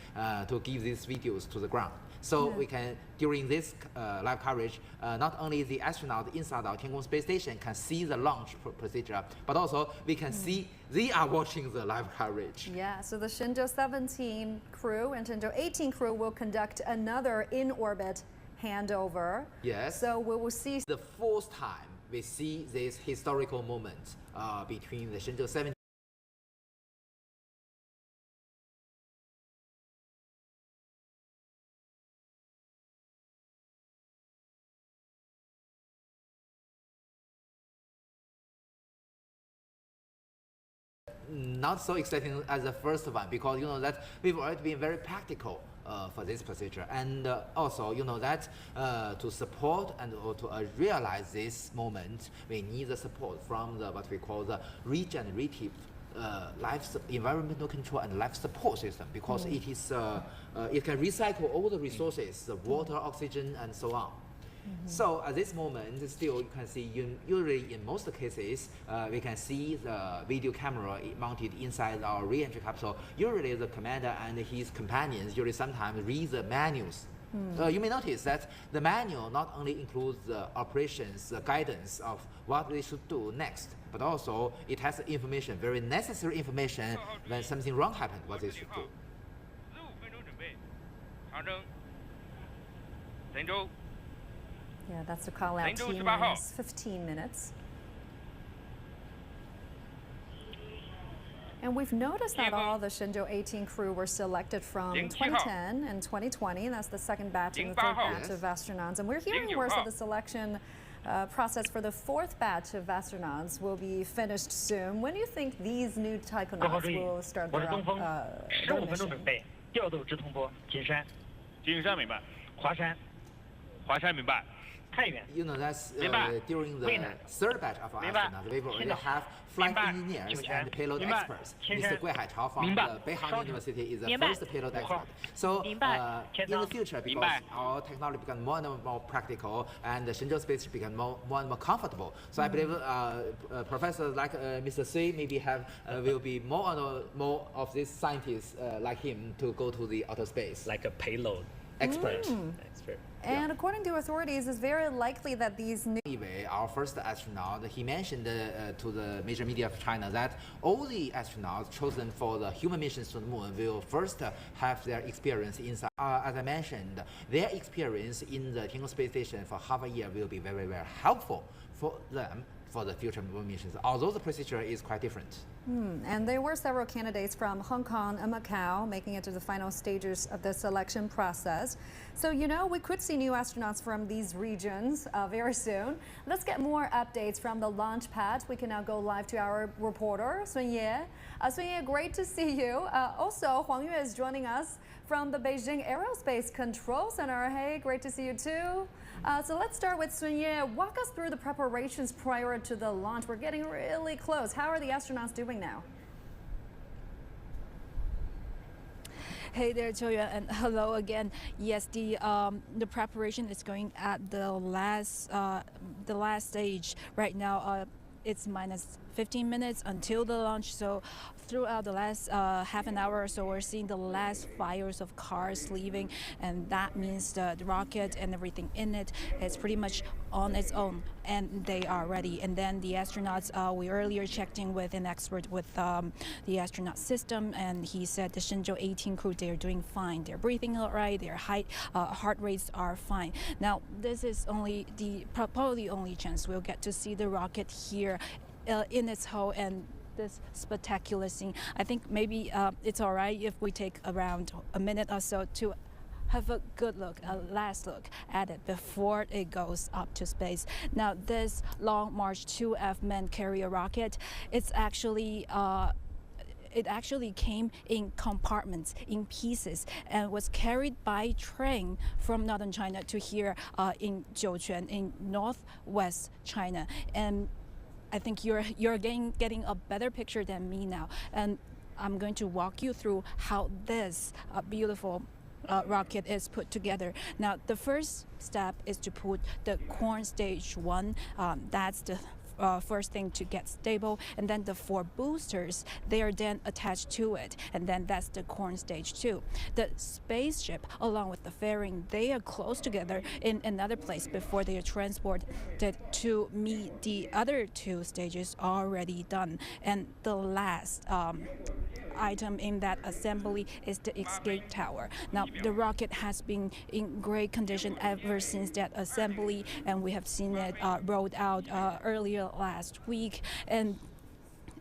to give these videos to the ground. So we can, during this live coverage, not only the astronaut inside our Tiangong Space Station can see the launch procedure, but also we can see they are watching the live coverage.
Yeah, so the Shenzhou 17 crew and Shenzhou 18 crew will conduct another in-orbit handover.
Yes.
So we will see
the 4th time we see this historical moment between the Shenzhou 17 not so exciting as the first one, because that we've already been very practical for this procedure, and also that to support and to realize this moment, we need the support from the what we call the regenerative environmental control and life support system, because it is it can recycle all the resources, the water, oxygen, and so on. So at this moment, still you can see, usually in most cases, we can see the video camera mounted inside our re-entry capsule. Usually the commander and his companions usually sometimes read the manuals. You may notice that the manual not only includes the operations, the guidance of what they should do next, but also it has information, very necessary information when something wrong happens, what they should do.
Yeah, that's the call out. T-minus 15 minutes. And we've noticed that all the Shenzhou 18 crew were selected from 2010 and 2020. That's the second batch and the third batch of astronauts. And we're hearing rumors that the selection process for the 4th batch of astronauts will be finished soon. When do you think these new taikonauts will start their mission?
调度直通波，金山明白，华山明白。
You know, that's during the third batch of our astronauts, we already have flight engineers and payload experts. Mr. Gui Haichao from the Beihang University is the first payload expert. So in the future, because our technology becomes more and more practical and the Shenzhou space become more and more comfortable. So I believe professors like Mr. Sui maybe will be more and more of these scientists like him to go to the outer space.
Like a payload
expert.
And according to authorities, it's very likely that these new...
Our first astronaut, he mentioned to the major media of China that all the astronauts chosen for the human missions to the moon will first have their experience inside. As I mentioned, their experience in the Tiangong space station for half a year will be very, very helpful for them for the future moon missions, although the procedure is quite different.
And there were several candidates from Hong Kong and Macau making it to the final stages of the selection process. So, you know, we could see new astronauts from these regions very soon. Let's get more updates from the launch pad. We can now go live to our reporter, Sun Ye. Sun Ye, great to see you. Also, Huang Yue is joining us from the Beijing Aerospace Control Center. Hey, great to see you too. So let's start with Sun Ye. Walk us through the preparations prior to the launch. We're getting really close. How are the astronauts doing now?
Hey there, Jiuquan, and hello again. Yes, the preparation is going at the last stage right now. It's minus 15 minutes until the launch, so throughout the last half an hour or so, we're seeing the last fires of cars leaving, and that means the rocket and everything in it is pretty much on its own, and they are ready. And then the astronauts, we earlier checked in with an expert with the astronaut system, and he said the Shenzhou 18 crew, they're doing fine. They're breathing all right, their heart rates are fine. Now, this is only probably the only chance we'll get to see the rocket here in its hull and this spectacular scene. I think maybe it's all right if we take around a minute or so to have a good look, a last look at it before it goes up to space. Now, this Long March 2F manned carrier rocket, it actually came in compartments, in pieces, and was carried by train from northern China to here in Jiuquan in northwest China. And I think you're getting a better picture than me now, and I'm going to walk you through how this beautiful rocket is put together. Now, the first step is to put the core stage 1. That's the first thing to get stable, and then the 4 boosters, they are then attached to it, and then that's the core stage 2. The spaceship along with the fairing, they are close together in another place before they are transported to meet the other 2 stages already done. And the last item in that assembly is the escape tower. Now, the rocket has been in great condition ever since that assembly, and we have seen it rolled out earlier last week, and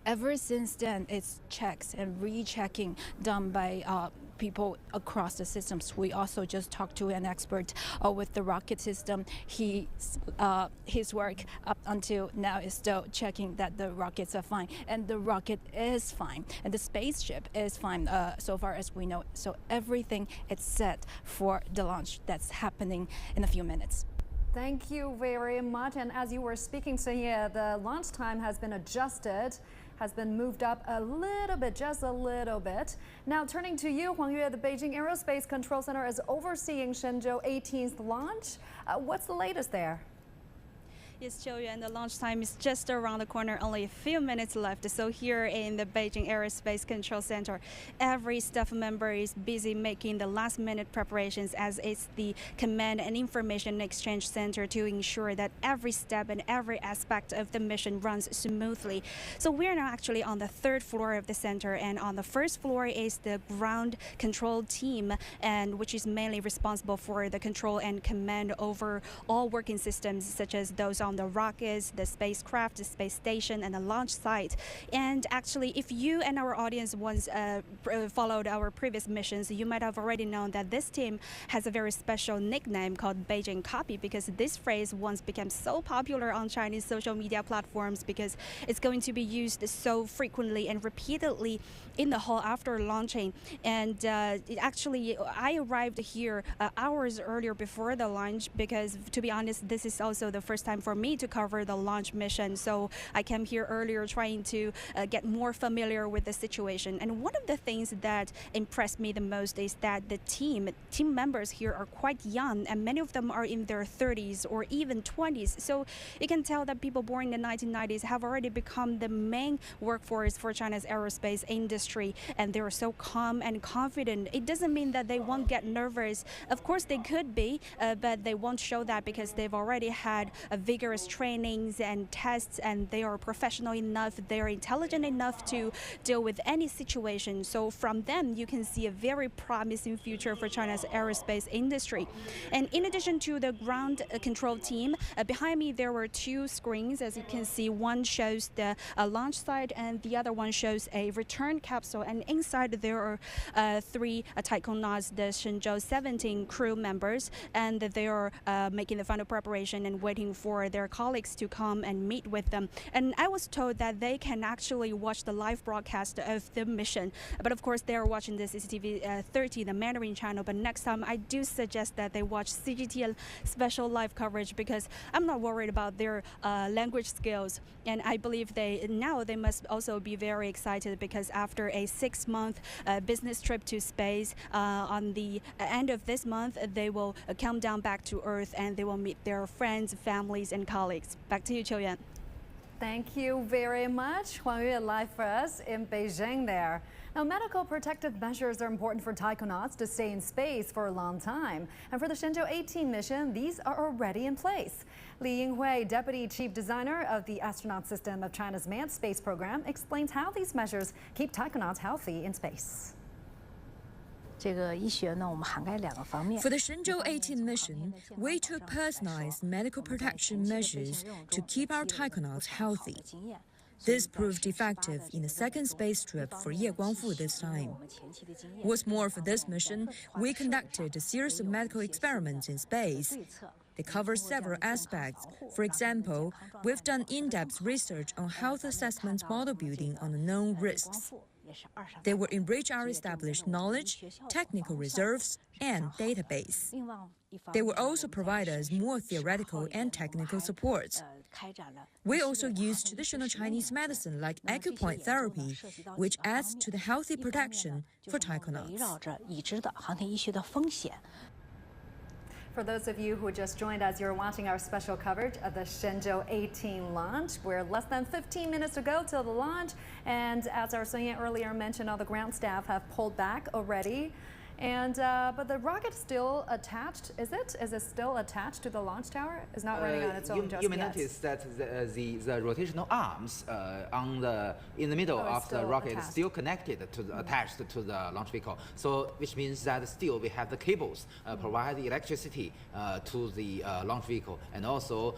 ever since then it's checks and rechecking done by people across the systems. We also just talked to an expert with the rocket system. His work up until now is still checking that the rockets are fine, and the rocket is fine, and the spaceship is fine so far as we know. So everything is set for the launch that's happening in a few minutes.
Thank you very much. And as you were speaking, so yeah, the launch time has been adjusted, has been moved up a little bit, just a little bit. Now, turning to you, Huang Yue, the Beijing Aerospace Control Center is overseeing Shenzhou 18th launch. What's the latest there?
Yes, Jiuquan, the launch time is just around the corner, only a few minutes left. So here in the Beijing Aerospace Control Center, every staff member is busy making the last-minute preparations, as it's the command and information exchange center to ensure that every step and every aspect of the mission runs smoothly. So we're now actually on the 3rd floor of the center, and on the 1st floor is the ground control team, and which is mainly responsible for the control and command over all working systems, such as those on on the rockets, the spacecraft, the space station, and the launch site. And actually, if you and our audience once followed our previous missions, you might have already known that this team has a very special nickname called Beijing Copy, because this phrase once became so popular on Chinese social media platforms because it's going to be used so frequently and repeatedly in the hall after launching. And I arrived here hours earlier before the launch because, to be honest, this is also the first time for me to cover the launch mission. So I came here earlier trying to get more familiar with the situation. And one of the things that impressed me the most is that the team members here are quite young, and many of them are in their 30s or even 20s. So you can tell that people born in the 1990s have already become the main workforce for China's aerospace industry, and they're so calm and confident. It doesn't mean that they won't get nervous. Of course they could be, but they won't show that because they've already had vigorous trainings and tests, and they are professional enough, they're intelligent enough to deal with any situation. So from them you can see a very promising future for China's aerospace industry. And in addition to the ground control team, behind me there were two screens. As you can see, one shows the launch site and the other one shows a return capsule, and inside there are three taikonauts, the Shenzhou 17 crew members, and they are making the final preparation and waiting for their colleagues to come and meet with them. And I was told that they can actually watch the live broadcast of the mission, but of course they are watching the CCTV 30, the Mandarin channel. But next time I do suggest that they watch CGTN special live coverage, because I'm not worried about their language skills. And I believe they must also be very excited, because after a 6-month business trip to space, on the end of this month they will come down back to Earth and they will meet their friends, families, and colleagues. Back to you, Qiu-Yuan.
Thank you very much. Huang Yue live for us in Beijing there. Now, medical protective measures are important for taikonauts to stay in space for a long time. And for the Shenzhou 18 mission, these are already in place. Li Yinghui, Deputy Chief Designer of the Astronaut System of China's Manned Space Program, explains how these measures keep taikonauts healthy in space.
For the Shenzhou 18 mission, we took personalized medical protection measures to keep our taikonauts healthy. This proved effective in the second space trip for Guangfu this time. What's more, for this mission, we conducted a series of medical experiments in space. They cover several aspects. For example, we've done in-depth research on health assessment model building on the known risks. They will enrich our established knowledge, technical reserves, and database. They will also provide us more theoretical and technical support. We also use traditional Chinese medicine like acupoint therapy, which adds to the healthy protection for taikonauts.
For those of you who just joined us, you're watching our special coverage of the Shenzhou 18 launch. We're less than 15 minutes to go till the launch. And as our Sun Yan earlier mentioned, all the ground staff have pulled back already. And but the rocket's still attached. Is it? Is it still attached to the launch tower? It's not running on its own just yet.
You may notice that the rotational arms in the middle of the rocket is still connected to attached to the launch vehicle. So which means that still we have the cables provide the electricity to the launch vehicle, and also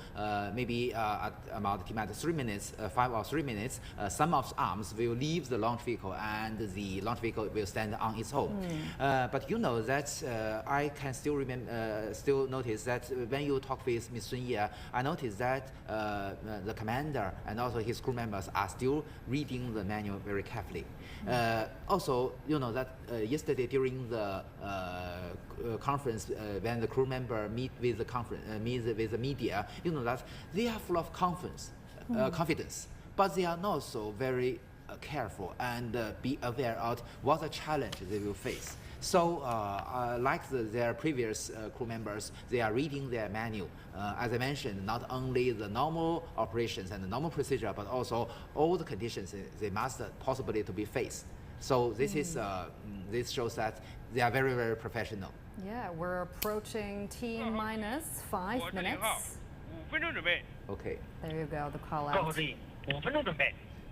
maybe about 3 minutes, 5 or 3 minutes, some of the arms will leave the launch vehicle and the launch vehicle will stand on its own. But you know that I can still notice that when you talk with Ms. Sun Ye, I noticed that the commander and also his crew members are still reading the manual very carefully. Also, you know that yesterday during the conference, when the crew member meet with the media, you know that they are full of confidence, but they are not so very careful and be aware of what the challenge they will face. So, like their previous crew members, they are reading their manual. As I mentioned, not only the normal operations and the normal procedure, but also all the conditions they must possibly to be faced. So this is this shows that they are very, very professional.
Yeah, we're approaching T-minus 5 minutes.
Okay.
There you go, the call out.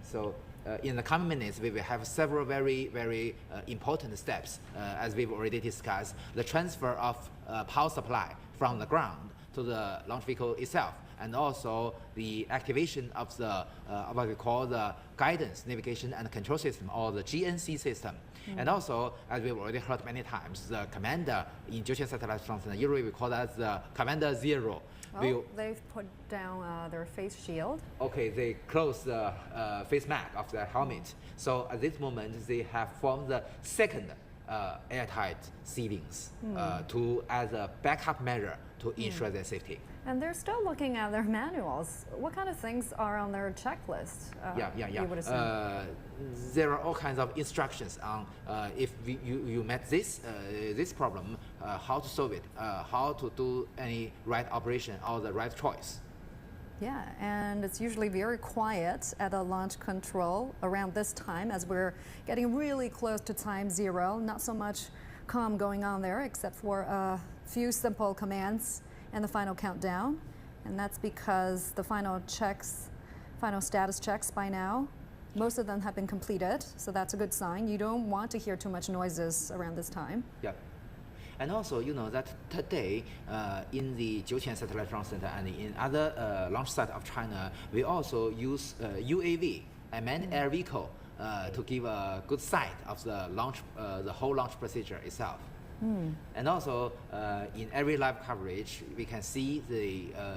So. In the coming minutes, we will have several very, very important steps, as we've already discussed. The transfer of power supply from the ground to the launch vehicle itself, and also the activation of the what we call the guidance, navigation, and control system, or the GNC system. And also, as we've already heard many times, the commander in Jiuquan Satellite Launch Center, usually we call that the Commander Zero.
Well, they've put down their face shield.
Okay, they close the face mask of their helmet. So at this moment, they have formed the second airtight sealings as a backup measure to ensure their safety.
And they're still looking at their manuals. What kind of things are on their checklist? You would assume?
There are all kinds of instructions on if you met this problem, how to solve it, how to do any right operation or the right choice.
Yeah, and it's usually very quiet at a launch control around this time as we're getting really close to time zero. Not so much comm going on there except for a few simple commands and the final countdown. And that's because the final status checks by now, most of them have been completed, so that's a good sign. You don't want to hear too much noises around this time.
Yeah. And also, you know that today in the Jiuquan Satellite Launch Center and in other launch sites of China, we also use UAV, a manned air vehicle, to give a good sight of the launch, the whole launch procedure itself. And also, in every live coverage, we can see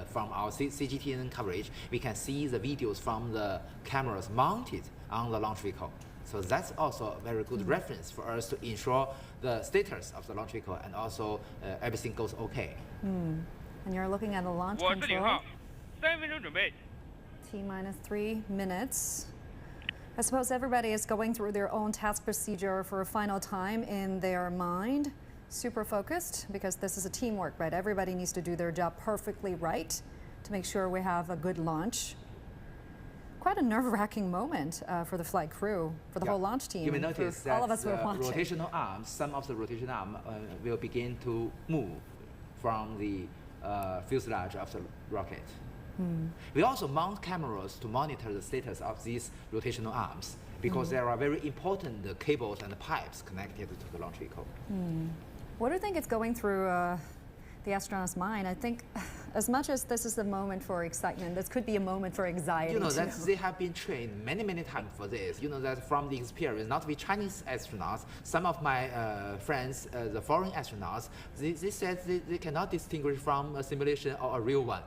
from our CGTN coverage, we can see the videos from the cameras mounted on the launch vehicle. So that's also a very good reference for us to ensure the status of the launch vehicle and also everything goes okay.
And you're looking at the launch control. T-minus 3 minutes. I suppose everybody is going through their own task procedure for a final time in their mind. Super focused because this is a teamwork, right? Everybody needs to do their job perfectly right to make sure we have a good launch. Quite a nerve-wracking moment for the flight crew, for the whole launch team.
You may notice that
all of us who are watching.
Rotational arms, some of the rotational arms will begin to move from the fuselage of the rocket. We also mount cameras to monitor the status of these rotational arms because there are very important cables and pipes connected to the launch vehicle.
What do you think is going through the astronaut's mind? I think as much as this is a moment for excitement, this could be a moment for anxiety.
You know, that they have been trained many, many times for this. You know, that from the experience, not with Chinese astronauts, some of my friends, the foreign astronauts, they said they cannot distinguish from a simulation or a real one.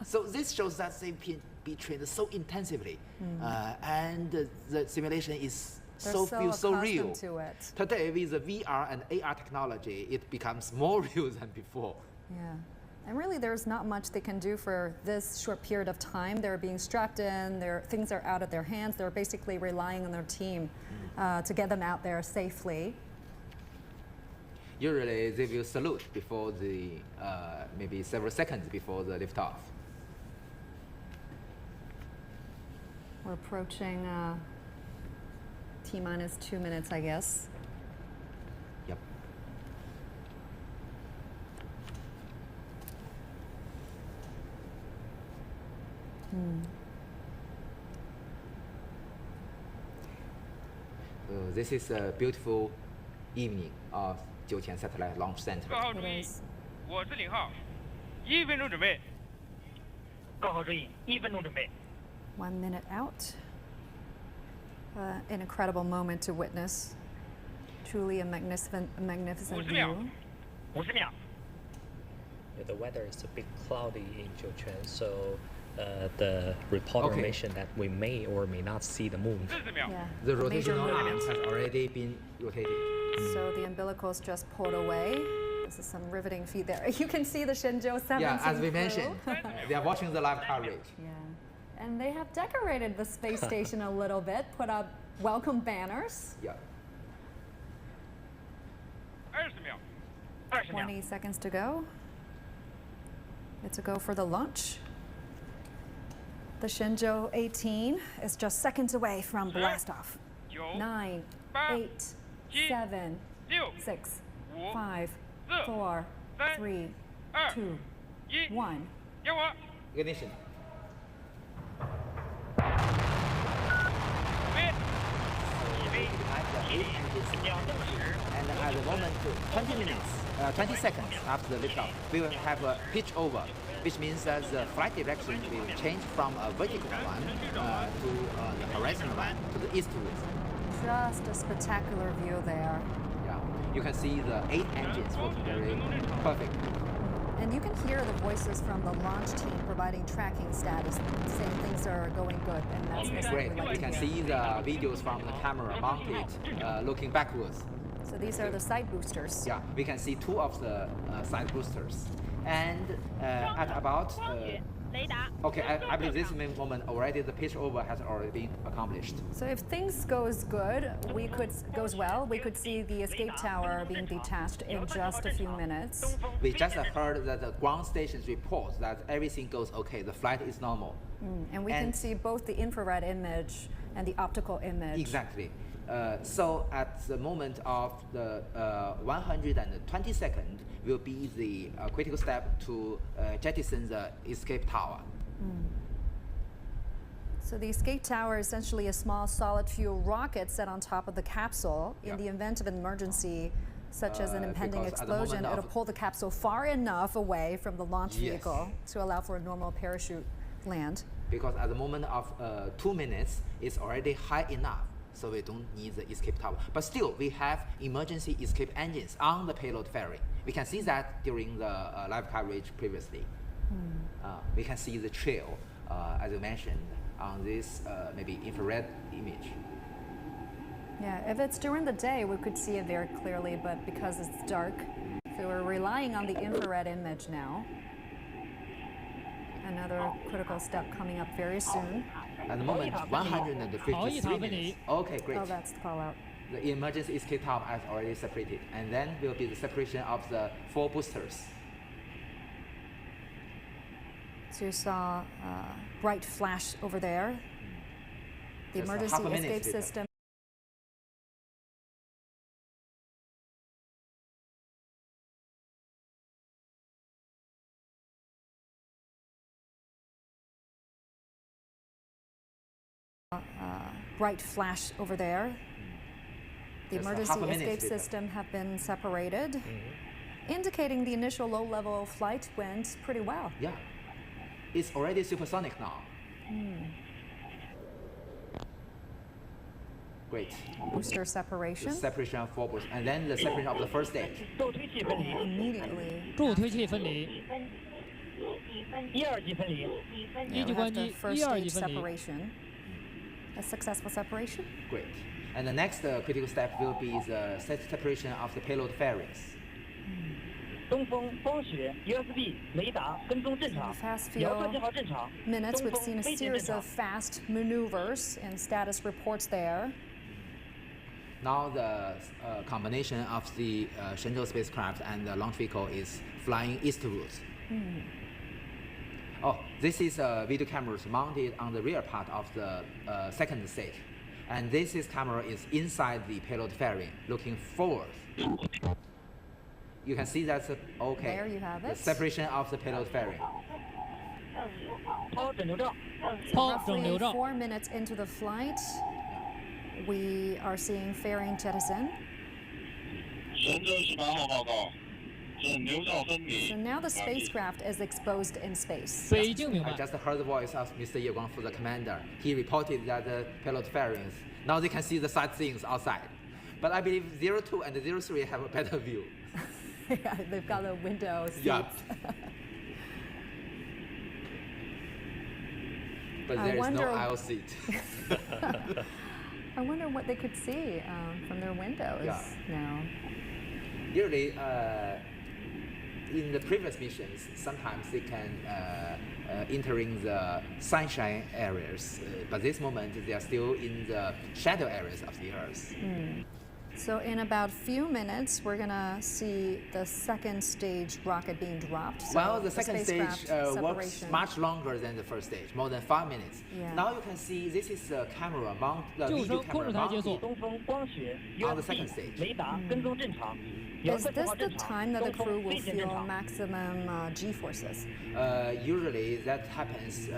So this shows that they've been trained so intensively, and the simulation is feels so real.
To it.
Today, with the VR and AR technology, it becomes more real than before.
Yeah, and really, there's not much they can do for this short period of time. They're being strapped in. Things are out of their hands. They're basically relying on their team to get them out there safely.
Usually, they will salute before the maybe several seconds before the liftoff.
We're approaching T-minus 2 minutes, I guess.
Yep. This is a beautiful evening of Jiuquan Satellite Launch Center.
各号注意，我是领号，1分钟准备。
各号注意，1分钟准备。
1 minute out. An incredible moment to witness. Truly a magnificent view.
50秒。
The weather is a bit cloudy in Jiuquan, so the reporter mentioned that we may or may not see the moon.
Yeah,
the rotational arms have already been rotated.
So the umbilicals just pulled away. This is some riveting feed there. You can see the Shenzhou 17
Yeah, as we
crew.
mentioned, they are watching the live coverage.
Yeah. And they have decorated the space station a little bit, put up welcome banners.
Yeah.
20秒。
20 seconds to go. It's a go for the launch. The Shenzhou 18 is just seconds away from blastoff. 9, 8, 7, 6, 5, 4, 3, 2, 1.
Ignition. And at the moment, 20 seconds after the liftoff, we will have a pitch over which means that the flight direction will change from a vertical one to the horizontal one, to the eastward.
Just a spectacular view there.
Yeah, you can see the 8 engines working very perfect.
And you can hear the voices from the launch team providing tracking status, saying things are going good, and that's
great. We can see the videos from the camera mounted, looking backwards.
So these are the side boosters.
Yeah, we can see 2 of the side boosters. And at about, okay, I believe this moment already the pitch over has already been accomplished.
So if things goes well, we could see the escape tower being detached in just a few minutes.
We just heard that the ground stations report that everything goes okay, the flight is normal.
And we can see both the infrared image and the optical image.
Exactly. So at the moment of the 120-second will be the critical step to jettison the escape tower.
So the escape tower is essentially a small solid fuel rocket set on top of the capsule. In the event of an emergency, such as an impending explosion, it'll pull the capsule far enough away from the launch vehicle to allow for a normal parachute land.
Because at the moment of 2 minutes, it's already high enough, so we don't need the escape tower. But still, we have emergency escape engines on the payload ferry. We can see that during the live coverage previously. We can see the trail, as you mentioned, on this maybe infrared image.
Yeah, if it's during the day, we could see it very clearly, but because it's dark, so we're relying on the infrared image now. Another critical step coming up very soon.
At the moment, 153 minutes. Okay, great.
Oh, that's the call out.
The emergency escape tower has already separated, and then will be the separation of the 4 boosters.
So you saw a bright flash over there. The emergency escape system. Bright flash over there. The emergency escape system have been separated, indicating the initial low-level flight went pretty well.
Yeah, it's already supersonic now. Great.
Booster separation.
The separation of 4 boosters, and then the separation of the first stage.
Immediately.
助推器分离。一二级分离。一级关机。一二级分离。
A successful separation.
Great. And the next critical step will be the separation of the payload ferries.
东风光学 USB 雷达跟踪正常，遥测信号正常。
Minutes, we've seen a series of fast maneuvers and status reports there.
Now the combination of the Shenzhou spacecraft and the launch vehicle is flying eastwards. Oh, this is video cameras mounted on the rear part of the second stage. And this camera is inside the payload ferry, looking forward. You can see that's okay.
There you have it.
The separation of the payload ferry.
Roughly 4 minutes into the flight, we are seeing fairing jettison.
神舟18号报告。
So now the spacecraft is exposed in space.
I just heard the voice of Mr. Guangfu, the commander. He reported that the payload fairings, now they can see the sightseeing outside. But I believe 02 and 03 have a better view.
Yeah, they've got the window seats.
Yeah. But there is no aisle seat.
I wonder what they could see from their windows now.
Usually, in the previous missions, sometimes they can entering the sunshine areas, but this moment they are still in the shadow areas of the Earth.
So in about few minutes, we're gonna see the second stage rocket being dropped. So
well, the second stage works much longer than the first stage, more than 5 minutes.
Yeah.
Now you can see this is the camera the video camera mounted on the second stage.
Is this the time that the crew will feel maximum G-forces?
Usually that happens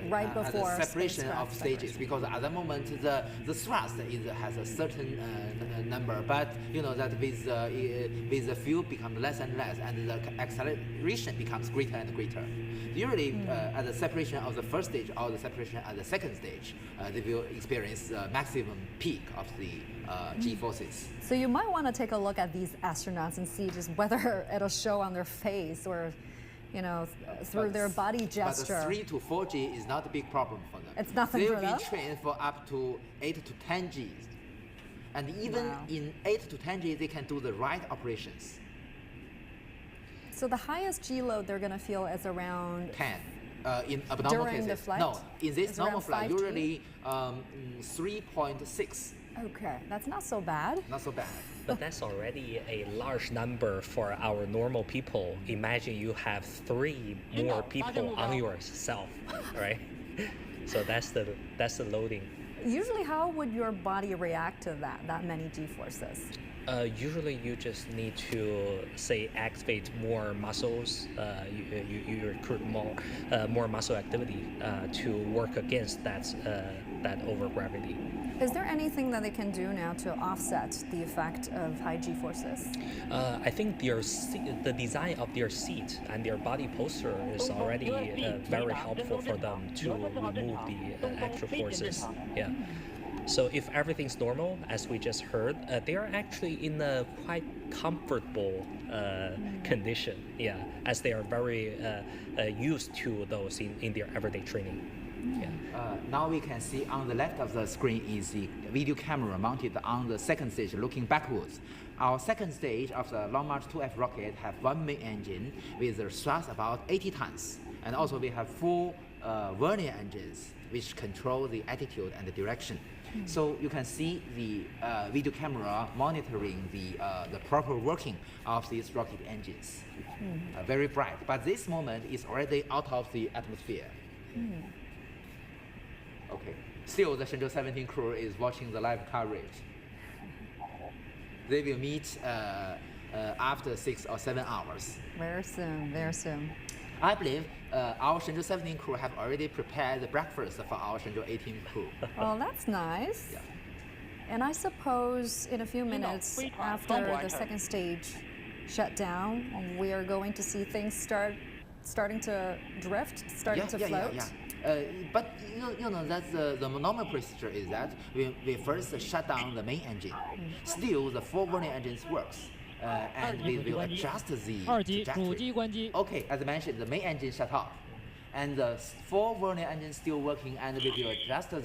right before
at the separation of stages, because at the moment the thrust has a certain number, but you know that with the fuel becomes less and less, and the acceleration becomes greater and greater. Usually, at the separation of the first stage or the separation at the second stage, they will experience the maximum peak of the G forces.
So you might want to take a look at these astronauts and see just whether it'll show on their face or, you know, through their body gesture.
But the 3 to 4 G is not a big problem for them.
It's nothing for them?
They'll be trained for up to 8 to 10 Gs. And even in 8 to 10 Gs, they can do the right operations.
So the highest G load they're going to feel is around
10. In abnormal
during
cases.
The flight?
No, in this
it's
normal flight,
5G?
usually 3.6.
Okay, that's not so bad.
Not so bad.
But that's already a large number for our normal people. Imagine you have 3 more people on yourself, right? So that's the loading.
Usually, how would your body react to that many G-forces?
Usually you just need to, say, activate more muscles, you recruit more muscle activity to work against that overgravity.
Is there anything that they can do now to offset the effect of high G-forces?
I think the design of their seat and their body posture is already very helpful for them to remove the extra forces. Yeah. So if everything's normal, as we just heard, they are actually in a quite comfortable condition, yeah, as they are very used to those in their everyday training. Yeah.
Now we can see on the left of the screen is the video camera mounted on the second stage looking backwards. Our second stage of the Long March 2F rocket have one main engine with a thrust about 80 tons. And also we have 4 vernier engines which control the attitude and the direction. So you can see the video monitoring the proper working of these rocket engines. Very bright, but this moment is already out of the atmosphere. Okay. Still, the Shenzhou 17 crew is watching the live coverage. They will meet after 6 or 7 hours.
Very soon, very soon.
I believe our Shenzhou 17 crew have already prepared the breakfast for our Shenzhou 18 crew.
Well, that's nice.
Yeah.
And I suppose in a few minutes after the second stage shut down, we are going to see things starting to drift, starting to float.
But you know that's the normal procedure is that we first shut down the main engine. Still, the 4 vernier engines works. And we will adjust the trajectory. Okay, as I mentioned, the main engine shut off. And the 4 vernier engines still working, and we will adjust the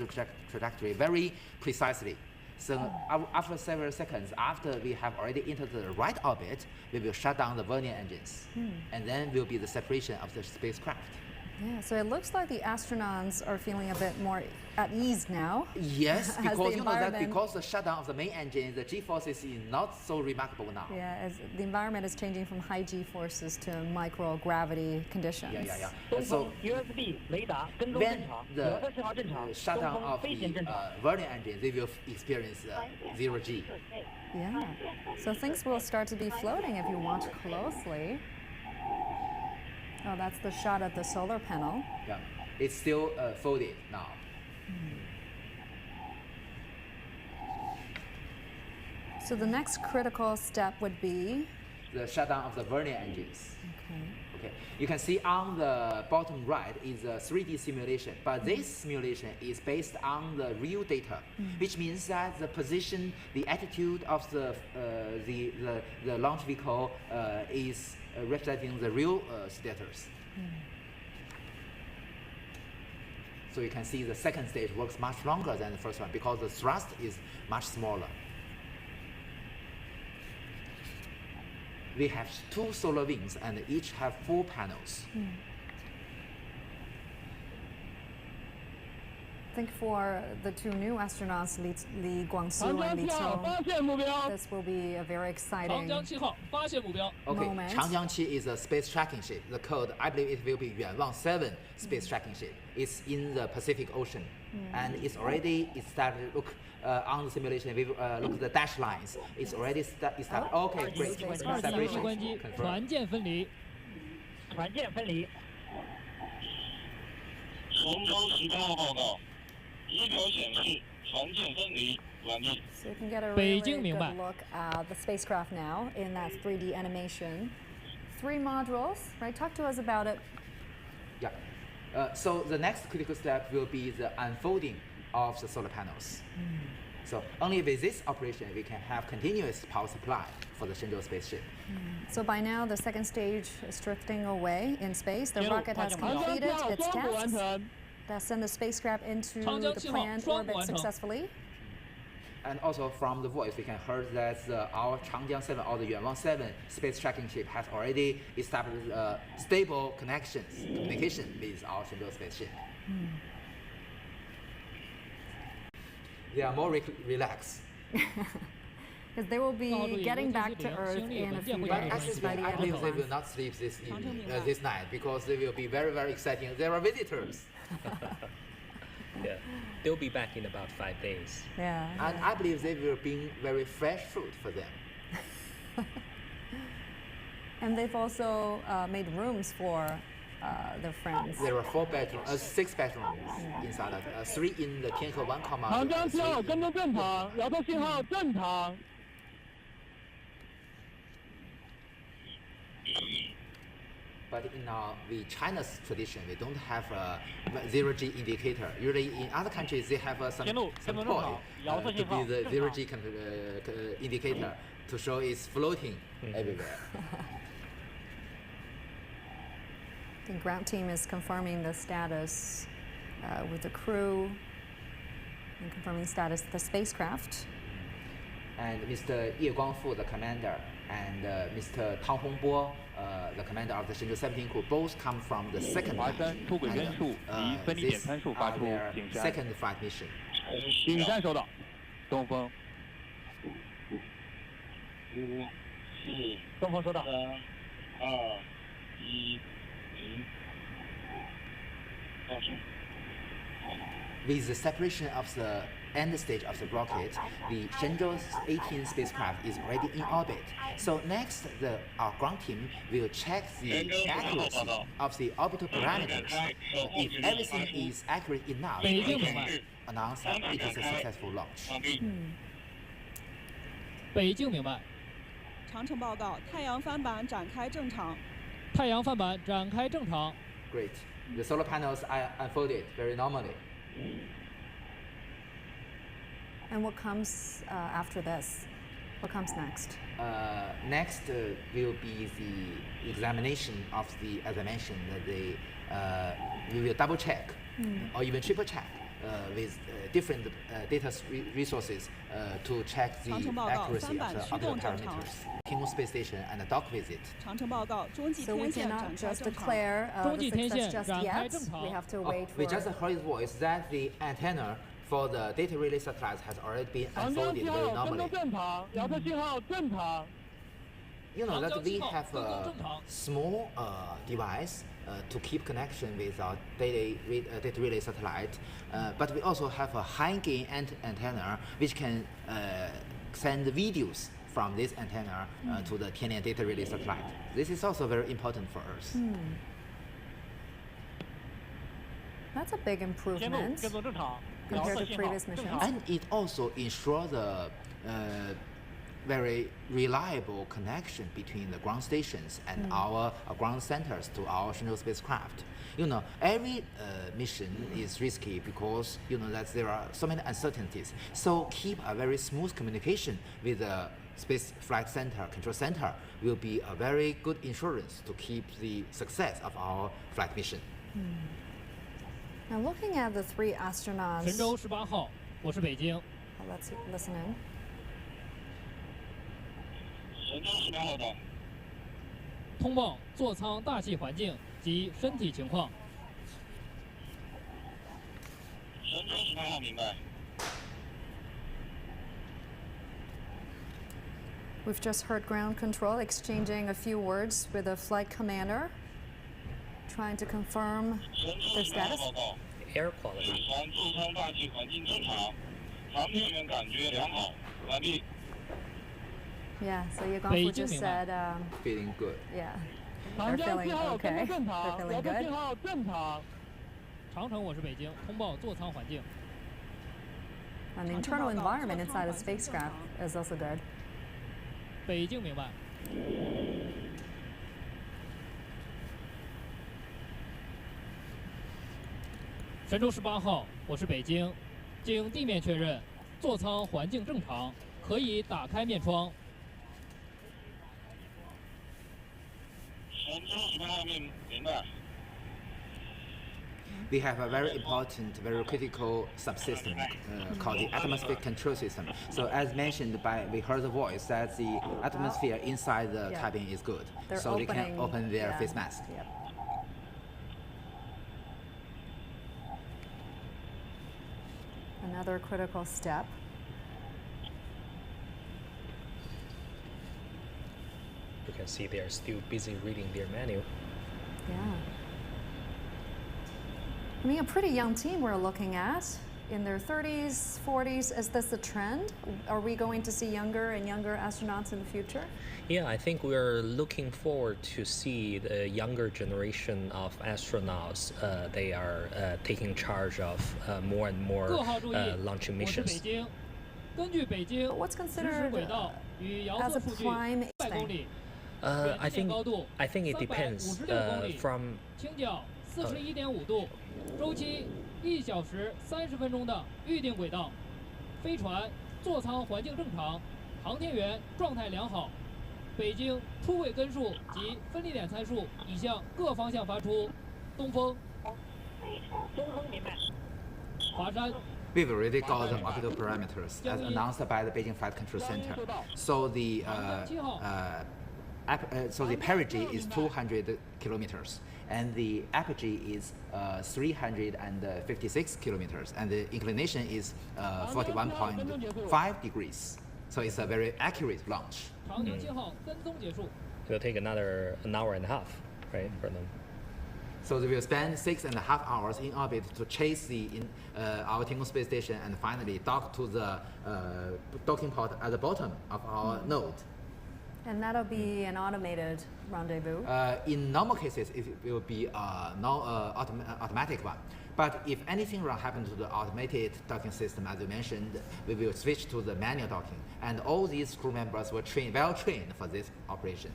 trajectory very precisely. So after several seconds, after we have already entered the right orbit, we will shut down the vernier engines. And then will be the separation of the spacecraft.
Yeah, so it looks like the astronauts are feeling a bit more at ease now.
Yes, because you know that because the shutdown of the main engine, the G-forces is not so remarkable now.
Yeah, as the environment is changing from high G-forces to microgravity conditions.
So when the shutdown of the vernier engine, they will experience 0 G.
Yeah, so things will start to be floating if you watch closely. Oh, that's the shot of the solar panel.
Yeah, it's still folded now.
So the next critical step would be?
The shutdown of the vernier engines. Okay. You can see on the bottom right is a 3D simulation, but this simulation is based on the real data, which means that the position, the attitude of the launch vehicle is representing the real status. So you can see the second stage works much longer than the first one because the thrust is much smaller. We have 2 solar wings and each have 4 panels.
I think for the 2 new astronauts, Li Guangsu and Li Cong, this will be a very exciting moment.
Changjiang is a space tracking ship. The code, I believe it will be Yuanwang 7 space tracking ship. It's in the Pacific Ocean. And it's already started, look, on the simulation, we look at the dash lines. It's already started. Okay, great. Separation confirmed.
团件分离。
神舟18号报告，仪表显示
So you can get a really good look at the spacecraft now in that 3D animation. 3 modules, right? Talk to us about it.
Yeah. So the next critical step will be the unfolding of the solar panels. So only with this operation we can have continuous power supply for the Shenzhou spaceship.
So by now the second stage is drifting away in space. The rocket has completed its tasks that send the spacecraft into the planned orbit successfully.
And also from the voice, we can hear that our Changjiang 7 or the Yuanwang 7 space tracking ship has already established stable communication with our Shenzhou spaceship. They are more relaxed.
Because they will be getting back to Earth in a few days.
Actually, I believe they will not sleep this evening, this night, because they will be very, very exciting. There are visitors.
Yeah, they'll be back in about 5 days.
Yeah.
And I believe they will bring very fresh food for them.
And they've also made rooms for their friends.
There are 6 bedrooms inside of 3 in the Tiangong 1 comma. But in China's tradition, we don't have a 0G indicator. Usually in other countries, they have some toy to be the 0G indicator to show it's floating everywhere.
The ground team is confirming the status with the crew and confirming status of the spacecraft.
And Mr. Ye Guangfu, the commander, and Mr. Tang Hongbo, the commander of the Shenzhou 17 crew, both come from the second batch. And this are their second flight mission.
顶站收到，东风。
东风收到。
3、2、1。
With the separation of the end stage of the rocket, the Shenzhou 18 spacecraft is already in orbit. So next, our ground team will check the accuracy of the orbital parameters. If everything is accurate enough, we can announce that it is a successful launch.
北京明白。
长程报告，太阳帆板展开正常。
太阳帆板展开正常。
Great. The solar panels are unfolded very normally.
And what comes after this? What comes next?
Next will be the examination of the, as I mentioned, we will double check or even triple check with different data resources to check the accuracy of the other parameters. Tiangong Space Station and a dock visit.
So we cannot just declare the success just yet. We have to wait for...
We just heard his voice that the antenna for the data relay satellites has already been unfolded very normally. You know that we have a small device to keep connection with our data relay satellite, but we also have a high gain antenna which can send videos from this antenna to the Tianlian data relay satellite. This is also very important for us.
That's a big improvement compared to previous missions.
And it also ensures the very reliable connection between the ground stations and our ground centers to our Shenzhou spacecraft. You know, every mission is risky because you know that there are so many uncertainties. So keep a very smooth communication with the space flight center, control center will be a very good insurance to keep the success of our flight mission.
Now looking at the 3 astronauts.
神舟18号，我是北京。
Let's listen in.
神舟18号到。
通报座舱大气环境及身体情况。
神舟18号明白。
We've just heard ground control exchanging a few words with the flight commander, trying to confirm their status.
Air quality.
Yeah, so Guangfu just said
feeling good.
Yeah, they're feeling okay. They're feeling good.
长城我是北京，通报座舱环境。
And the internal environment inside a spacecraft is also good.
北京明白。神舟18号，我是北京，经地面确认，座舱环境正常，可以打开面窗。
神舟18号明白。
We have a very important, very critical subsystem called the atmospheric control system. So as mentioned we heard the voice that the atmosphere inside the cabin is good. So they can open their face mask.
Yep. Another critical step.
You can see they are still busy reading their manual.
Yeah. I mean, a pretty young team we're looking at, in their 30s, 40s. Is this a trend? Are we going to see younger and younger astronauts in the future?
Yeah, I think we're looking forward to see the younger generation of astronauts. They are taking charge of more and more launching missions.
What's considered as a prime thing?
I think it depends from.
41.5度，周期1小时30分钟的预定轨道，飞船座舱环境正常，航天员状态良好。北京出轨根数及分离点参数已向各方向发出。东风。东风明白。华山。
We've already got the orbital parameters as announced by the Beijing Flight Control Center. So the perigee is 200 kilometers. And the apogee is 356 kilometers, and the inclination is 41.5 degrees. So it's a very accurate launch.
It'll take an hour and a half, right, for them.
So they will spend 6.5 hours in orbit to chase our Tiangong space station and finally dock to the docking port at the bottom of our node.
And that'll be an automated rendezvous?
In normal cases, it will be a automatic one. But if anything wrong happens to the automated docking system, as you mentioned, we will switch to the manual docking. And all these crew members were well trained for this operation.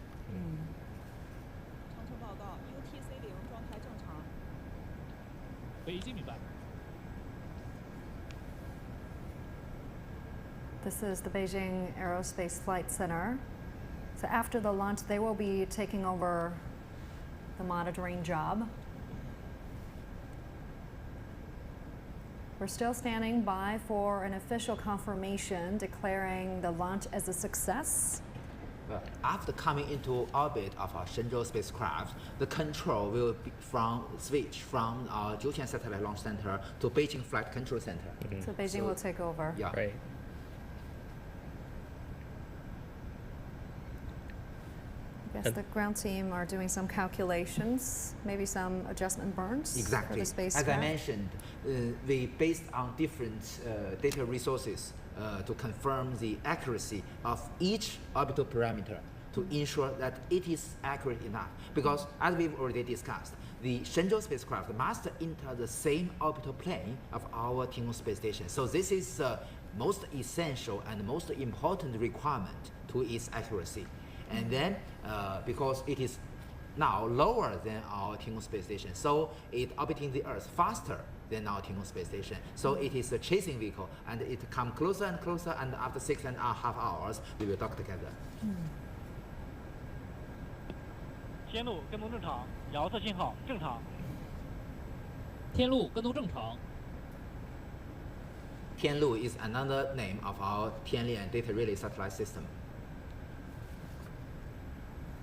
This is the Beijing Aerospace Flight Center. So after the launch, they will be taking over the monitoring job. We're still standing by for an official confirmation declaring the launch as a success.
After coming into orbit of our Shenzhou spacecraft, the control will be switch from our Jiuquan Satellite Launch Center to Beijing Flight Control Center.
So Beijing will take over.
Yeah.
Right.
I guess the ground team are doing some calculations, maybe some adjustment burns
exactly.
for the spacecraft.
As I mentioned, we based on different data resources to confirm the accuracy of each orbital parameter to ensure that it is accurate enough. Because as we've already discussed, the Shenzhou spacecraft must enter the same orbital plane of our Tiangong space station. So this is the most essential and most important requirement to its accuracy. And then, because it is now lower than our Tiangong space station, so it orbiting the Earth faster than our Tiangong space station. So it is a chasing vehicle, and it comes closer and closer, and after 6.5 hours, we will dock together.
天路跟踪正常，遥测信号正常。天路跟踪正常。
Tianlu is another name of our Tianlian data relay satellite system.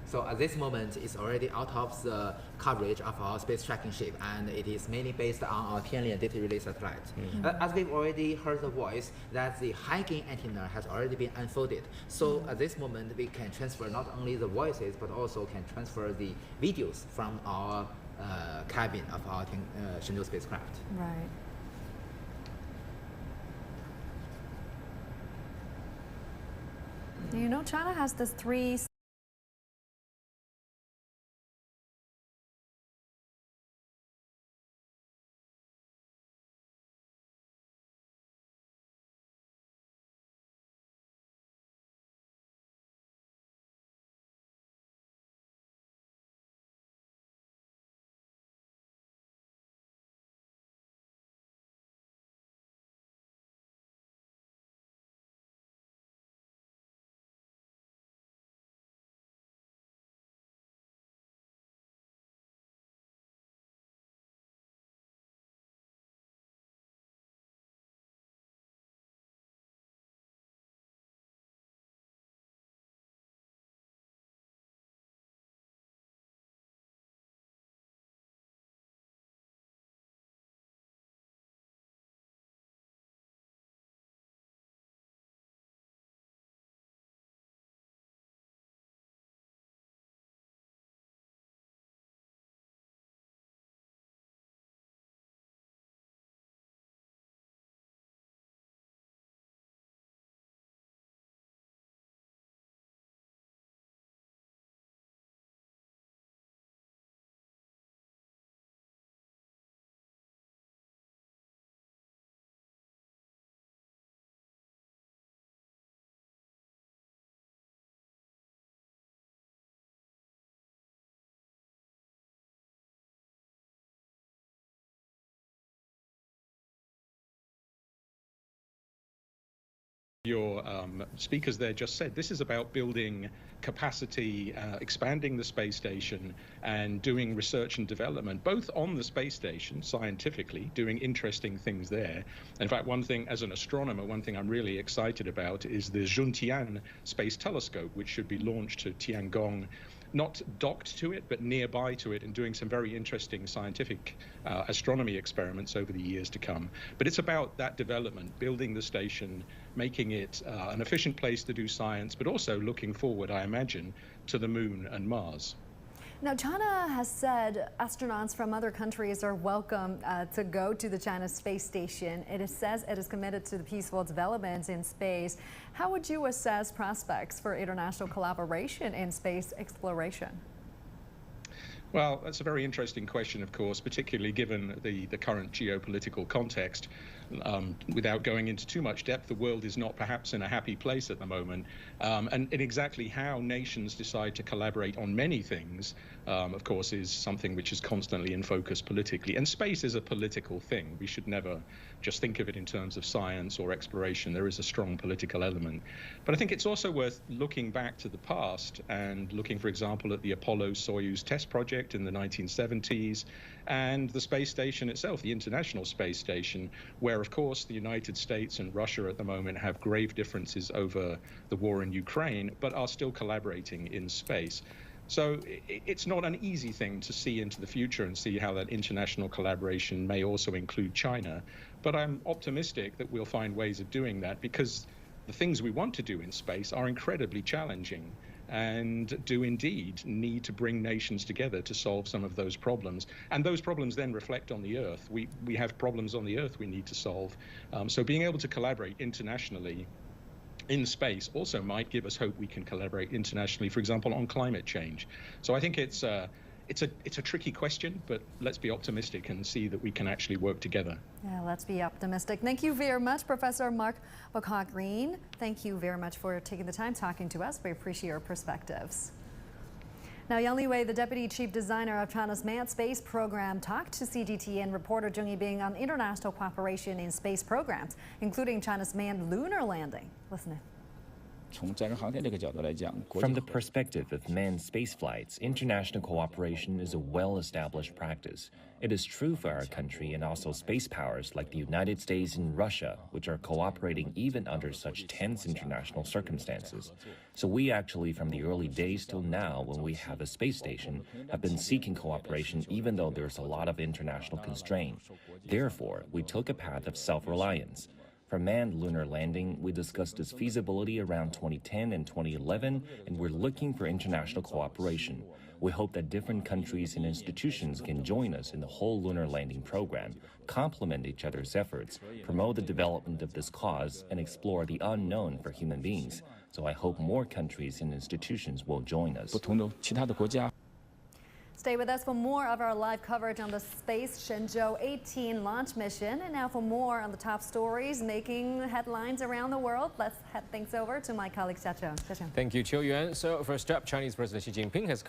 So at this moment, it's already out of the coverage of our space tracking ship, and it is mainly based on our Tianlian data relay satellite. As we've already heard the voice, that the high gain antenna has already been unfolded. So at this moment, we can transfer not only the voices, but also can transfer the videos from our cabin of our Shenzhou spacecraft.
Right. You know, China has this 3
Your speakers there just said this is about building capacity, expanding the space station, and doing research and development, both on the space station, scientifically, doing interesting things there. In fact, one thing, as an astronomer, one thing I'm really excited about is the Zhuntian space telescope, which should be launched to Tiangong, not docked to it, but nearby to it, and doing some very interesting scientific astronomy experiments over the years to come. But it's about that development, building the station, making it an efficient place to do science, but also looking forward, I imagine, to the moon and Mars.
Now, China has said astronauts from other countries are welcome to go to the China space station. It says it is committed to the peaceful development in space. How would you assess prospects for international collaboration in space exploration?
Well, that's a very interesting question, of course, particularly given the current geopolitical context. Without going into too much depth, the world is not perhaps in a happy place at the moment. And exactly how nations decide to collaborate on many things, of course, is something which is constantly in focus politically. And space is a political thing. We should never just think of it in terms of science or exploration. There is a strong political element. But I think it's also worth looking back to the past and looking, for example, at the Apollo-Soyuz test project in the 1970s and the space station itself, the International Space Station, where, of course, the United States and Russia at the moment have grave differences over the war in Ukraine, but are still collaborating in space. So it's not an easy thing to see into the future and see how that international collaboration may also include China. But I'm optimistic that we'll find ways of doing that, because the things we want to do in space are incredibly challenging and do indeed need to bring nations together to solve some of those problems. And those problems then reflect on the Earth. We have problems on the Earth we need to solve. So being able to collaborate internationally in space also might give us hope we can collaborate internationally, for example, on climate change. So I think it's a tricky question, but let's be optimistic and see that we can actually work together.
Yeah, let's be optimistic. Thank you very much, Professor Mark Bacall-Green. Thank you very much for taking the time talking to us. We appreciate your perspectives. Now, Yang Liwei, the Deputy Chief Designer of China's manned space program, talked to CGTN reporter Zheng Yibing on international cooperation in space programs, including China's manned lunar landing. Listen in.
From the perspective of manned spaceflights, international cooperation is a well-established practice. It is true for our country and also space powers like the United States and Russia, which are cooperating even under such tense international circumstances. So we actually, from the early days till now, when we have a space station, have been seeking cooperation even though there's a lot of international constraint. Therefore, we took a path of self-reliance. For manned lunar landing, we discussed its feasibility around 2010 and 2011, and we're looking for international cooperation. We hope that different countries and institutions can join us in the whole lunar landing program, complement each other's efforts, promote the development of this cause, and explore the unknown for human beings. So I hope more countries and institutions will join us.
Stay with us for more of our live coverage on the Space Shenzhou 18 launch mission. And now for more on the top stories making headlines around the world, let's head things over to my colleague Xia Cheng.
Thank you, Qiu Yuan. So first up, Chinese President Xi Jinping has